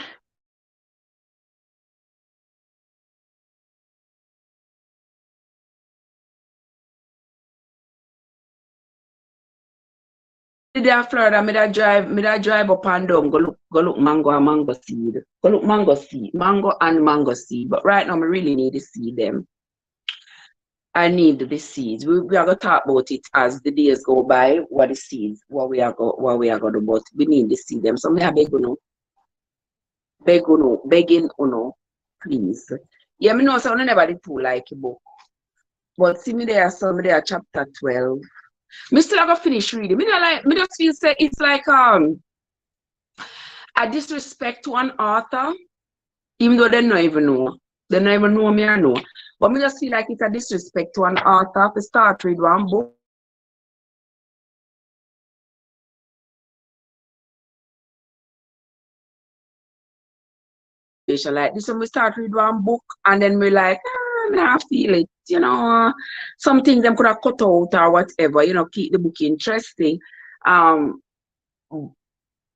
[SPEAKER 1] There Florida, me da drive up and down, go look mango and mango seed. Go look mango seed, mango and mango seed. But right now, me really need to see them. I need the seeds. We are gonna talk about it as the days go by. What the seeds, what we are gonna do, but we need to see them. So me I begging uno, please. Yeah, me know so I never did too like a book. But see me there, so me there chapter 12. Me still have to finish reading. Me just feel say it's like a disrespect to an author Even though they don't even know. They don't even know me or know. But me just feel like it's a disrespect to an author to start read one book. Like this when we start read one book and then we like, I feel it, some things them could have cut out or whatever, keep the book interesting. Um,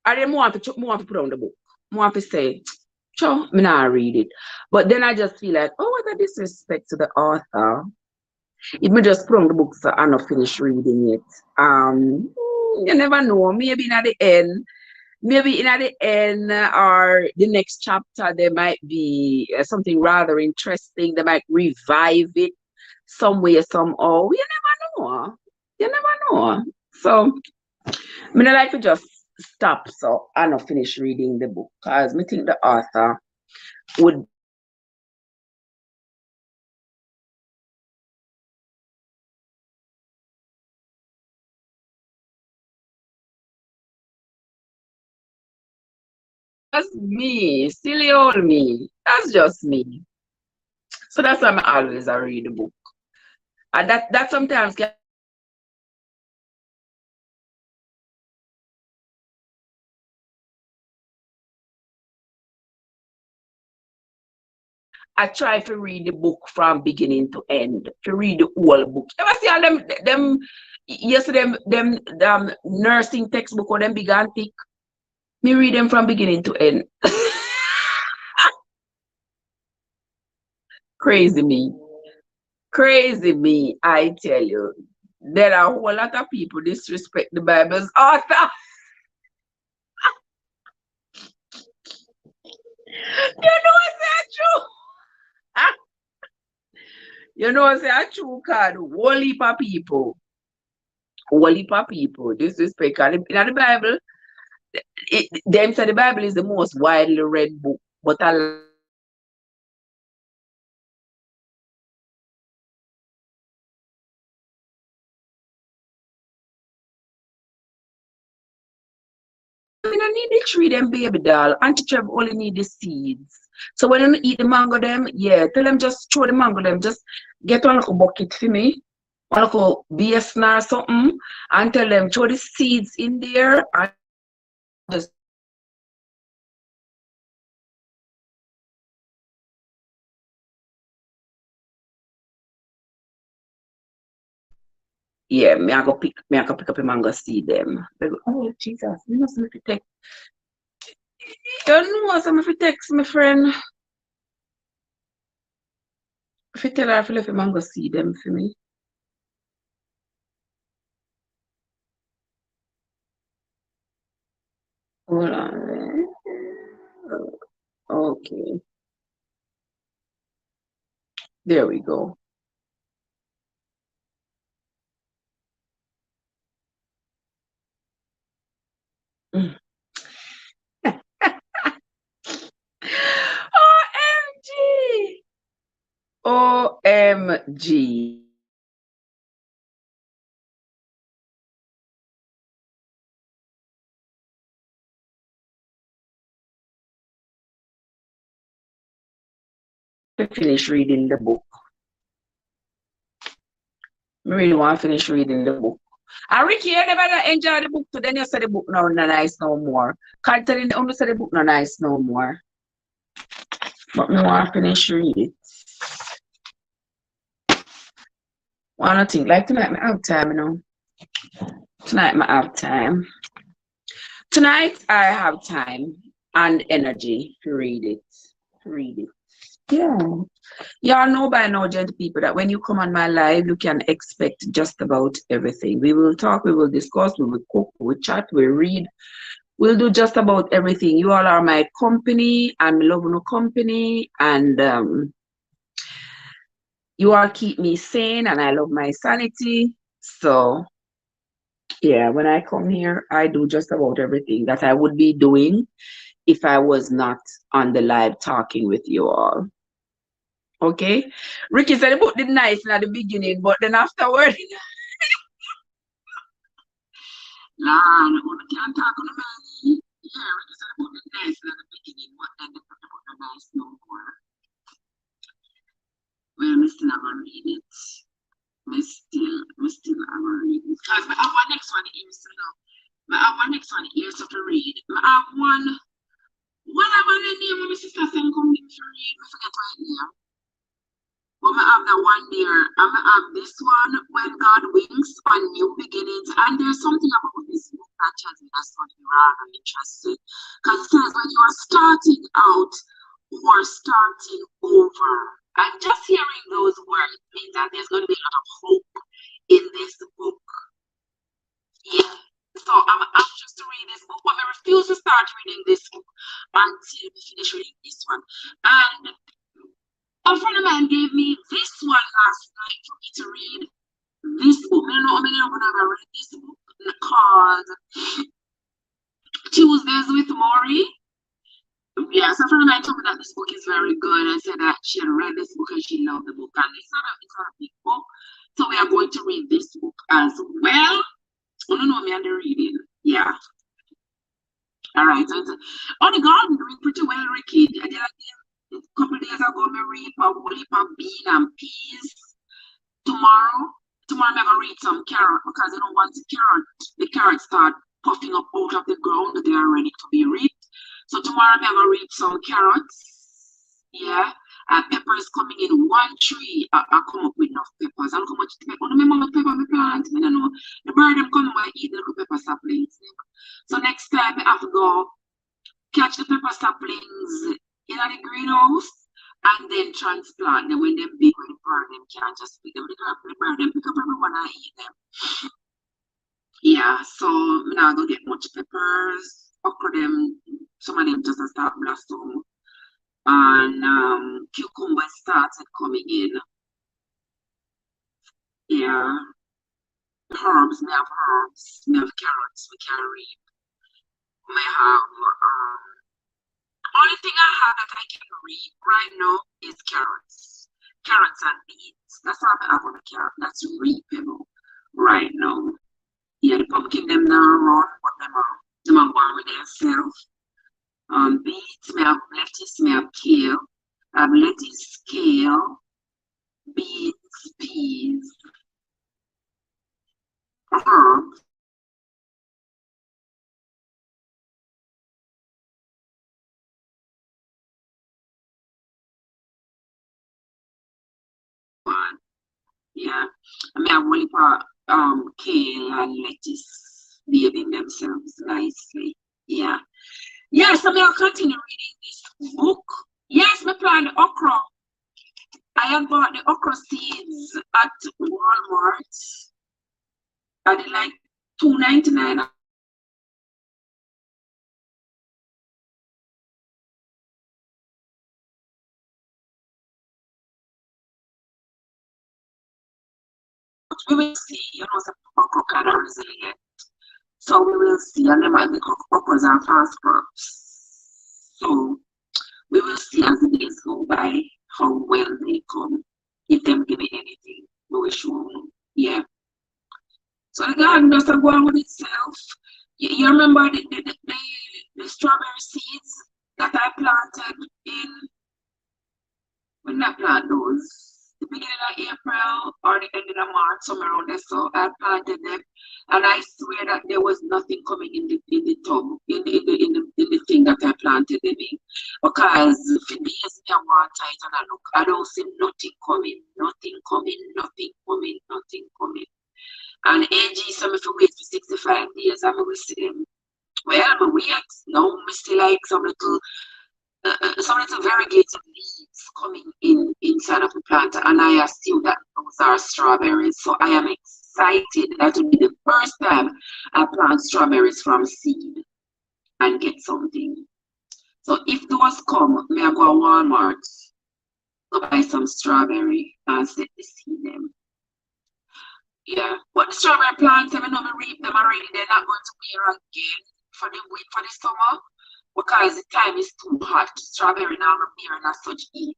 [SPEAKER 1] I didn't want to put on the book. More to say, sure, me not read it. But then I just feel like, oh, what a disrespect to the author. If me just put on the book so I'm not finished reading it. You never know. Maybe in the end or the next chapter there might be something rather interesting. They might revive it some way somehow. You never know. You never know. So I mean, I like to just stop so I not finish reading the book because I think the author would just me, silly old me. That's just me. So that's why I always I read the book. And that sometimes can I try to read the book from beginning to end, to read the whole book. You ever see all them yes, them nursing textbook or them big and thick? Me read them from beginning to end. Crazy me. Crazy me, I tell you. There are a whole lot of people disrespect the Bible's author. You know it's that true. You know it's that true card. Whole heap of people. Whole heap of people disrespect. And in the Bible, them say the Bible is the most widely read book, but a you don't need the tree, them baby doll. Auntie Trev only need the seeds. So when you eat the mango them, yeah, tell them just throw the mango them. Just get one little bucket for me, one little basin or something, and tell them throw the seeds in there and just yeah, me I go pick up a mango seed them. They go, oh Jesus, you must if you take you know some if you text my friend. If you tell her if you left a mango seed them for me. Hold on. Okay, there we go. Mm. OMG. OMG. To finish reading the book. I really want to finish reading the book. And Ricky, you never enjoy the book, so then you say the book no nice no more. Can't tell you only say the book no nice no more. But me want to finish read it. Wanna think like tonight I have time, Tonight I have time. Tonight I have time and energy to read it. To read it. Yeah. Y'all know by now, gentle people, that when you come on my live, you can expect just about everything. We will talk, we will discuss, we will cook, we will chat, we will read. We'll do just about everything. You all are my company. I'm loving your company. And you all keep me sane and I love my sanity. So yeah, when I come here, I do just about everything that I would be doing if I was not on the live talking with you all. Okay? Ricky said the book did nice at the beginning, but then afterward, nah, we can't talk on the money. Yeah, Ricky said the book did nice at the beginning, but then the book not nice no more. one. Whatever the name of my sister said, come in for read. I forget what name. But I have that one there. And I have this one, When God Winks on New Beginnings. And there's something about this book that tells me that's going to be rather interesting. Because it says when you are starting out or starting over. And just hearing those words means that there's going to be a lot of hope in this book. Yeah. So I'm anxious to read this book, but I refuse to start reading this book until we finish reading this one. And a friend of mine gave me this one last night for me to read. This book. I don't know how many of you have read this book called Tuesdays with Maury. Yeah, so a friend of mine told me that this book is very good. I said that she had read this book and she loved the book. And it's not a big book. So we are going to read this book as well. Oh, no, me under reading. Yeah. All right. So on the garden doing pretty well, Ricky. I did a couple of days ago, I read about bean and peas. Tomorrow I'm gonna read some carrot because I don't want the carrot start puffing up out of the ground. They are ready to be reaped. So tomorrow I'm gonna reap some carrots. Yeah. And peppers coming in one tree. I come up with enough peppers. I don't know how much pepper. I don't know how much pepper I plant. I don't know. The bird them come and eat the little pepper saplings. So next time I have to go catch the pepper saplings in the greenhouse and then transplant them when them big when the bird them can't just pick them. The bird them pick up everyone and eat them. Yeah, so I'm not gonna get much peppers. Okra them, some of them just start blossom. And cucumber started coming in. Yeah. Herbs, we have carrots, we can reap. We have only thing I have that I can reap right now is carrots. Carrots and beets. That's all I have on the carrot. That's reapable right now. Yeah, the pumpkin them now run, but them are one with themselves. Beets, we have lettuce, we have kale. I have lettuce, kale, beets, peas, herbs. Yeah, I mean, I really put kale and lettuce bathing themselves nicely. Yeah. Yes, I mean, I'll continue reading this book. Yes, me plant okra. I have bought the okra seeds at Walmart. I did like $2.99. We will see, some okra kind of resilient. So we will see, and they might be okras and fast crops. So we will see as the days go by how well they come. If them give me anything, we will show them. Yeah. So the garden just go on with itself. You remember the strawberry seeds that I planted in when I plant those? The beginning of April or the ending of March, somewhere around there. So I planted them, and I swear that there was nothing coming in the tub, in the thing that I planted them in. Because for days I water it and I don't see nothing coming. And AG so if you wait for 65 days, I will see them. Well, but wait, now we still like some little variegated leaves coming inside of the plant, and I assume that those are strawberries. So I am excited. That will be the first time I plant strawberries from seed and get something. So if those come, may I go to Walmart, go buy some strawberry and set the seed them. Yeah, but the strawberry plants, even though we reap them already, they're not going to bear again for the summer because the time is too hot. Strawberry now not bearing as such heat.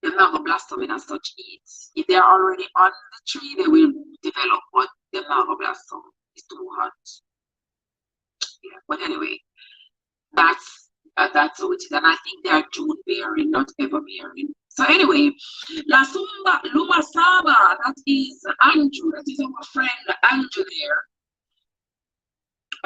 [SPEAKER 1] They're not going to blossom in as such heat. If they're already on the tree, they will develop, but they're not going to blossom. It's too hot. Yeah, but anyway, that's how it is. And I think they are June bearing, not ever bearing. So anyway, La Sumba Luma Saba, that is Andrew, that is our friend Andrew there.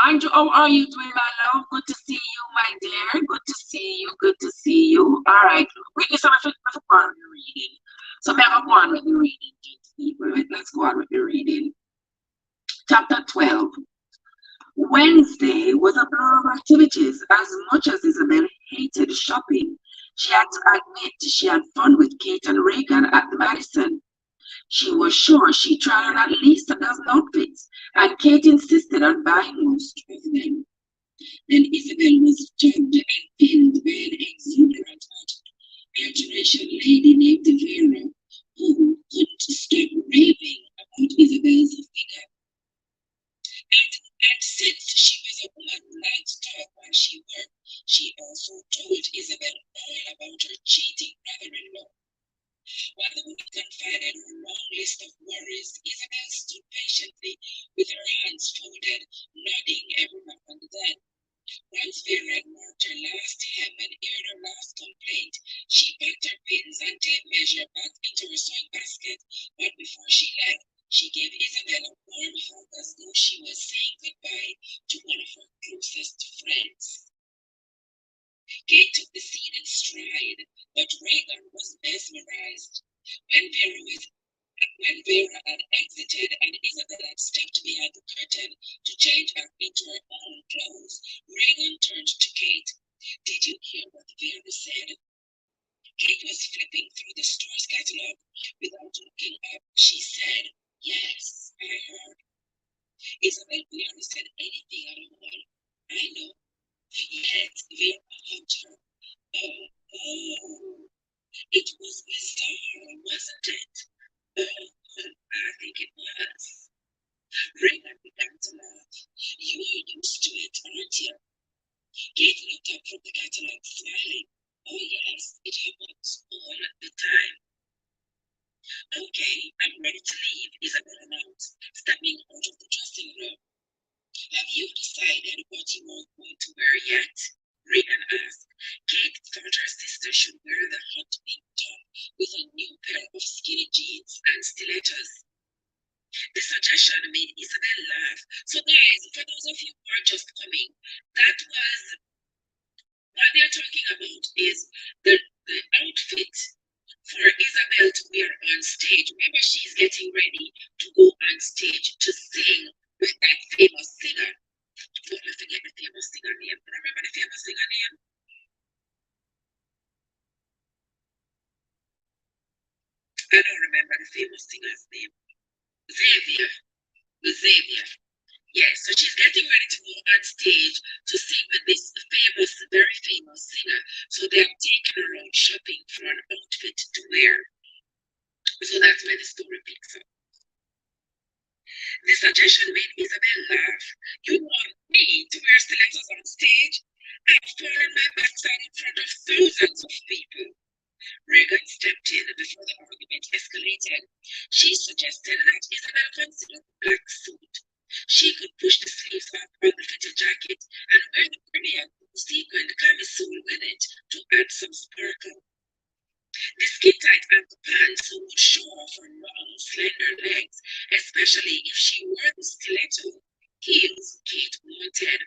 [SPEAKER 1] Andrew, how are you doing, my love? Good to see you, my dear. Good to see you. Good to see you. All right. Wait, so I think go on with the reading. So I'm going to go on with the reading, people. Let's go on with the reading. Chapter 12. Wednesday was a blur of activities. As much as Isabel hated shopping, she had to admit she had fun with Kate and Reagan at the Madison. She was sure she tried on at least a dozen outfits, and Kate insisted on buying most of them. Then Isabel was tugged and pinned by an exuberant alteration lady named Vera, who couldn't stop raving about Isabel's figure. And since she was a woman who liked to talk while she worked, she also told Isabel all about her cheating brother-in-law. While the woman confided her long list of worries, Isabel stood patiently with her hands folded, nodding every now and then. Once Vera had marked her last hem and aired her last complaint, she packed her pins and tape measure back into her sewing basket, but before she left, she gave Isabel a warm hug as though she was saying goodbye to one of her closest friends. Kate took the scene in stride, but Reagan was mesmerized. When Vera had exited and Isabel had stepped behind the curtain to change back into her own clothes, Reagan turned to Kate. Did you hear what Vera said? Kate was flipping through the store's catalog. Without looking up, she said, yes, I heard. Isabel barely said anything at all. I know. Yet Vera hugged her. Oh, it was bizarre, wasn't it? Oh, I think it was. Reagan began to laugh. You're used to it, aren't you? Kate looked up from the catalog, smiling. Oh yes, it happens all the time. Okay, I'm ready to leave, Isabel announced, stepping out of the dressing room. Have you decided what you are going to wear yet? Reagan asked. Kate thought her sister should wear the hot pink top with a new pair of skinny jeans and stilettos. The suggestion made Isabel laugh. So guys, for those of you who are just coming, that was what they're talking about is the outfit for Isabel to wear on stage. Remember, she's getting ready to go on stage to sing with that famous singer. Don't forget the famous singer name. Remember the famous singer name? I don't remember the famous singer's name. Xavier. Xavier. Yes, so she's getting ready to go on stage to sing with this famous, very famous singer. So they're taking her out shopping for an outfit to wear. So that's where the story picks up. The suggestion made Isabel laugh. You want me to wear stilettos on stage? I've fallen my backside in front of thousands of people. Reagan stepped in before the argument escalated. She suggested that Isabel consider the black suit. She could push the sleeves up on the fitted jacket and wear the brilliant sequined camisole with it to add some sparkle. The skin-tight ankle pants would show off her long, slender legs, especially if she wore the stiletto heels Kate wanted.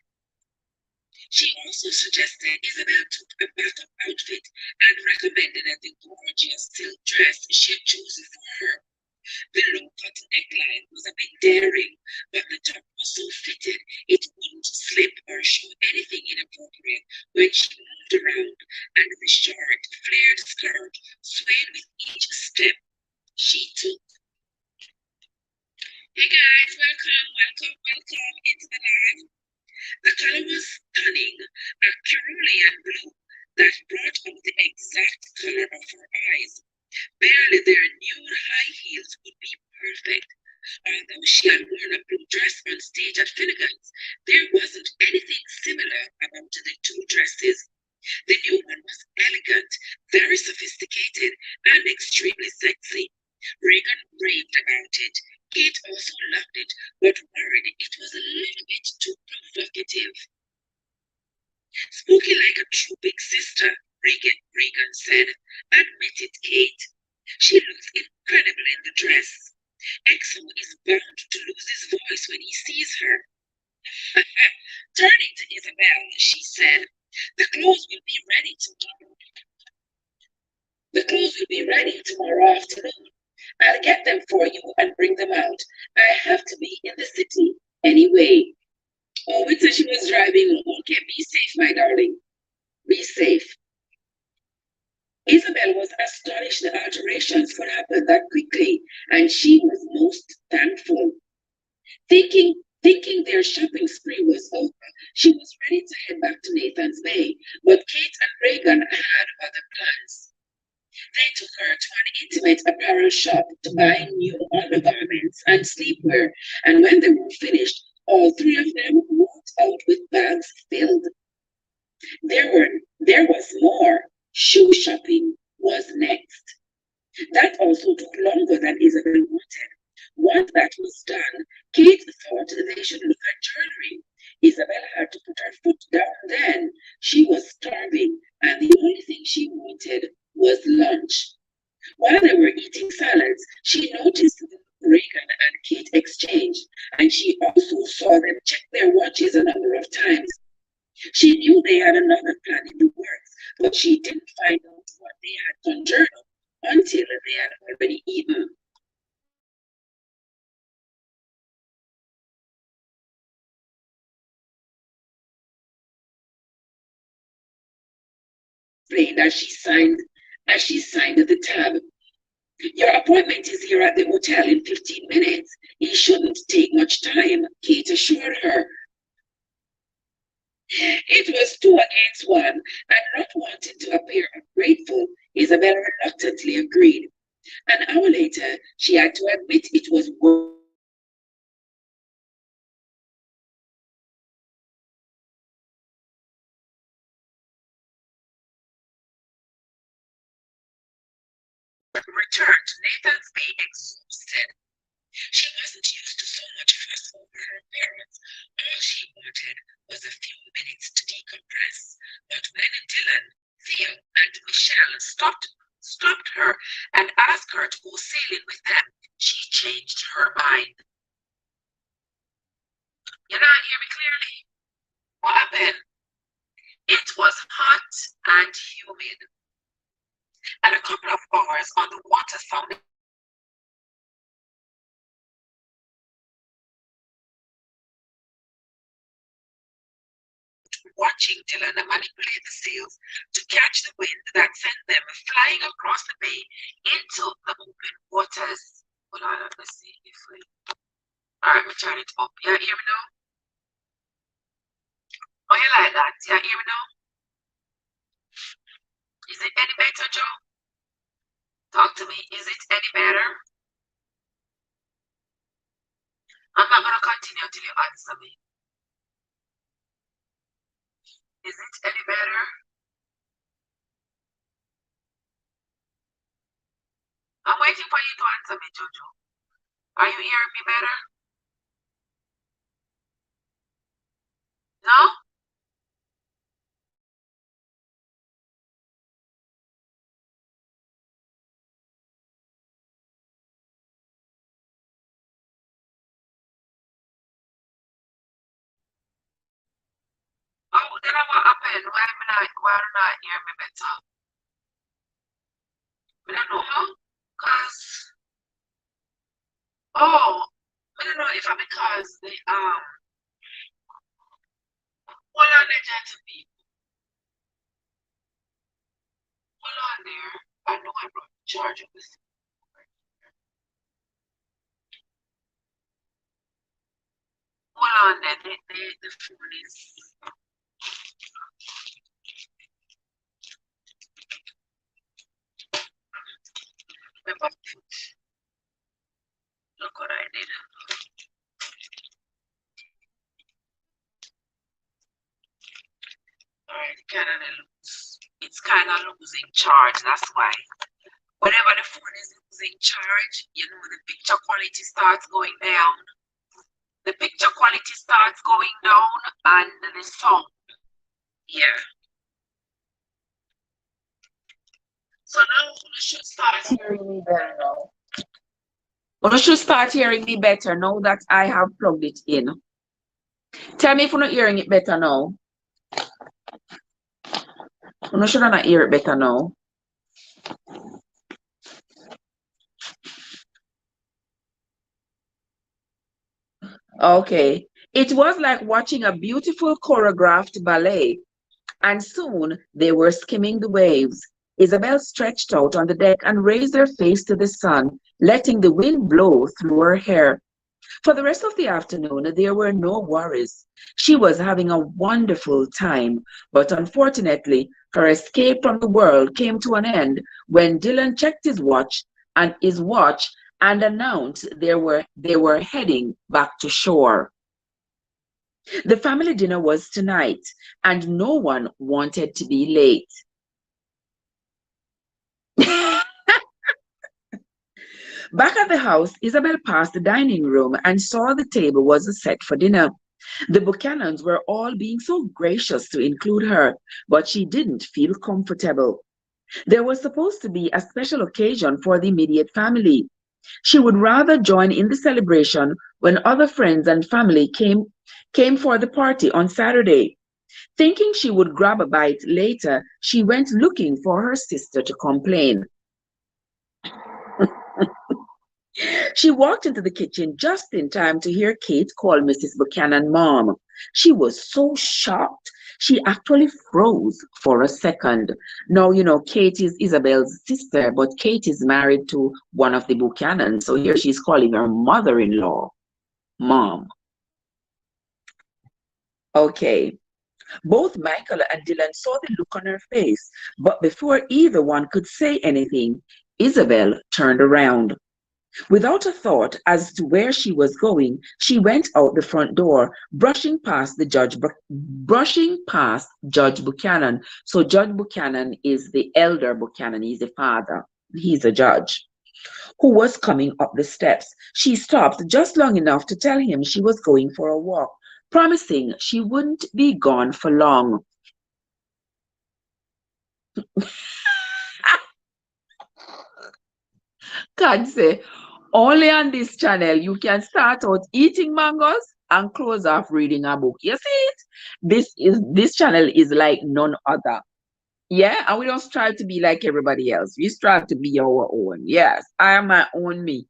[SPEAKER 1] She also suggested Isabel took a backup outfit and recommended the gorgeous silk dress she had chosen for her. The low-cut neckline was a bit daring, but the top was so fitted it wouldn't slip or show anything inappropriate when she moved around, and the short, flared skirt swayed with each step she took. Hey guys, welcome into the live. The color was stunning, a cerulean blue that brought out the exact color of her eyes. Barely their nude high heels would be perfect. Although she had worn a blue dress on stage at Finnegan's, there wasn't anything similar about the two dresses. The new one was elegant, very sophisticated, and extremely sexy. Reagan raved about it. Kate also loved it, but worried it was a little bit too provocative. Spooky like a true big sister, Reagan said. Admitted Kate. She looks incredible in the dress. Exo is bound to lose his voice when he sees her. Turning to Isabel, she said, the clothes will be ready tomorrow. The clothes will be ready tomorrow afternoon. I'll get them for you and bring them out. I have to be in the city anyway. Oh, wait till she was driving home. Okay, be safe, my darling. Be safe. Isabel was astonished the alterations could happen that quickly, and she was most thankful. Thinking their shopping spree was over, she was ready to head back to Nathan's Bay, but Kate and Reagan had other plans. They took her to an intimate apparel shop to buy new undergarments and sleepwear, and when they were finished, all three of them walked out with bags filled. There was more. Shoe shopping was next. That also took longer than Isabel wanted. Once that was done, Kate thought they should look at jewelry. Isabel had to put her foot down then. She was starving, and the only thing she wanted was lunch. While they were eating salads, she noticed the Reagan and Kate exchanged, and she also saw them check their watches a number of times. She knew they had another plan in the works, but she didn't find out what they had done journal until they had already eaten. Explained as she signed the tab. Your appointment is here at the hotel in 15 minutes. It shouldn't take much time, Kate assured her. It was 2 against 1, and not wanting to appear ungrateful, Isabel reluctantly agreed. An hour later, she had to admit it was returned to Nathan's Bay exhausted. She wasn't used to so much fuss over her parents. All she wanted was a few minutes to decompress. But when Dylan, Theo, and Michelle stopped her and asked her to go sailing with them, she changed her mind. You not hear me clearly? What happened? It was hot and humid, and a couple of hours on the water sounded watching Dylan manipulate the sails to catch the wind that sent them flying across the bay into the open waters. Hold on, let's see if we. All right, we turn it up. Yeah, hear me now? Oh, you like that? Yeah, hear me now? Is it any better, Joe? Talk to me. Is it any better? I'm not gonna continue until you answer me. Is it any better? I'm waiting for you to answer me, Jojo. Are you hearing me better? No? Oh, then what happened? Why not hear me better? I don't know. Cause I don't know if I because the hold on there, gentlemen. Hold on there. I know I brought the charger with me. Hold on there. The phone is remember, look what I did. Alright, it's kind of losing charge. That's why. Whenever the phone is losing charge, you know, the picture quality starts going down. The picture quality starts going down and the sound. Yeah. So now you should start hearing me better now. You should start hearing me better now that I have plugged it in.
[SPEAKER 2] Tell me if you're not hearing it better now. I'm not sure I not hear it better now. Okay. It was like watching a beautiful choreographed ballet, and soon they were skimming the waves. Isabel stretched out on the deck and raised her face to the sun, letting the wind blow through her hair. For the rest of the afternoon, there were no worries. She was having a wonderful time, but unfortunately, her escape from the world came to an end when Dylan checked his watch and announced they were heading back to shore. The family dinner was tonight, and no one wanted to be late. Back at the house, Isabel passed the dining room and saw the table was set for dinner. The Buchanans were all being so gracious to include her, but she didn't feel comfortable. There was supposed to be a special occasion for the immediate family. She would rather join in the celebration when other friends and family came for the party on Saturday. Thinking she would grab a bite later, she went looking for her sister to complain. She walked into the kitchen just in time to hear Kate call Mrs. Buchanan mom. She was so shocked. She actually froze for a second. Now, Kate is Isabel's sister, but Kate is married to one of the Buchanans. So here she's calling her mother in law mom. Okay. Both Michael and Dylan saw the look on her face, but before either one could say anything, Isabel turned around. Without a thought as to where she was going, she went out the front door, brushing past Judge Buchanan. So Judge Buchanan is the elder Buchanan, he's the father, he's a judge, who was coming up the steps. She stopped just long enough to tell him she was going for a walk, promising she wouldn't be gone for long. Can't say only on this channel you can start out eating mangoes and close off reading a book. You see it? This channel is like none other. Yeah, and we don't strive to be like everybody else. We strive to be our own. Yes, I am my own me.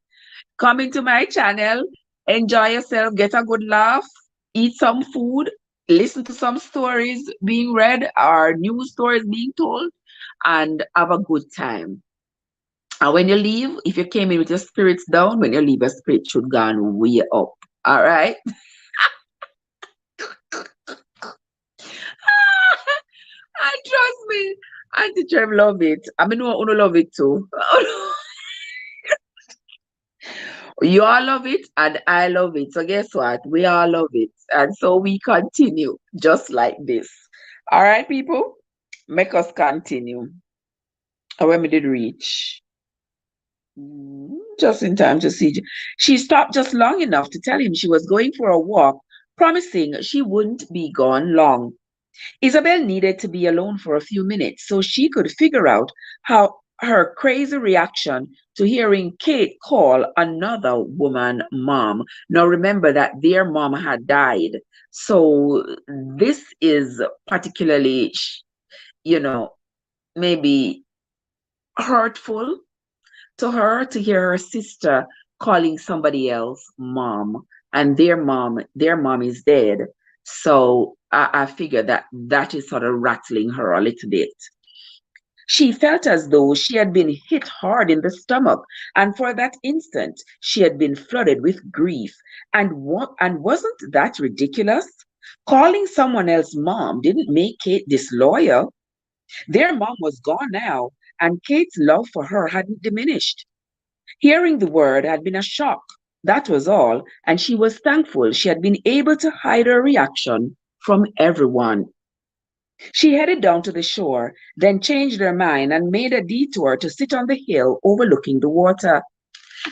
[SPEAKER 2] Come into my channel, enjoy yourself, get a good laugh, eat some food, listen to some stories being read or news stories being told, and have a good time. And when you leave, if you came in with your spirits down, when you leave, your spirit should go on way up. All right? And trust me, Auntie Trev love it. I mean, no, love it too. You all love it, and I love it. So guess what? We all love it. And so we continue just like this. All right, people? Make us continue. Where we did reach? Just in time to see. She stopped just long enough to tell him she was going for a walk, promising she wouldn't be gone long. Isabel needed to be alone for a few minutes so she could figure out how her crazy reaction to hearing Kate call another woman mom. Now remember that their mom had died. So this is particularly, maybe hurtful to her to hear her sister calling somebody else mom, and their mom is dead. So I figure that is sort of rattling her a little bit. She felt as though she had been hit hard in the stomach, and for that instant she had been flooded with grief. And wasn't that ridiculous? Calling someone else mom didn't make Kate disloyal. Their mom was gone now, and Kate's love for her hadn't diminished. Hearing the word had been a shock, that was all, and she was thankful she had been able to hide her reaction from everyone. She headed down to the shore, then changed her mind and made a detour to sit on the hill overlooking the water.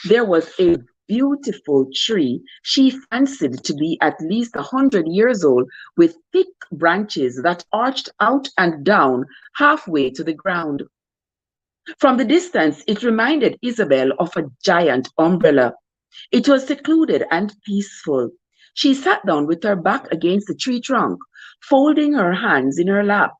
[SPEAKER 2] There was a beautiful tree she fancied to be at least 100 years old, with thick branches that arched out and down halfway to the ground. From the distance, it reminded Isabel of a giant umbrella. It was secluded and peaceful. She sat down with her back against the tree trunk, folding her hands in her lap.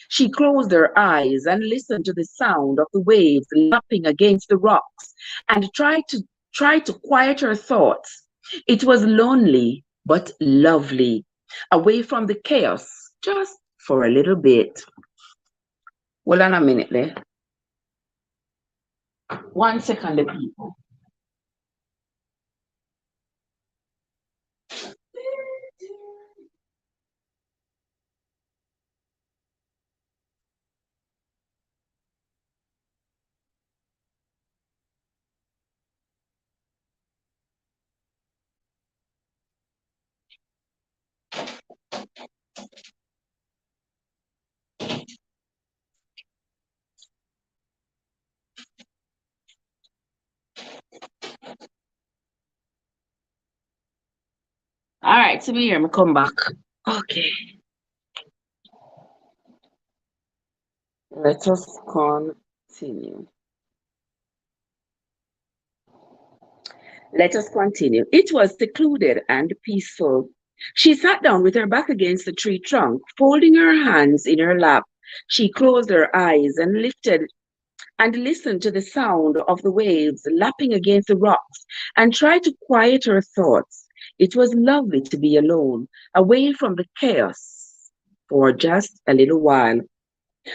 [SPEAKER 2] She closed her eyes and listened to the sound of the waves lapping against the rocks and tried to quiet her thoughts. It was lonely but lovely, away from the chaos, just for a little bit. Hold on a minute there. 1 second, the people. All right, so me here, me come back. Okay, let us continue. Let us continue. It was secluded and peaceful. She sat down with her back against the tree trunk, folding her hands in her lap. She closed her eyes and lifted and listened to the sound of the waves lapping against the rocks and tried to quiet her thoughts. It was lovely to be alone, away from the chaos for just a little while.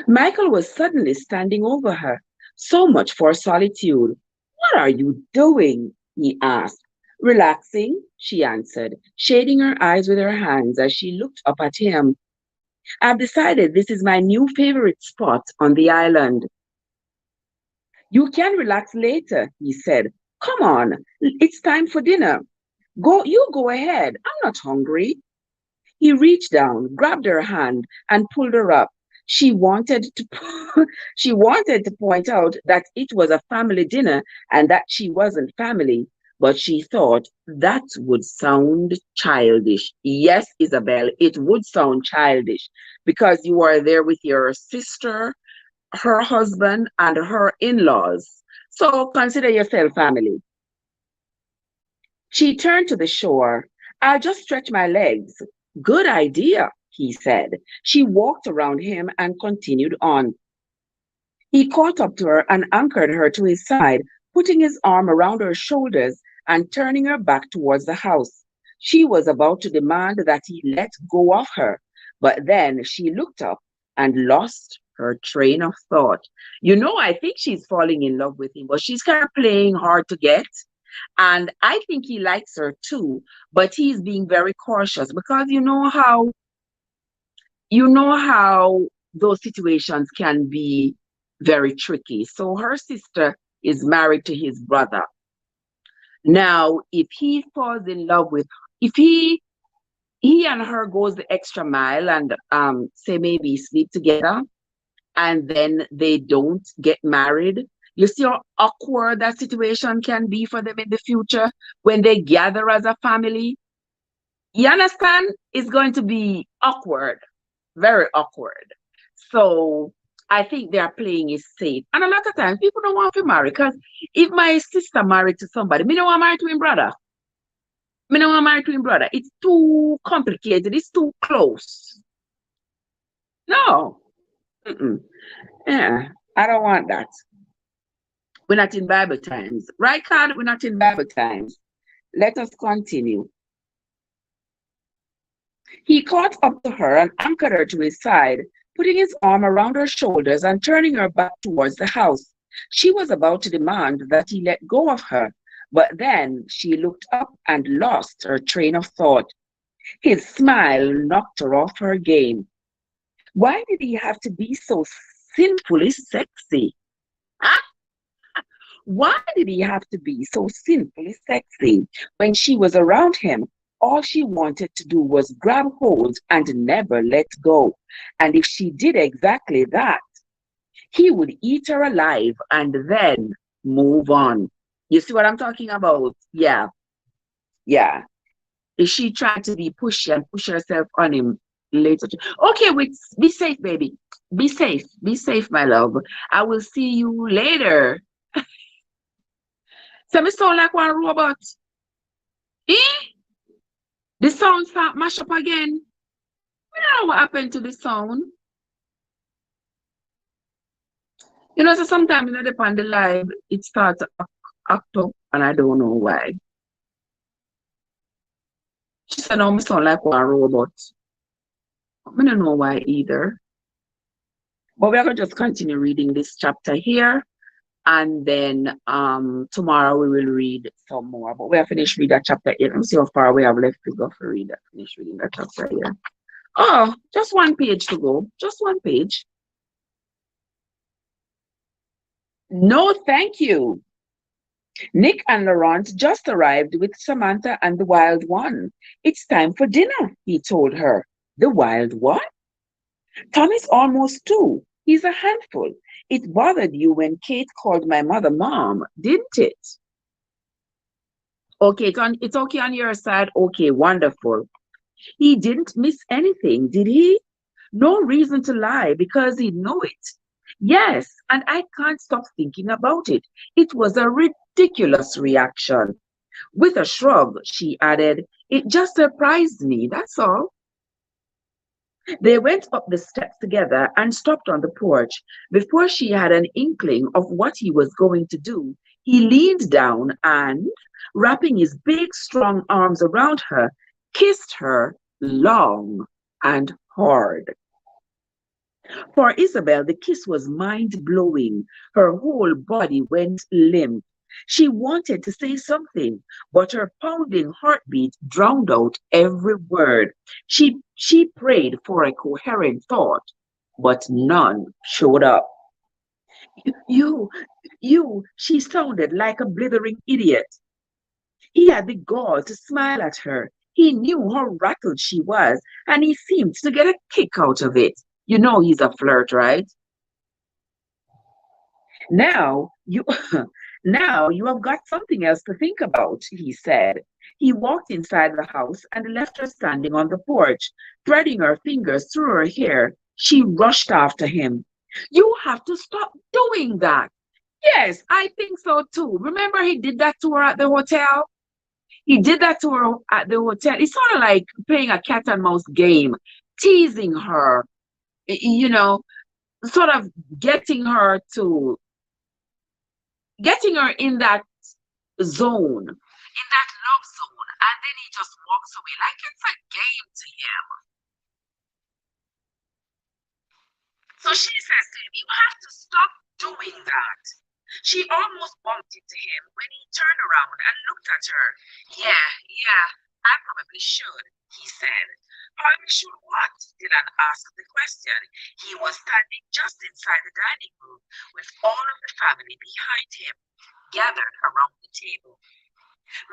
[SPEAKER 2] Michael was suddenly standing over her. So much for solitude. What are you doing? He asked. Relaxing, she answered, shading her eyes with her hands as she looked up at him. I've decided this is my new favorite spot on the island. You can relax later, he said. Come on, it's time for dinner. You go ahead. I'm not hungry. He reached down, grabbed her hand, and pulled her up. She wanted to she wanted to point out that it was a family dinner and that she wasn't family, but she thought that would sound childish. Yes, Isabel, it would sound childish because you are there with your sister, her husband, and her in-laws. So consider yourself family. She turned to the shore. I'll just stretch my legs. Good idea, he said. She walked around him and continued on. He caught up to her and anchored her to his side, putting his arm around her shoulders and turning her back towards the house. She was about to demand that he let go of her, but then she looked up and lost her train of thought. I think she's falling in love with him, but she's kind of playing hard to get. And I think he likes her too, but he's being very cautious because you know how those situations can be very tricky. So her sister is married to his brother. Now, if he falls in love with, if he and her goes the extra mile and say maybe sleep together and then they don't get married, you see how awkward that situation can be for them in the future when they gather as a family. You understand? It's going to be awkward, very awkward. So I think they are playing it safe. And a lot of times people don't want to marry because if my sister married to somebody, me don't want to marry to him brother. Me don't want to marry to him brother. It's too complicated. It's too close. No. Mm-mm. Yeah, I don't want that. We're not in Bible times. Right, God? We're not in Bible times. Let us continue. He caught up to her and anchored her to his side, putting his arm around her shoulders and turning her back towards the house. She was about to demand that he let go of her, but then she looked up and lost her train of thought. His smile knocked her off her game. Why did he have to be so sinfully sexy? Huh? Why did he have to be so sinfully sexy? When she was around him, all she wanted to do was grab hold and never let go. And if she did exactly that, he would eat her alive and then move on. You see what I'm talking about? Yeah, yeah. Is she trying to be pushy and push herself on him later? Okay, be safe, baby. Be safe. Be safe, my love. I will see you later. So me sound like one robot. Eh? The sound start mash up again. I don't know what happened to the sound. So sometimes it depend the live, it starts to act up, and I don't know why. She said, "No, me sound like one robot." I don't know why either. But we're gonna just continue reading this chapter here, and then tomorrow we will read some more. But we have finished reading that chapter 8. Let me see how far we have left to go for read that. Finish reading that chapter here. Oh, just one page to go. Just one page. No, thank you. Nick and Laurent just arrived with Samantha and the wild one. It's time for dinner, he told her. The wild one? Tommy's almost 2. He's a handful. It bothered you when Kate called my mother mom, didn't it? Okay, it's okay on your side. Okay, wonderful. He didn't miss anything, did he? No reason to lie because he'd know it. Yes, and I can't stop thinking about it. It was a ridiculous reaction. With a shrug, she added, it just surprised me, that's all. They went up the steps together and stopped on the porch. Before she had an inkling of what he was going to do, he leaned down and, wrapping his big, strong arms around her, kissed her long and hard. For Isabel, the kiss was mind-blowing. Her whole body went limp. She wanted to say something, but her pounding heartbeat drowned out every word. She prayed for a coherent thought, but none showed up. You, she sounded like a blithering idiot. He had the gall to smile at her. He knew how rattled she was, and he seemed to get a kick out of it. You know he's a flirt, right? Now you now you have got something else to think about, he said. He walked inside the house and left her standing on the porch, threading her fingers through her hair. She rushed after him. You have to stop doing that. Yes, I think so too. Remember he did that to her at the hotel? He did that to her at the hotel. It's sort of like playing a cat and mouse game, teasing her, you know, sort of getting her to getting her in that zone, in that love zone, and then he just walks away like it's a game to him. So she says to him, you have to stop doing that. She almost bumped into him when he turned around and looked at her. Yeah, I probably should, he said. Probably should what? Dylan asked the question. He was standing just inside the dining room with all of the family behind him, gathered around the table.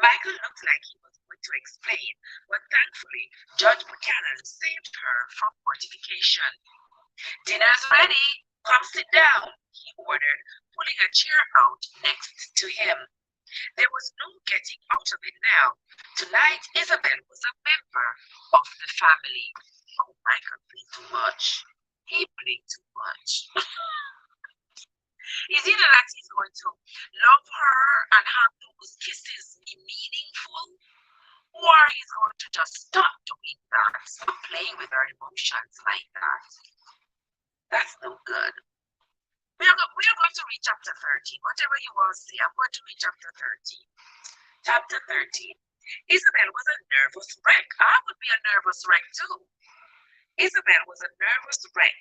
[SPEAKER 2] Michael looked like he was going to explain, but thankfully, Judge Buchanan saved her from mortification. Dinner's ready. Come sit down, he ordered, pulling a chair out next to him. There was no getting out of it now. Tonight, Isabel was a member of the family. Oh, Michael played too much. He played too much. It's either that he's going to love her and have those kisses be meaningful, or he's going to just stop doing that, stop playing with her emotions like that. That's no good. We are going to read chapter 13. Whatever you want to say, I'm going to read chapter 13. Chapter 13. Isabel was a nervous wreck. I would be a nervous wreck too. Isabel was a nervous wreck.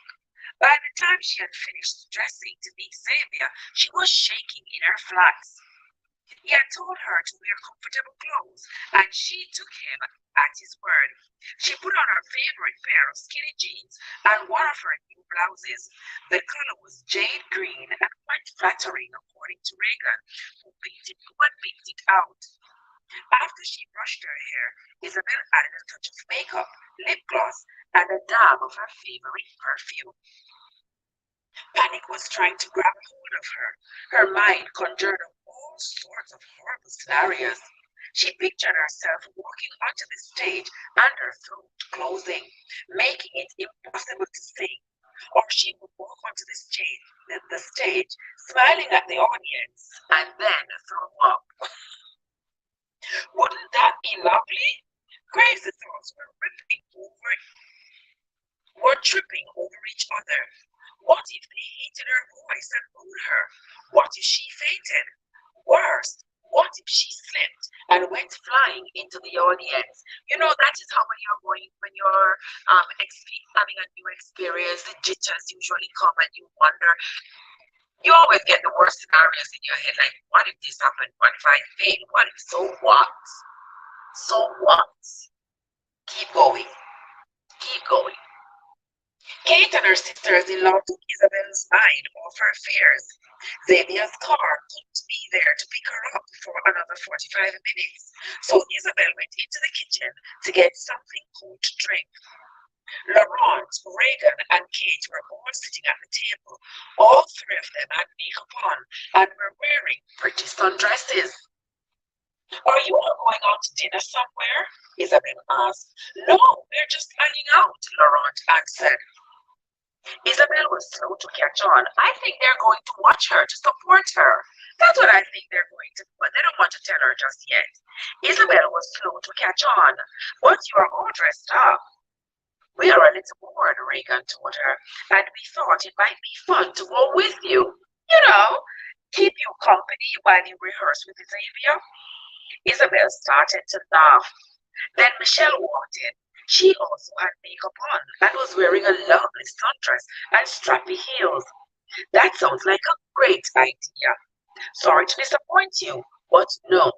[SPEAKER 2] By the time she had finished dressing to meet Xavier, she was shaking in her flats. He had told her to wear comfortable clothes, and she took him at his word. She put on her favorite pair of skinny jeans and one of her new blouses. The color was jade green and quite flattering, according to Reagan, who had picked it out. After she brushed her hair, Isabel added a touch of makeup, lip gloss, and a dab of her favorite perfume. Panic was trying to grab hold of her. Her mind conjured up all sorts of horrible scenarios. She pictured herself walking onto the stage and her throat closing, making it impossible to sing. Or she would walk onto the stage, smiling at the audience, and then throw up. Wouldn't that be lovely?
[SPEAKER 1] Crazy thoughts were tripping over each other. What if they hated her voice and booed her? What if she fainted? Worse, what if she slipped and went flying into the audience? You know, that is how when you're going, when you're having a new experience, the jitters usually come and you wonder. You always get the worst scenarios in your head, like, what if this happened? What if I fail? What if so what? So what? Keep going. Keep going. Kate and her sisters-in-law took Isabel's mind off her fears. Xavier's car couldn't be there to pick her up for another 45 minutes, so Isabel went into the kitchen to get something cool to drink. Laurent, Reagan, and Kate were all sitting at the table. All three of them had makeup on and were wearing pretty sundresses. Are you all going out to dinner somewhere? Isabel asked. No, we're just hanging out, Laurent answered. Isabel was slow to catch on. I think they're going to watch her to support her. That's what I think they're going to do, but they don't want to tell her just yet. Isabel was slow to catch on. But you are all dressed up. We are a little bored, Reagan told her, and we thought it might be fun to go with you. You know, keep you company while you rehearse with Xavier. Isabel started to laugh. Then Michelle walked in. She also had makeup on and was wearing a lovely sundress and strappy heels. That sounds like a great idea. Sorry to disappoint you, but no,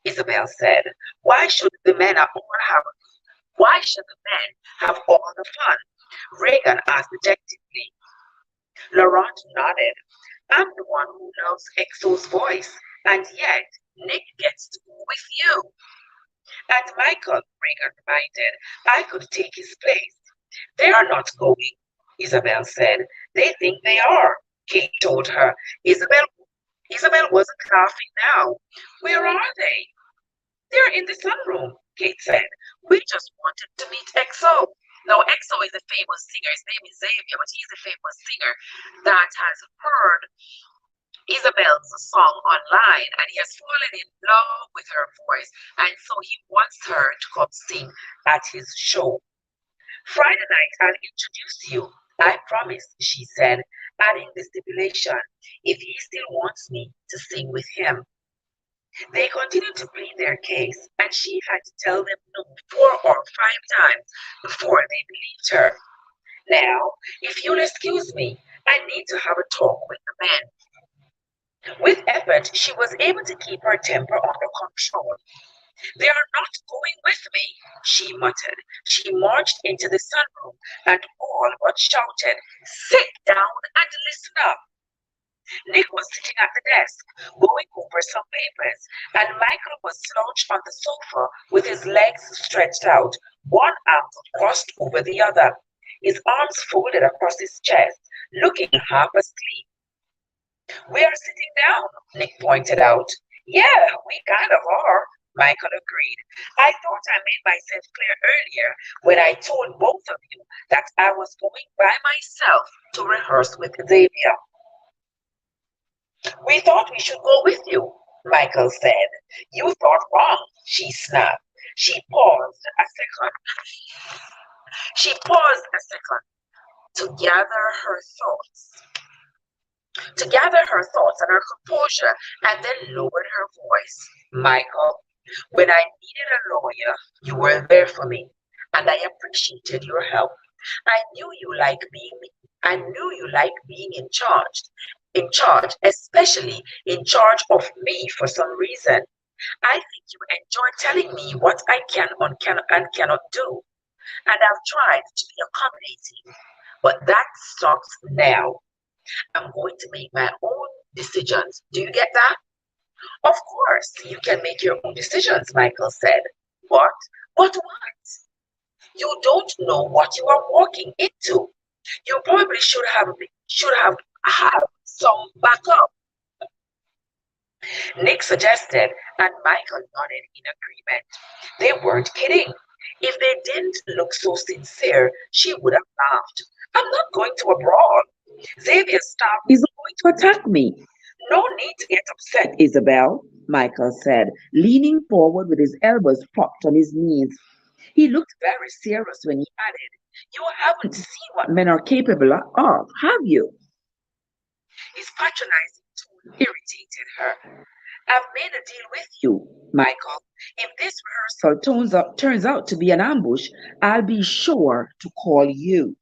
[SPEAKER 1] Isabel said. Why should the men all have why should the men have all the fun? Reagan asked dejectedly. Laurent nodded. I'm the one who loves Exo's voice, and yet Nick gets to go with you. And Michael, Reagan reminded, I could take his place. They are not going, Isabel said. They think they are, Kate told her. Isabel wasn't laughing now. Where are they? They're in the sunroom, Kate said. We just wanted to meet EXO. Now, EXO is a famous singer. His name is Xavier, but he's a famous singer that has heard Isabel's song online and he has fallen in love with her voice. And so he wants her to come sing at his show. Friday night, I'll introduce you. I promise, she said, adding the stipulation if he still wants me to sing with him. They continued to plead their case, and she had to tell them no 4 or 5 times before they believed her. Now, if you'll excuse me, I need to have a talk with the men. With effort, she was able to keep her temper under control. They are not going with me, she muttered. She marched into the sunroom and all but shouted, sit down and listen up. Nick was sitting at the desk, going over some papers, and Michael was slouched on the sofa with his legs stretched out, one arm crossed over the other, his arms folded across his chest, looking half asleep. We are sitting down, Nick pointed out. Yeah, we kind of are, Michael agreed. I thought I made myself clear earlier when I told both of you that I was going by myself to rehearse with Xavier. We thought we should go with you, Michael said. You thought wrong, she snapped. She paused a second. She paused a second to gather her thoughts and her composure, and then lowered her voice. Michael, when I needed a lawyer, you were there for me, and I appreciated your help. I knew you like being in charge, especially in charge of me for some reason. I think you enjoy telling me what I and cannot do, and I've tried to be accommodating, but that stops now. I'm going to make my own decisions. Do you get that? Of course, you can make your own decisions, Michael said. What? What? You don't know what you are walking into. You probably should have some backup. Nick suggested, and Michael nodded in agreement. They weren't kidding. If they didn't look so sincere, she would have laughed. I'm not going to a brawl. Xavier's staff
[SPEAKER 2] He's going to attack me.
[SPEAKER 1] no need to get upset.
[SPEAKER 2] Isabel, Michael said, leaning forward with his elbows propped on his knees. He looked very serious when he added, "You haven't seen what men are capable of, have you?" His patronizing tone irritated her. "I've made a deal with you, Michael. If this rehearsal turns out to be an ambush, I'll be sure to call you."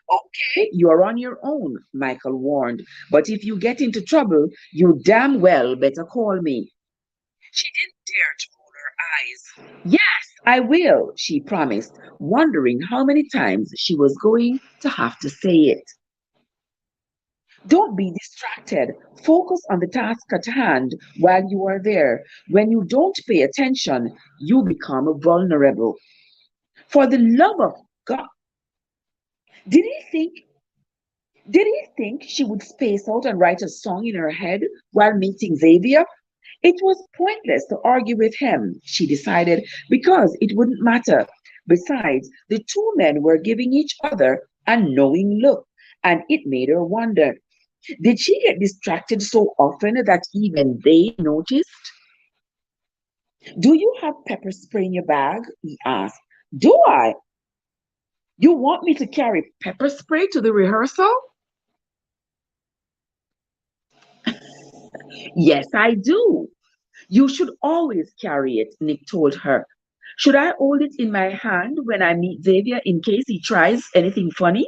[SPEAKER 2] "Okay, you're on your own," Michael warned. "But if you get into trouble, you damn well better call me." She didn't dare to roll her eyes. "Yes, I will," she promised, wondering how many times she was going to have to say it. Don't be distracted. Focus on the task at hand while you are there. When you don't pay attention, you become vulnerable. For the love of God, did he think did he think she would space out and write a song in her head while meeting Xavier? It was pointless to argue with him, she decided, because it wouldn't matter. Besides, the two men were giving each other a knowing look, and it made her wonder, did she get distracted so often that even they noticed? "Do you have pepper spray in your bag?" he asked. "Do I? You want me to carry pepper spray to the rehearsal?" "Yes, I do. You should always carry it," Nick told her. "Should I hold it in my hand when I meet Xavier in case he tries anything funny?"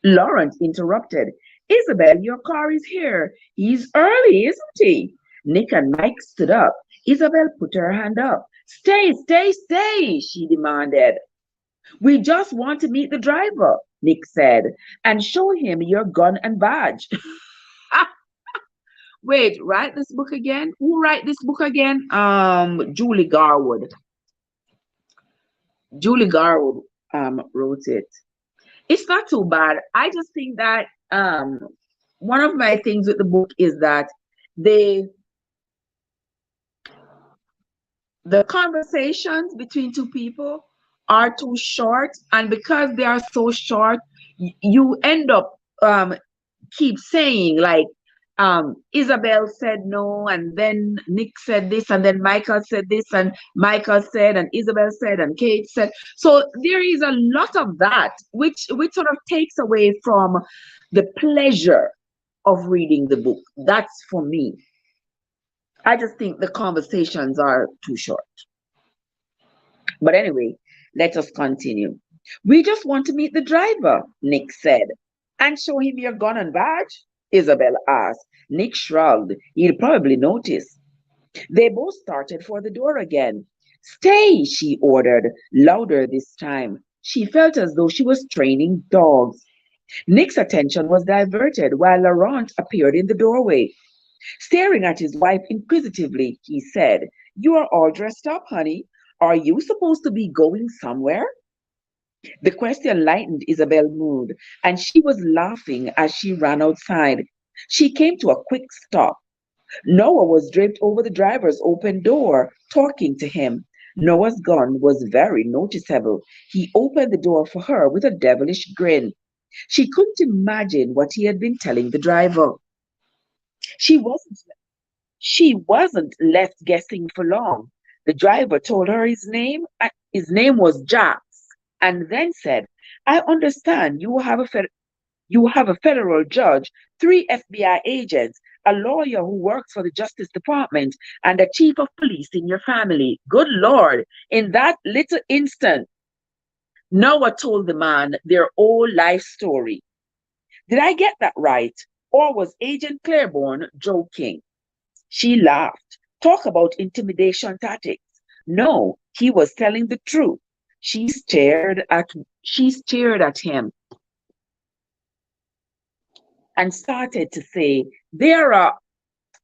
[SPEAKER 2] Lawrence interrupted. "Isabel, your car is here. He's early, isn't he?" Nick and Mike stood up. Isabel put her hand up. "Stay, stay, stay," she demanded. "We just want to meet the driver," Nick said, "and show him your gun and badge." Wait, write this book again? Who write this book again? Julie Garwood. Julie Garwood wrote it. It's not too bad. I just think that one of my things with the book is that they the conversations between two people are too short, and because they are so short, you end up keep saying like Isabel said no, and then Nick said this, and then Michael said this, and Michael said, and Isabel said, and Kate said. So there is a lot of that, which sort of takes away from the pleasure of reading the book. That's for me. I just think the conversations are too short. But anyway, let us continue. "We just want to meet the driver," Nick said. "And show him your gun and badge?" Isabel asked. Nick shrugged. "He'll probably notice." They both started for the door again. "Stay," she ordered, louder this time. She felt as though she was training dogs. Nick's attention was diverted while Laurent appeared in the doorway. Staring at his wife inquisitively, he said, "You are all dressed up, honey. Are you supposed to be going somewhere?" The question lightened Isabel's mood, and she was laughing as she ran outside. She came to a quick stop. Noah was draped over the driver's open door, talking to him. Noah's gun was very noticeable. He opened the door for her with a devilish grin. She couldn't imagine what he had been telling the driver. She wasn't She wasn't left guessing for long. The driver told her his name. His name was Jax, and then said, "I understand you have a federal judge, three FBI agents, a lawyer who works for the Justice Department, and a chief of police in your family." Good Lord! In that little instant, Noah told the man their whole life story. Did I get that right? Or was Agent Claiborne joking? She laughed. Talk about intimidation tactics. No, he was telling the truth. She stared at him and started to say, "There are,"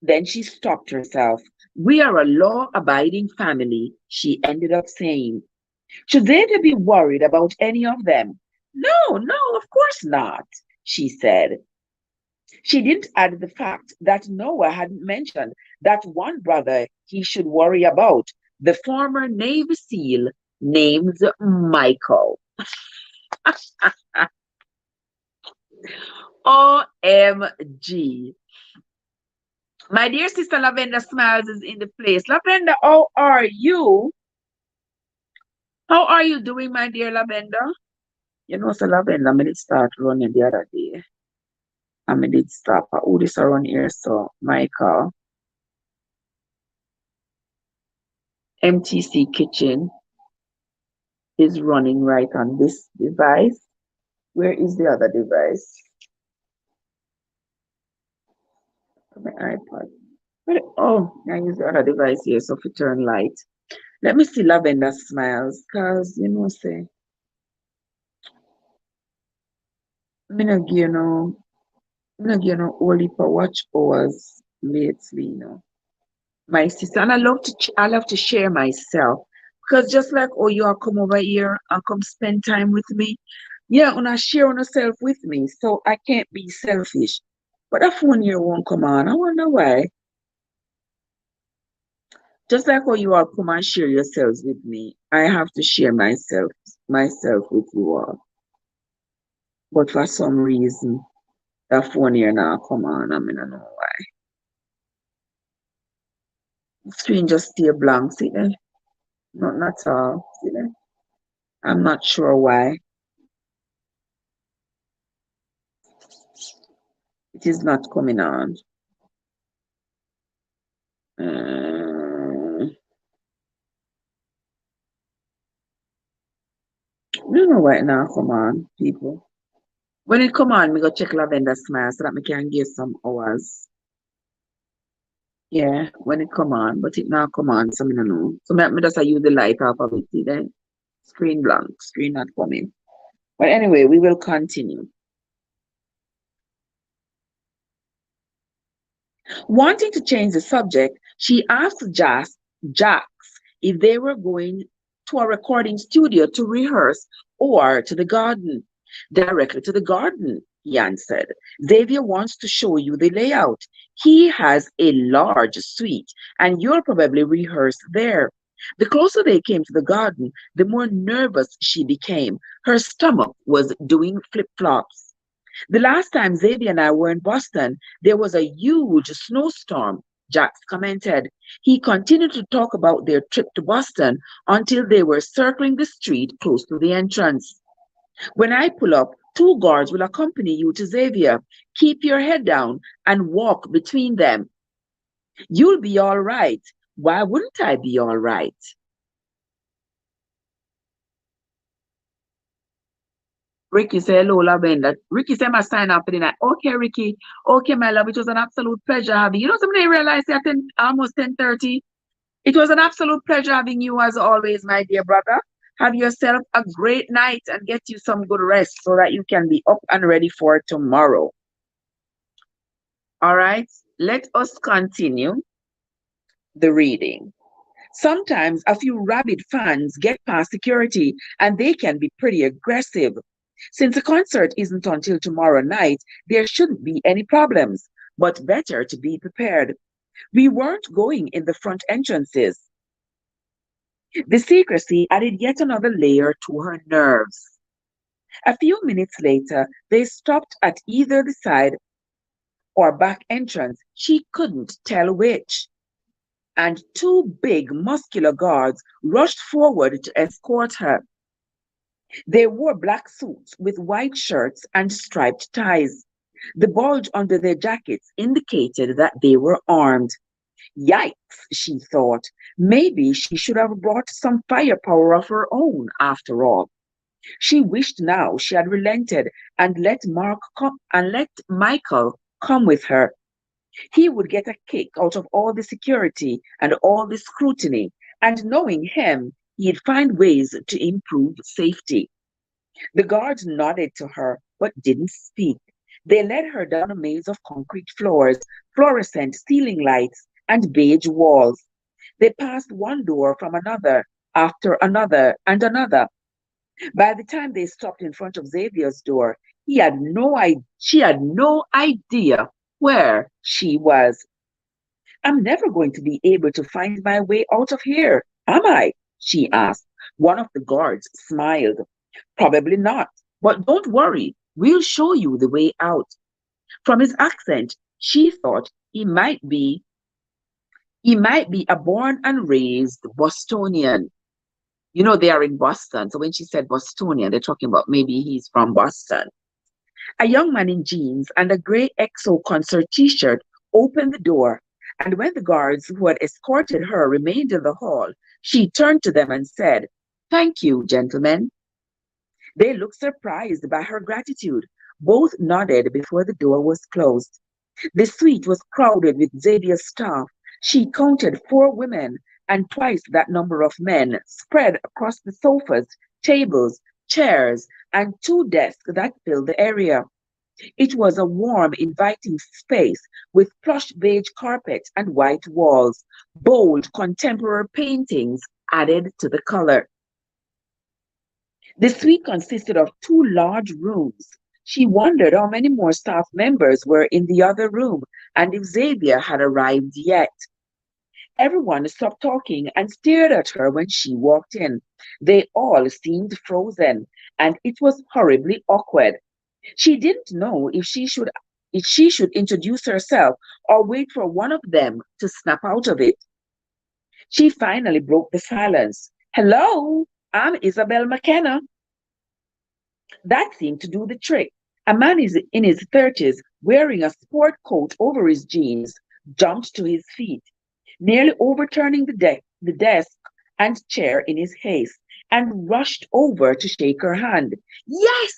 [SPEAKER 2] then she stopped herself. "We are a law-abiding family," she ended up saying. Should they be worried about any of them? No, no, of course not, she said. She didn't add the fact that Noah hadn't mentioned that one brother he should worry about, the former Navy SEAL named Michael. OMG. My dear sister Lavenda Smiles is in the place. Lavenda, how are you? How are you doing, my dear Lavender? You know, so Lavender, I did start running the other day. I did stop. Oh, this around here, so Michael, MTC Kitchen is running right on this device. Where is the other device? My iPod. Oh, I use the other device here, so to turn light. Let me see Lavender smiles, cause you know, say, me not give you no, me not give you no only for watch hours lately, you know. My sister, and I love to share myself, because just like oh, you all come over here and come spend time with me, yeah, and I share on yourself with me, so I can't be selfish. But that phone here won't come on. I wonder why. Just like how you all come and share yourselves with me, I have to share myself with you all. But for some reason, that phone here now come on. I mean, I don't know why. The screen just stay blank, see there? Not at all. See there? I'm not sure why. It is not coming on. I don't know why it now come on, people. When it come on, me go check Lavender Smile so that me can give some hours. Yeah, when it come on, but it now come on, so me no know. So me just use the light off of it, see then? Screen blank, screen not coming. But anyway, we will continue. Wanting to change the subject, she asked Jax if they were going to a recording studio to rehearse or to the garden. Directly to the garden, he answered. Xavier wants to show you the layout. He has a large suite, and you'll probably rehearse there. The closer they came to the garden, the more nervous she became. Her stomach was doing flip flops. The last time Xavier and I were in Boston, there was a huge snowstorm, Jax commented. He continued to talk about their trip to Boston until they were circling the street close to the entrance. When I pull up, two guards will accompany you to Xavier. Keep your head down and walk between them. You'll be all right. Why wouldn't I be all right? Ricky say hello, Lavender. Ricky say my sign up for the night. Okay, Ricky. Okay, my love. It was an absolute pleasure having you. You know something I realized at almost 10:30? It was an absolute pleasure having you as always, my dear brother. Have yourself a great night and get you some good rest so that you can be up and ready for tomorrow. All right, let us continue the reading. Sometimes a few rabid fans get past security and they can be pretty aggressive. Since the concert isn't until tomorrow night, there shouldn't be any problems, but better to be prepared. We weren't going in the front entrances. The secrecy added yet another layer to her nerves. A few minutes later, they stopped at either the side or back entrance. She couldn't tell which. And two big, muscular guards rushed forward to escort her. They wore black suits with white shirts and striped ties. The bulge under their jackets indicated that they were armed. Yikes, she thought. Maybe she should have brought some firepower of her own, after all. She wished now she had relented and let Michael come with her. He would get a kick out of all the security and all the scrutiny, and knowing him, he'd find ways to improve safety. The guards nodded to her, but didn't speak. They led her down a maze of concrete floors, fluorescent ceiling lights, and beige walls. They passed one door from another, after another and another. By the time they stopped in front of Xavier's door, she had no idea where she was. I'm never going to be able to find my way out of here, am I? She asked. One of the guards smiled. Probably not, but don't worry, we'll show you the way out. From his accent, she thought he might be a born and raised Bostonian. You know, they are in Boston. So when she said Bostonian, they're talking about maybe he's from Boston. A young man in jeans and a gray EXO concert t-shirt opened the door, and when the guards who had escorted her remained in the hall, she turned to them and said, "Thank you, gentlemen." They looked surprised by her gratitude. Both nodded before the door was closed. The suite was crowded with Xavier's staff. She counted 4 women and twice that number of men spread across the sofas, tables, chairs, and 2 desks that filled the area. It was a warm, inviting space with plush beige carpet and white walls. Bold, contemporary paintings added to the color. The suite consisted of 2 large rooms. She wondered how many more staff members were in the other room and if Xavier had arrived yet. Everyone stopped talking and stared at her when she walked in. They all seemed frozen, and it was horribly awkward. She didn't know if she should introduce herself or wait for one of them to snap out of it. She finally broke the silence. "Hello, I'm Isabel McKenna." That seemed to do the trick. A man is in his 30s, wearing a sport coat over his jeans, jumped to his feet, nearly overturning the desk and chair in his haste, and rushed over to shake her hand. "Yes,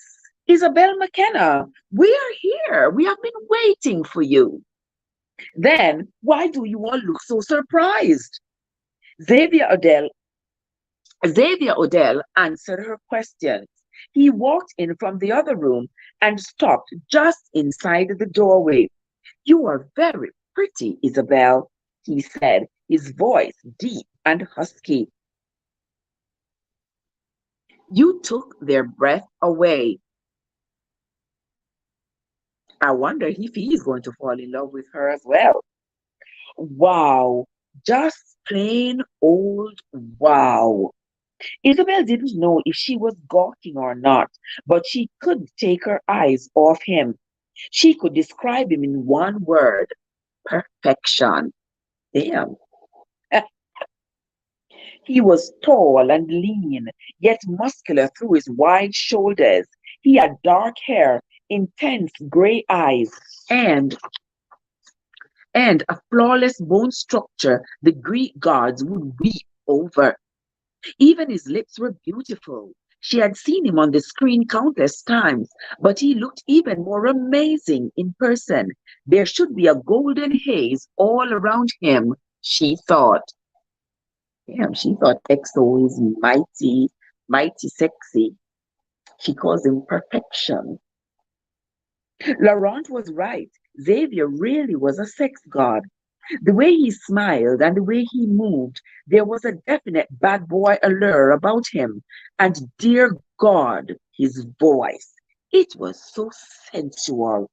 [SPEAKER 2] Isabel McKenna, we are here. We have been waiting for you." "Then why do you all look so surprised?" Xavier Odell Xavier Odell answered her questions. He walked in from the other room and stopped just inside the doorway. "You are very pretty, Isabel," he said, his voice deep and husky. You took their breath away. I wonder if he's going to fall in love with her as well. Wow, just plain old wow. Isabel didn't know if she was gawking or not, but she couldn't take her eyes off him. She could describe him in one word: perfection. Damn. He was tall and lean, yet muscular through his wide shoulders. He had dark hair, intense gray eyes, and a flawless bone structure the Greek gods would weep over. Even his lips were beautiful. She had seen him on the screen countless times, but he looked even more amazing in person. There should be a golden haze all around him, she thought. Damn, she thought EXO is mighty, mighty sexy. She calls him perfection. Laurent was right. Xavier really was a sex god. The way he smiled and the way he moved, there was a definite bad boy allure about him. And dear God, his voice. It was so sensual.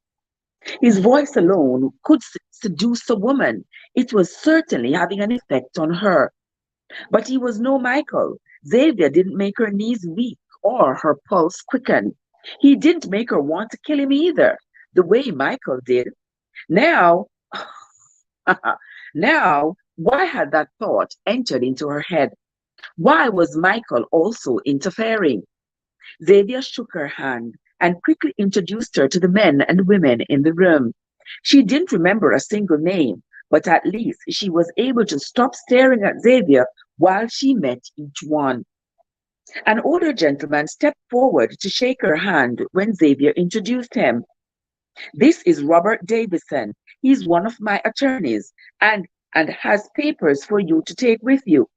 [SPEAKER 2] His voice alone could seduce a woman. It was certainly having an effect on her. But he was no Michael. Xavier didn't make her knees weak or her pulse quicken. He didn't make her want to kill him either, the way Michael did. Now, now, why had that thought entered into her head? Why was Michael also interfering? Xavier shook her hand and quickly introduced her to the men and women in the room. She didn't remember a single name, but at least she was able to stop staring at Xavier while she met each one. An older gentleman stepped forward to shake her hand when Xavier introduced him. "This is Robert Davison. He's one of my attorneys and has papers for you to take with you."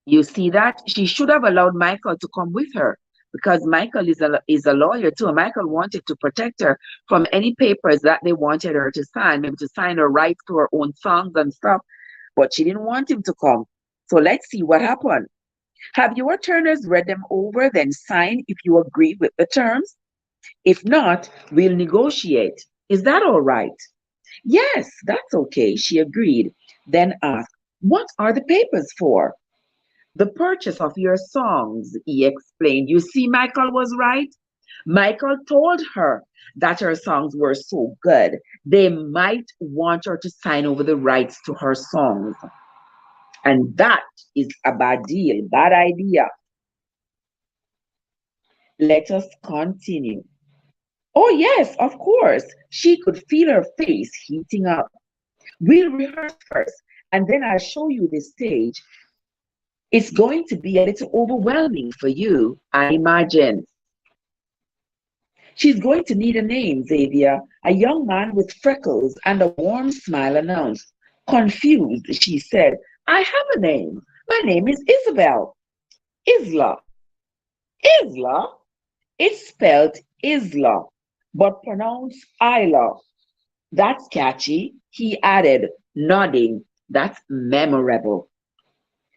[SPEAKER 2] You see that? She should have allowed Michael to come with her because Michael is a lawyer too. Michael wanted to protect her from any papers that they wanted her to sign, maybe to sign her rights to her own songs and stuff, but she didn't want him to come. So let's see what happened. "Have your attorneys read them over, then sign if you agree with the terms? If not, we'll negotiate. Is that all right?" "Yes, that's okay," she agreed, then asked, "What are the papers for?" "The purchase of your songs," he explained. You see, Michael was right. Michael told her that her songs were so good, they might want her to sign over the rights to her songs. And that is a bad deal, bad idea. Let us continue. Oh, yes, of course. She could feel her face heating up. We'll rehearse first, and then I'll show you the stage. It's going to be a little overwhelming for you, I imagine. She's going to need a name, Xavier. A young man with freckles and a warm smile announced. Confused, she said, I have a name. My name is Isabel. Isla. Isla? It's spelled Isla, but pronounced Isla. That's catchy, he added, nodding. That's memorable.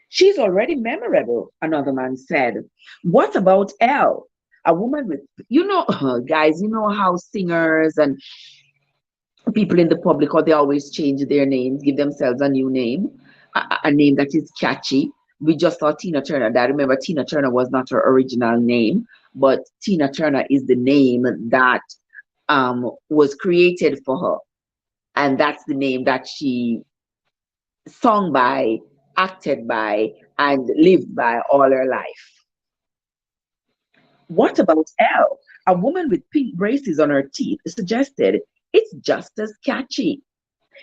[SPEAKER 2] She's already memorable, another man said. What about Elle? A woman with, guys, you know how singers and people in the public, or they always change their names, give themselves a new name, a name that is catchy. We just saw Tina Turner. I remember Tina Turner was not her original name, but Tina Turner is the name that was created for her. And that's the name that she sung by, acted by, and lived by all her life. What about Elle? A woman with pink braces on her teeth suggested it's just as catchy.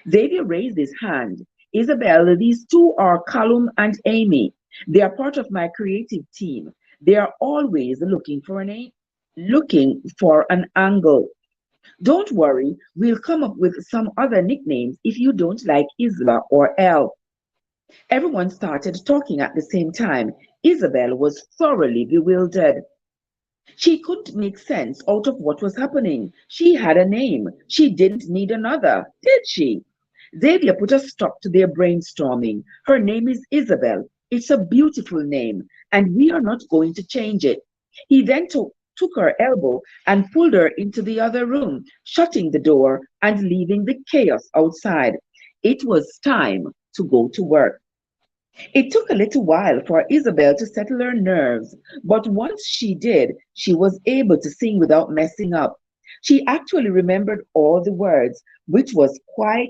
[SPEAKER 2] Xavier raised his hand. Isabel, these two are Callum and Amy. They are part of my creative team. They are always looking for an angle. Don't worry, we'll come up with some other nicknames if you don't like Isla or Elle. Everyone started talking at the same time. Isabel was thoroughly bewildered. She couldn't make sense out of what was happening. She had a name. She didn't need another, did she? Xavier put a stop to their brainstorming. Her name is Isabel. It's a beautiful name, and we are not going to change it. He then took her elbow and pulled her into the other room, shutting the door and leaving the chaos outside. It was time to go to work. It took a little while for Isabel to settle her nerves, but once she did, she was able to sing without messing up. She actually remembered all the words, which was quite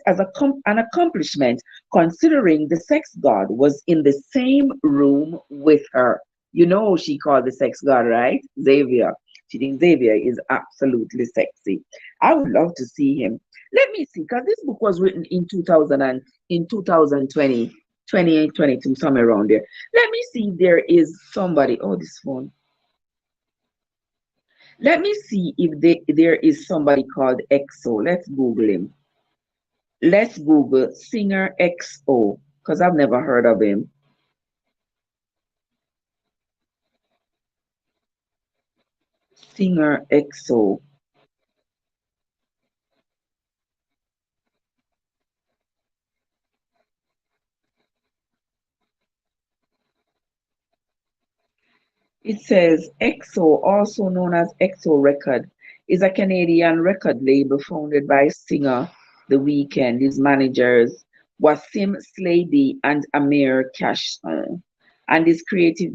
[SPEAKER 2] as an accomplishment, considering the sex god was in the same room with her. You know who she called the sex god, right? Xavier. She thinks Xavier is absolutely sexy. I would love to see him. Let me see, because this book was written in 2000 and in 2020, 28, 22, somewhere around there. Let me see if there is somebody. Oh, this phone. Let me see if there is somebody called XO. Let's Google him. Let's Google singer XO, because I've never heard of him. Singer XO. It says XO, also known as XO Record, is a Canadian record label founded by singer The Weeknd, his managers Wasim Slady and Amir Cashman, and his creative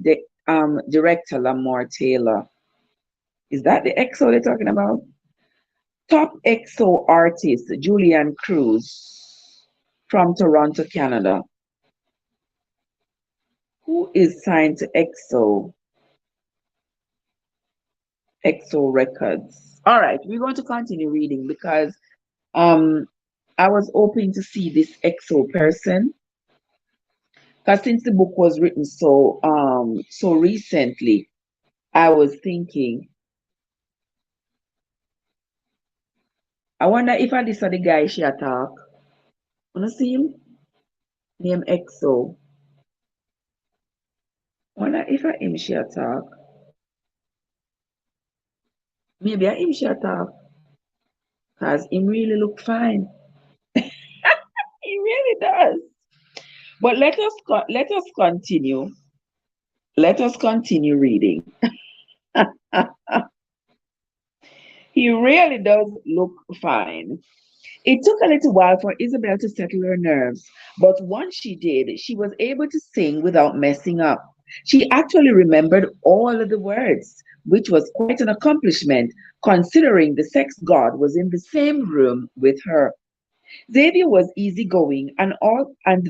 [SPEAKER 2] director Lamar Taylor. Is that the XO they're talking about? Top XO artist Julian Cruz from Toronto, Canada. Who is signed to XO Records? All right, we're going to continue reading because um I was hoping to see this XO person because since the book was written so recently, I was thinking, I wonder if I this are the guy she attack. Wanna see him? Name XO. Wonder if I him she attack. Maybe I him she attack. Cause him really look fine. He really does. But let us continue. Let us continue reading. He really does look fine. It took a little while for Isabel to settle her nerves, but once she did, she was able to sing without messing up. She actually remembered all of the words, which was quite an accomplishment considering the sex god was in the same room with her. Xavier was easygoing and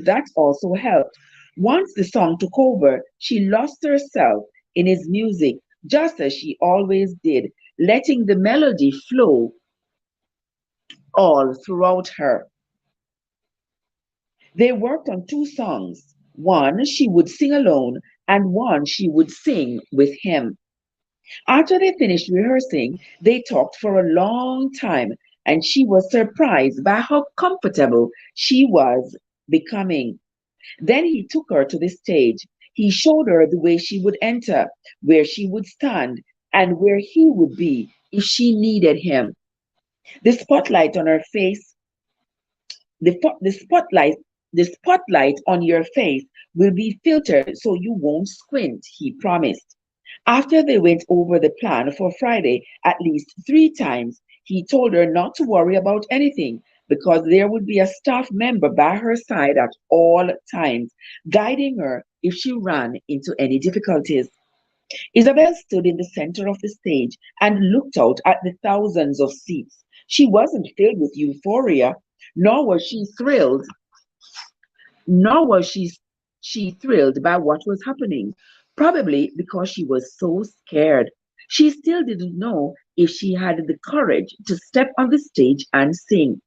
[SPEAKER 2] that also helped. Once the song took over, she lost herself in his music, just as she always did, letting the melody flow all throughout her. They worked on two songs. One she would sing alone, and one she would sing with him. After they finished rehearsing, they talked for a long time, and she was surprised by how comfortable she was becoming. Then he took her to the stage. He showed her the way she would enter, where she would stand, and where he would be if she needed him. The spotlight on her face, the, fo- the spotlight on your face will be filtered so you won't squint, he promised. After they went over the plan for Friday at least 3 times, he told her not to worry about anything because there would be a staff member by her side at all times, guiding her if she ran into any difficulties. Isabel stood in the center of the stage and looked out at the thousands of seats. She wasn't filled with euphoria, nor was she thrilled nor was she thrilled by what was happening, probably because she was so scared. She still didn't know if she had the courage to step on the stage and sing.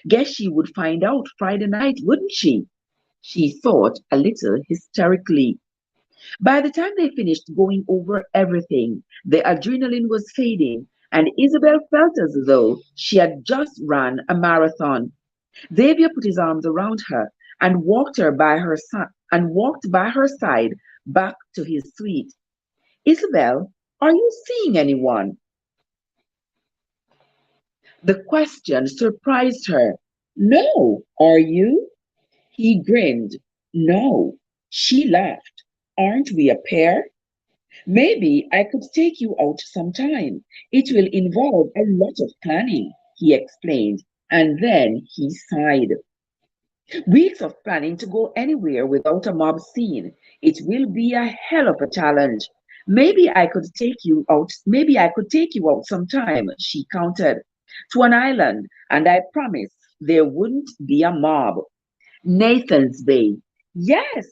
[SPEAKER 2] Guess she would find out Friday night, wouldn't she? She thought a little hysterically. By the time they finished going over everything, the adrenaline was fading, and Isabel felt as though she had just run a marathon. Xavier put his arms around her and walked by her side back to his suite. Isabel, are you seeing anyone? The question surprised her. No, are you? He grinned. No. She laughed. Aren't we a pair? Maybe I could take you out sometime. It will involve a lot of planning, he explained, and then he sighed. Weeks of planning to go anywhere without a mob scene. It will be a hell of a challenge. Maybe I could take you out sometime, she countered, to an island, and I promised there wouldn't be a mob. Nathan's Bay. Yes.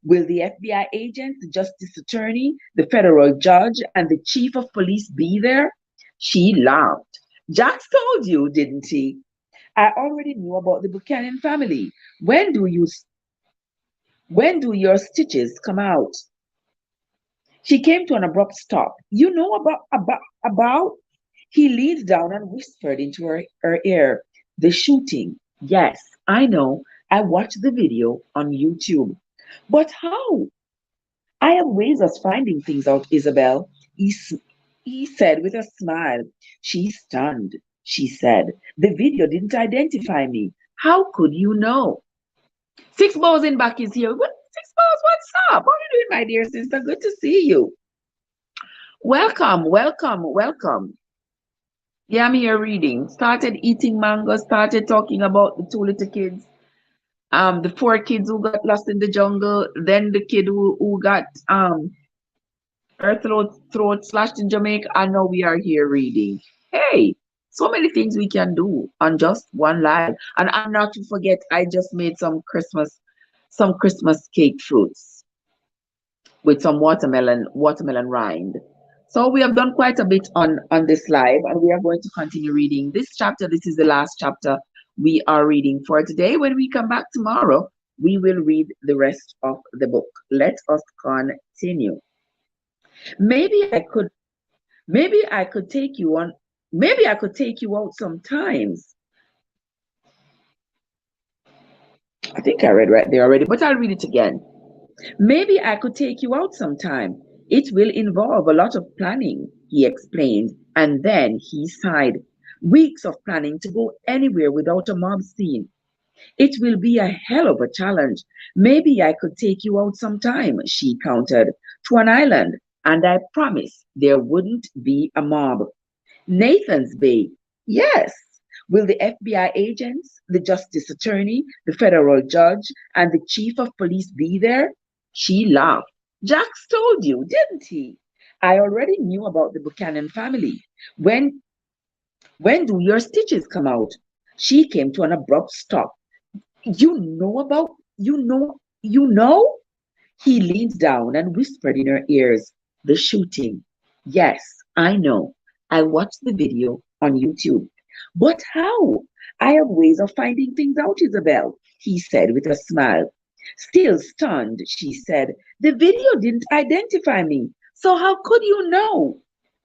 [SPEAKER 2] Will the FBI agent, the justice attorney, the federal judge, and the chief of police be there? She laughed. Jack told you, didn't he? I already knew about the Buchanan family. When do you when do your stitches come out? She came to an abrupt stop. You know about? He leaned down and whispered into her ear. The shooting. Yes, I know. I watched the video on YouTube. But how? I have ways of finding things out, Isabel. He said with a smile. She's stunned, she said. The video didn't identify me. How could you know? Six Balls in back is here. Six Balls, what's up? How are you doing, my dear sister? Good to see you. Welcome, welcome, welcome. Yeah, I'm here reading. Started eating mango, started talking about the two little kids. The four kids who got lost in the jungle, then the kid who got her throat slashed in Jamaica, and now we are here reading. Hey, so many things we can do on just one live. And not to forget, I just made some Christmas cake fruits with some watermelon rind. So we have done quite a bit on this live, and we are going to continue reading this chapter. This is the last chapter we are reading for today. When we come back tomorrow, we will read the rest of the book. Let us continue. Maybe I could maybe I could take you on maybe I could take you out sometimes. I think I read right there already, but I'll read it again. Maybe I could take you out sometime. It will involve a lot of planning, he explained, and then he sighed. Weeks of planning to go anywhere without a mob scene. It will be a hell of a challenge. Maybe I could take you out sometime, she countered, to an island, and I promise there wouldn't be a mob. Nathan's Bay. Yes. Will the FBI agents, the justice attorney, the federal judge, and the chief of police be there? She laughed. Jax told you, didn't he? I already knew about the Buchanan family. When when do your stitches come out? She came to an abrupt stop. You know about, you know? He leaned down and whispered in her ears, the shooting. Yes, I know. I watched the video on YouTube. But how? I have ways of finding things out, Isabel, he said with a smile. Still stunned, she said, the video didn't identify me. So how could you know?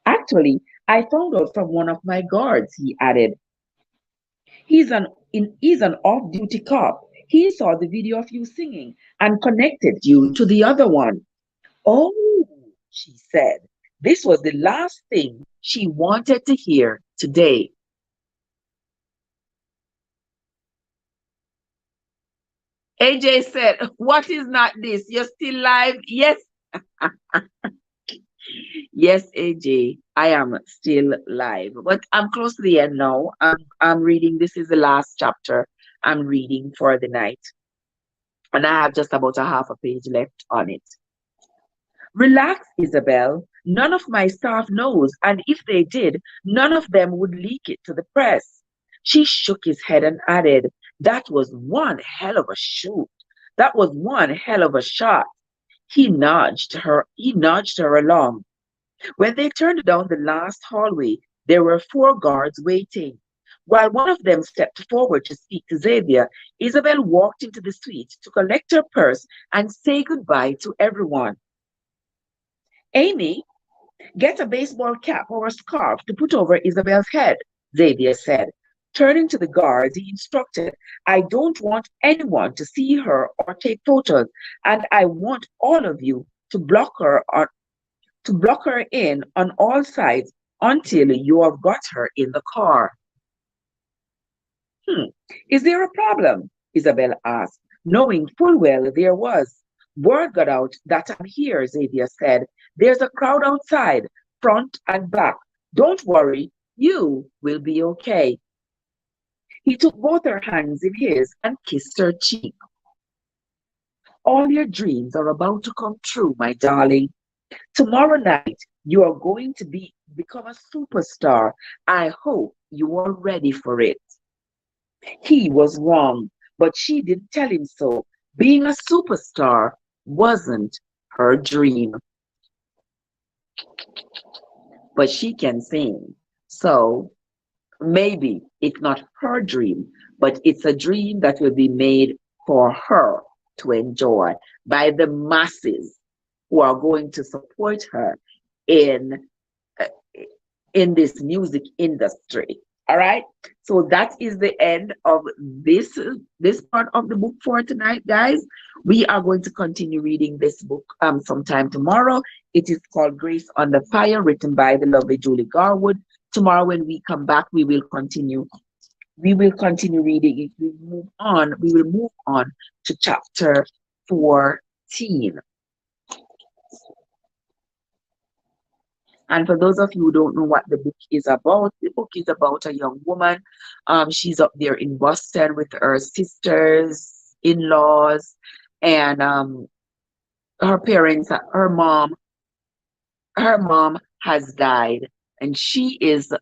[SPEAKER 2] Actually, I found out from one of my guards, he added. He's an off-duty cop. He saw the video of you singing and connected you to the other one. Oh, she said. This was the last thing she wanted to hear today. AJ said, what is not this? You're still live? Yes. Yes, AJ, I am still live, but I'm close to the end now. I'm reading. This is the last chapter I'm reading for the night, and I have just about a half a page left on it. Relax, Isabel. None of my staff knows, and if they did, none of them would leak it to the press. She shook his head and added, that was one hell of a shoot. That was one hell of a shot. He nudged her along. When they turned down the last hallway, there were four guards waiting. While one of them stepped forward to speak to Xavier, Isabel walked into the suite to collect her purse and say goodbye to everyone. Amy, get a baseball cap or a scarf to put over Isabel's head, Xavier said. Turning to the guards, he instructed, I don't want anyone to see her or take photos, and I want all of you to block her in on all sides until you have got her in the car. Is there a problem? Isabel asked, knowing full well there was. Word got out that I'm here, Xavier said. There's a crowd outside, front and back. Don't worry, you will be okay. He took both her hands in his and kissed her cheek. All your dreams are about to come true, my darling. Tomorrow night, you are going to become a superstar. I hope you are ready for it. He was wrong, but she didn't tell him so. Being a superstar wasn't her dream. But she can sing. So maybe it's not her dream, but it's a dream that will be made for her to enjoy by the masses who are going to support her in uh, in this music industry. All right. So that is the end of this part of the book for tonight, guys. We are going to continue reading this book sometime tomorrow. It is called Grace Under Fire, written by the lovely Julie Garwood. Tomorrow, when we come back, we will continue. We will continue reading it. We move on. We will move on to chapter 14. And for those of you who don't know what the book is about, the book is about a young woman. She's up there in Boston with her sisters, in-laws, and her parents, her mom has died, and she is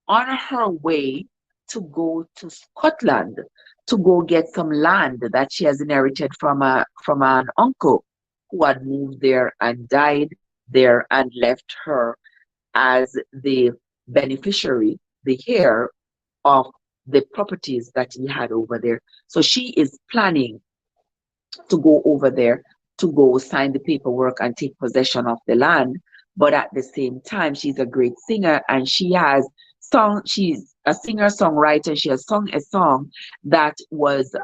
[SPEAKER 2] on her way to go to Scotland to go get some land that she has inherited from an uncle who had moved there and died there and left her as the beneficiary, the heir of the properties that he had over there. So she is planning to go over there to go sign the paperwork and take possession of the land. But at the same time, she's a great singer and she's a singer songwriter. She has sung a song that was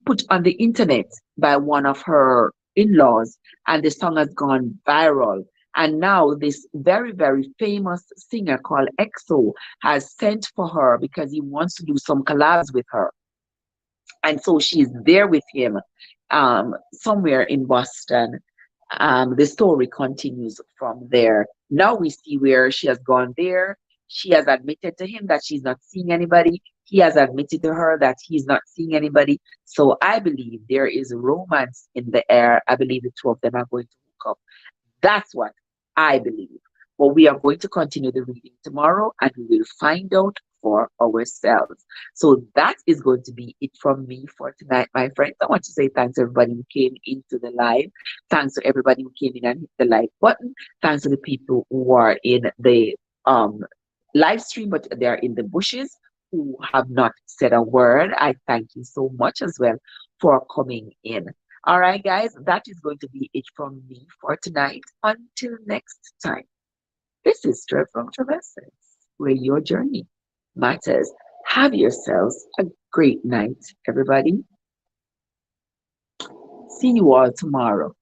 [SPEAKER 2] put on the internet by one of her in-laws, and the song has gone viral. And now this very, very famous singer called EXO has sent for her because he wants to do some collabs with her. And so she's there with him somewhere in Boston. The story continues from there. Now we see where she has gone there. She has admitted to him that she's not seeing anybody. He has admitted to her that he's not seeing anybody. So I believe there is romance in the air. I believe the two of them are going to hook up. That's what I believe. But we are going to continue the reading tomorrow and we will find out for ourselves. So that is going to be it from me for tonight, my friends. I want to say thanks to everybody who came into the live. Thanks to everybody who came in and hit the like button. Thanks to the people who are in the um live stream, but they are in the bushes who have not said a word. I thank you so much as well for coming in. All right, guys, that is going to be it from me for tonight. Until next time, this is Straight from Traverses, where your journey matters. Have yourselves a great night, everybody. See you all tomorrow.